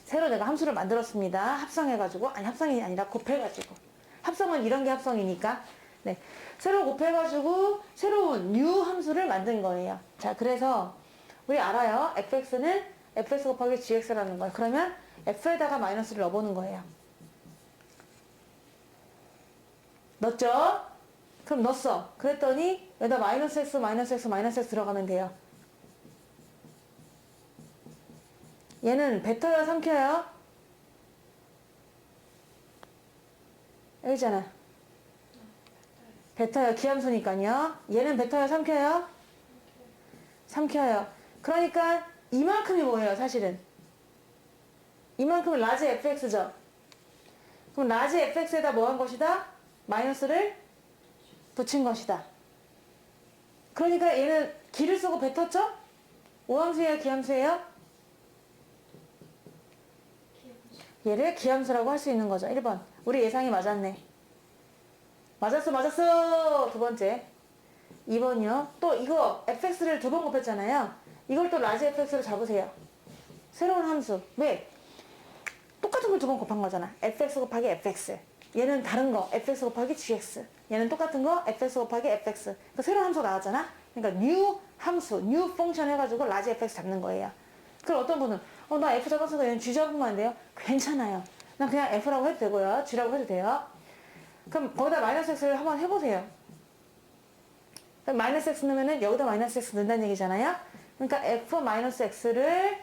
새로 내가 함수를 만들었습니다. 합성해가지고 아니 합성이 아니라 곱해가지고. 합성은 이런 게 합성이니까. 네, 새로 곱해가지고 새로운 new 함수를 만든 거예요. 자, 그래서 우리 알아요. fx는 fx 곱하기 gx라는 거예요. 그러면 f에다가 마이너스를 넣어보는 거예요. 넣었죠? 그럼 넣었어. 그랬더니 여기다 마이너스 x, 마이너스 x, 마이너스 x 들어가면 돼요. 얘는 뱉어요, 삼켜요? 여기잖아. 뱉어요, 기함수니까요. 얘는 뱉어요, 삼켜요? 삼켜요. 그러니까 이만큼이 뭐예요, 사실은? 이만큼은 라지 fx죠. 그럼 라지 fx에다 뭐 한 것이다? 마이너스를 붙인 것이다. 그러니까 얘는 기를 쓰고 뱉었죠? 오함수예요, 기함수예요? 얘를 기함수라고 할 수 있는 거죠. 1번. 우리 예상이 맞았네. 맞았어. 두 번째. 2번이요. 또 이거 fx를 두 번 곱했잖아요. 이걸 또 라지 fx로 잡으세요. 새로운 함수. 왜? 똑같은 걸 두 번 곱한 거잖아. fx 곱하기 fx. 얘는 다른 거. fx 곱하기 gx. 얘는 똑같은 거. fx 곱하기 fx. 그러니까 새로운 함수가 나왔잖아. 그러니까 new 함수, new 펑션 해가지고 라지 fx 잡는 거예요. 그럼 어떤 분은 나 f 잡았으니까 얘는 g 잡으면 안 돼요? 괜찮아요. 난 그냥 f라고 해도 되고요. g라고 해도 돼요. 그럼 거기다 마이너스 x를 한번 해보세요. 그럼 마이너스 x 넣으면은 여기다 마이너스 x 넣는다는 얘기잖아요. 그러니까 f 마이너스 x를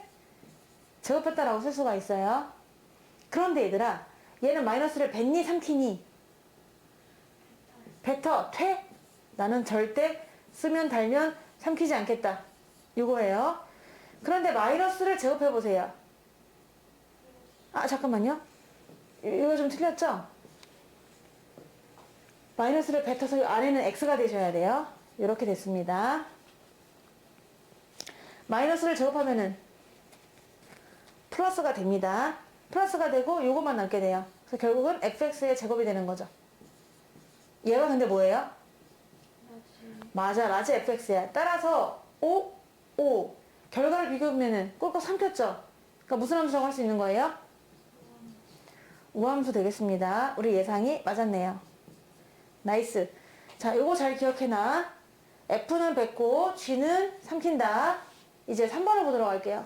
제곱했다라고 쓸 수가 있어요. 그런데 얘들아, 얘는 마이너스를 뱉니 삼키니? 뱉어, 퇴? 나는 절대 쓰면 달면 삼키지 않겠다. 이거예요. 그런데 마이너스를 제곱해보세요. 아, 잠깐만요. 이거 좀 틀렸죠? 마이너스를 뱉어서 이 안에는 x가 되셔야 돼요. 이렇게 됐습니다. 마이너스를 제곱하면은 플러스가 됩니다. 플러스가 되고 요것만 남게 돼요. 그래서 결국은 fx의 제곱이 되는 거죠. 얘가 근데 뭐예요? 라지. 맞아, 라지 fx야. 따라서 결과를 비교하면은 꼴깍 삼켰죠? 그러니까 무슨 함수라고 할 수 있는 거예요? 우함수 되겠습니다. 우리 예상이 맞았네요. 나이스. 자, 요거 잘 기억해놔. F는 뱉고 G는 삼킨다. 이제 3번을 보도록 할게요.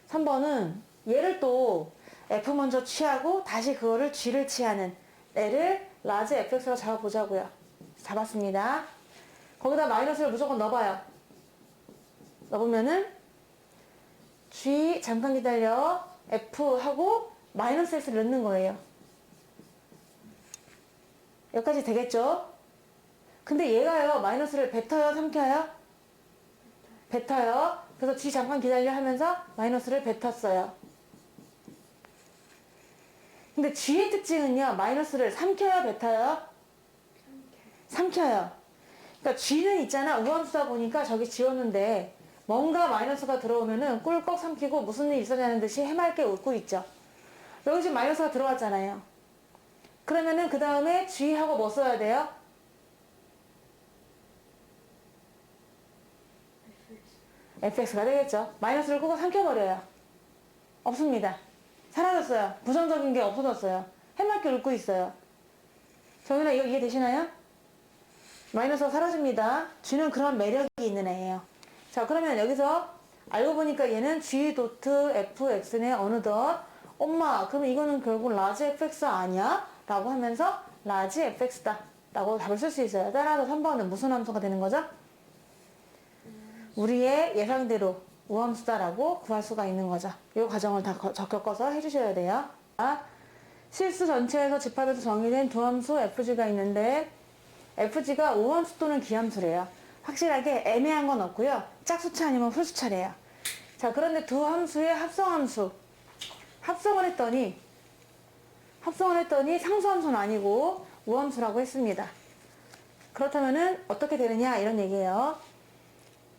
3번은 얘를 또 F 먼저 취하고 다시 그거를 G를 취하는 애를 라지 fx로 잡아보자고요. 잡았습니다. 거기다 마이너스를 무조건 넣어봐요. 넣어보면은 G 잠깐 기다려 F 하고 마이너스 x를 넣는 거예요. 여기까지 되겠죠? 근데 얘가요 마이너스를 뱉어요 삼켜요? 뱉어요. 그래서 G 잠깐 기다려 하면서 마이너스를 뱉었어요. 근데 G의 특징은요 마이너스를 삼켜요 뱉어요? 삼켜요. 그러니까 G는 있잖아 우함수다 보니까 저기 지웠는데 뭔가 마이너스가 들어오면은 꿀꺽 삼키고 무슨 일 있었냐는 듯이 해맑게 웃고 있죠. 여기 지금 마이너스가 들어왔잖아요. 그러면은 그 다음에 G하고 뭐 써야 돼요? fx가 되겠죠. 마이너스를 꾹꾹 삼켜버려요. 없습니다. 사라졌어요. 부정적인 게 없어졌어요. 해맑게 웃고 있어요. 정윤아 이거 이해되시나요? 마이너스가 사라집니다. G는 그런 매력이 있는 애예요. 자 그러면 여기서 알고 보니까 얘는 G 도트 fx네 어느덧 엄마 그럼 이거는 결국 라지 fx 아니야? 라고 하면서 라지 fx다 라고 답을 쓸 수 있어요. 따라서 3번은 무슨 함수가 되는 거죠? 우리의 예상대로 우함수다라고 구할 수가 있는 거죠. 이 과정을 다 겪어서 해주셔야 돼요. 실수 전체에서 집합에서 정의된 두 함수 fg가 있는데 fg가 우함수 또는 기함수래요. 확실하게 애매한 건 없고요. 짝수차 아니면 홀수차래요. 자 그런데 두 함수의 합성함수 합성을 했더니 상수함수는 아니고 우함수라고 했습니다. 그렇다면은 어떻게 되느냐 이런 얘기예요.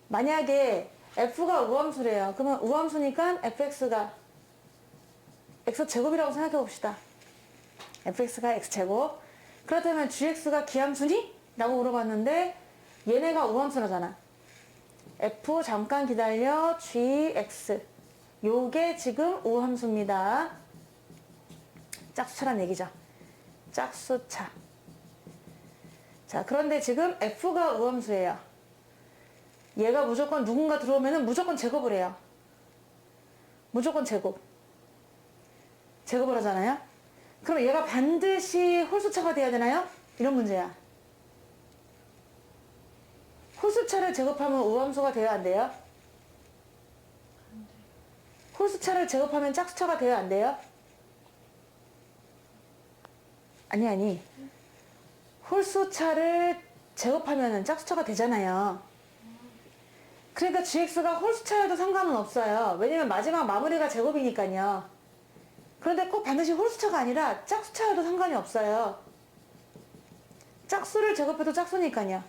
만약에 f가 우함수래요. 그러면 우함수니까 fx가 x제곱이라고 생각해 봅시다. fx가 x제곱. 그렇다면 gx가 기함수니? 라고 물어봤는데 얘네가 우함수라잖아. f 잠깐 기다려 gx 요게 지금 우함수입니다. 짝수차란 얘기죠. 짝수차. 자 그런데 지금 f가 우함수예요. 얘가 무조건 누군가 들어오면은 무조건 제곱을 해요. 무조건 제곱. 제곱을 하잖아요. 그럼 얘가 반드시 홀수차가 돼야 되나요? 이런 문제야. 홀수차를 제곱하면 우함수가 돼야 안 돼요? 홀수차를 제곱하면 짝수차가 돼야 안 돼요? 아니. 홀수차를 제곱하면 짝수차가 되잖아요. 그러니까 gx가 홀수차여도 상관은 없어요. 왜냐면 마지막 마무리가 제곱이니까요. 그런데 꼭 반드시 홀수차가 아니라 짝수차여도 상관이 없어요. 짝수를 제곱해도 짝수니까요.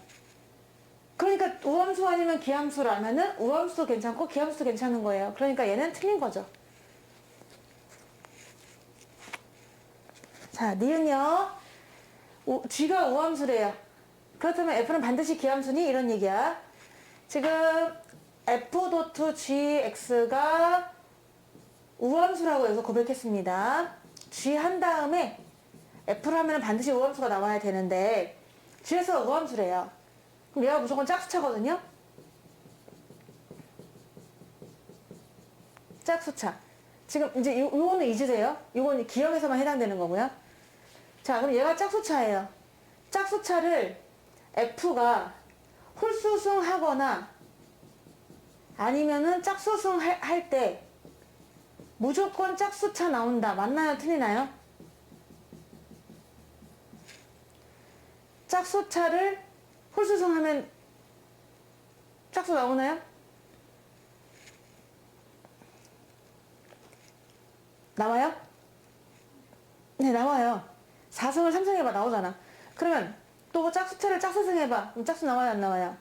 그러니까 우함수 아니면 기함수라면은 우함수도 괜찮고 기함수도 괜찮은 거예요. 그러니까 얘는 틀린 거죠. 자, 니은요. g가 우함수래요. 그렇다면 f는 반드시 기함수니? 이런 얘기야. 지금 f.gx가 우함수라고 여기서 고백했습니다. g 한 다음에 f를 하면 반드시 우함수가 나와야 되는데 g에서 우함수래요. 그럼 얘가 무조건 짝수차거든요. 짝수차. 지금 이제 요거는 잊으세요. 요거는 기억에서만 해당되는 거고요. 자, 그럼 얘가 짝수차예요. 짝수차를 f가 홀수승 하거나 아니면은 짝수승 할 때 무조건 짝수차 나온다. 맞나요? 틀리나요? 짝수차를 홀수승 하면 짝수 나오나요? 나와요? 네, 나와요. 4승을 3승 해봐. 나오잖아. 그러면 또 짝수차를 짝수승 해봐. 그럼 짝수 나와요? 안 나와요?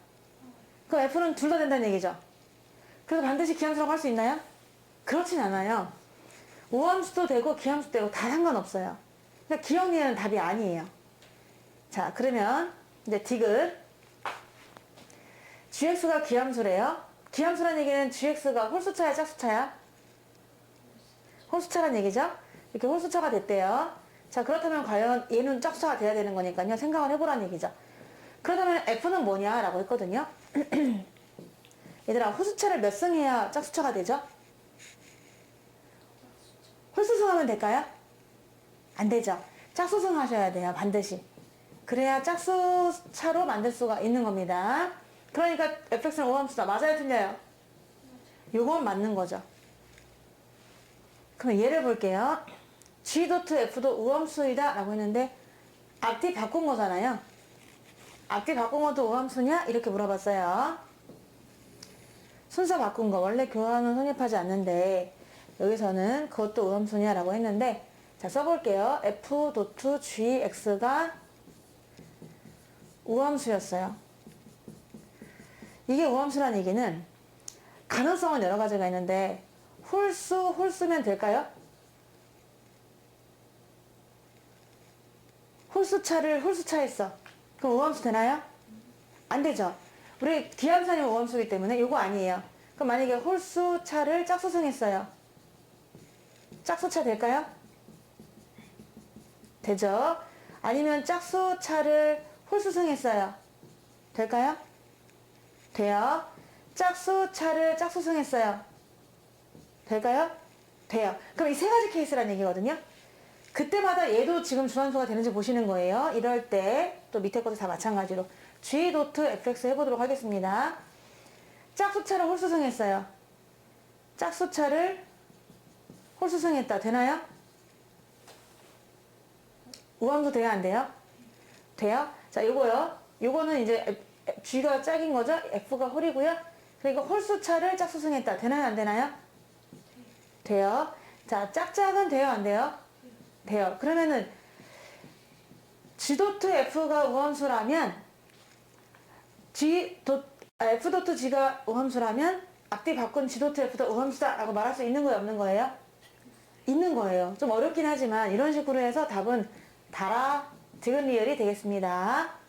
그럼 F는 둘 다 된다는 얘기죠. 그래서 반드시 기함수라고 할 수 있나요? 그렇진 않아요. 우함수도 되고 기함수도 되고 다 상관없어요. 그러니까 기억니은 답이 아니에요. 자, 그러면 이제 디귿. gx가 기함수래요. 기함수란 얘기는 gx가 홀수차야, 짝수차야? 홀수차란 얘기죠? 이렇게 홀수차가 됐대요. 자, 그렇다면 과연 얘는 짝수차가 돼야 되는 거니까요. 생각을 해보라는 얘기죠. 그렇다면 f는 뭐냐? 라고 했거든요. 얘들아, 홀수차를 몇 승 해야 짝수차가 되죠? 홀수승하면 될까요? 안 되죠. 짝수승 하셔야 돼요. 반드시. 그래야 짝수차로 만들 수가 있는 겁니다. 그러니까 fx는 오함수다. 맞아요? 틀려요? 요건 맞는 거죠. 그럼 예를 볼게요. g.f도 우함수이다 라고 했는데 앞뒤 바꾼 거잖아요. 앞뒤 바꾼 것도 우함수냐? 이렇게 물어봤어요. 순서 바꾼 거. 원래 교환은 성립하지 않는데 여기서는 그것도 우함수냐 라고 했는데 자, 써볼게요. f.gx가 우함수였어요. 이게 우함수라는 얘기는 가능성은 여러 가지가 있는데 홀수면 될까요? 홀수차했어. 그럼 우함수 되나요? 안 되죠. 우리 기함수는 우함수이기 때문에 이거 아니에요. 그럼 만약에 홀수차를 짝수승했어요. 짝수차 될까요? 되죠. 아니면 짝수차를 홀수승했어요. 될까요? 돼요. 짝수차를 짝수승했어요. 될까요? 돼요. 그럼 이 세 가지 케이스라는 얘기거든요. 그때마다 얘도 지금 주함수가 되는지 보시는 거예요. 이럴 때 또 밑에 것도 다 마찬가지로 g.fx 해보도록 하겠습니다. 짝수차를 홀수승했어요. 짝수차를 홀수승했다. 되나요? 우함수 돼야 안 돼요? 돼요? 자, 요거요. 요거는 이제 g가 짝인 거죠? f가 홀이고요. 그리고 홀수차를 짝수승했다. 되나요? 안 되나요? 돼요. 자, 짝짝은 돼요? 안 돼요? 돼요. 그러면은 g.f가 우함수라면 f.g가 우함수라면 앞뒤 바꾼 g.f도 우함수다 라고 말할 수 있는 거예요? 없는 거예요? 있는 거예요. 좀 어렵긴 하지만 이런 식으로 해서 답은 달아, 디귿 리을이 되겠습니다.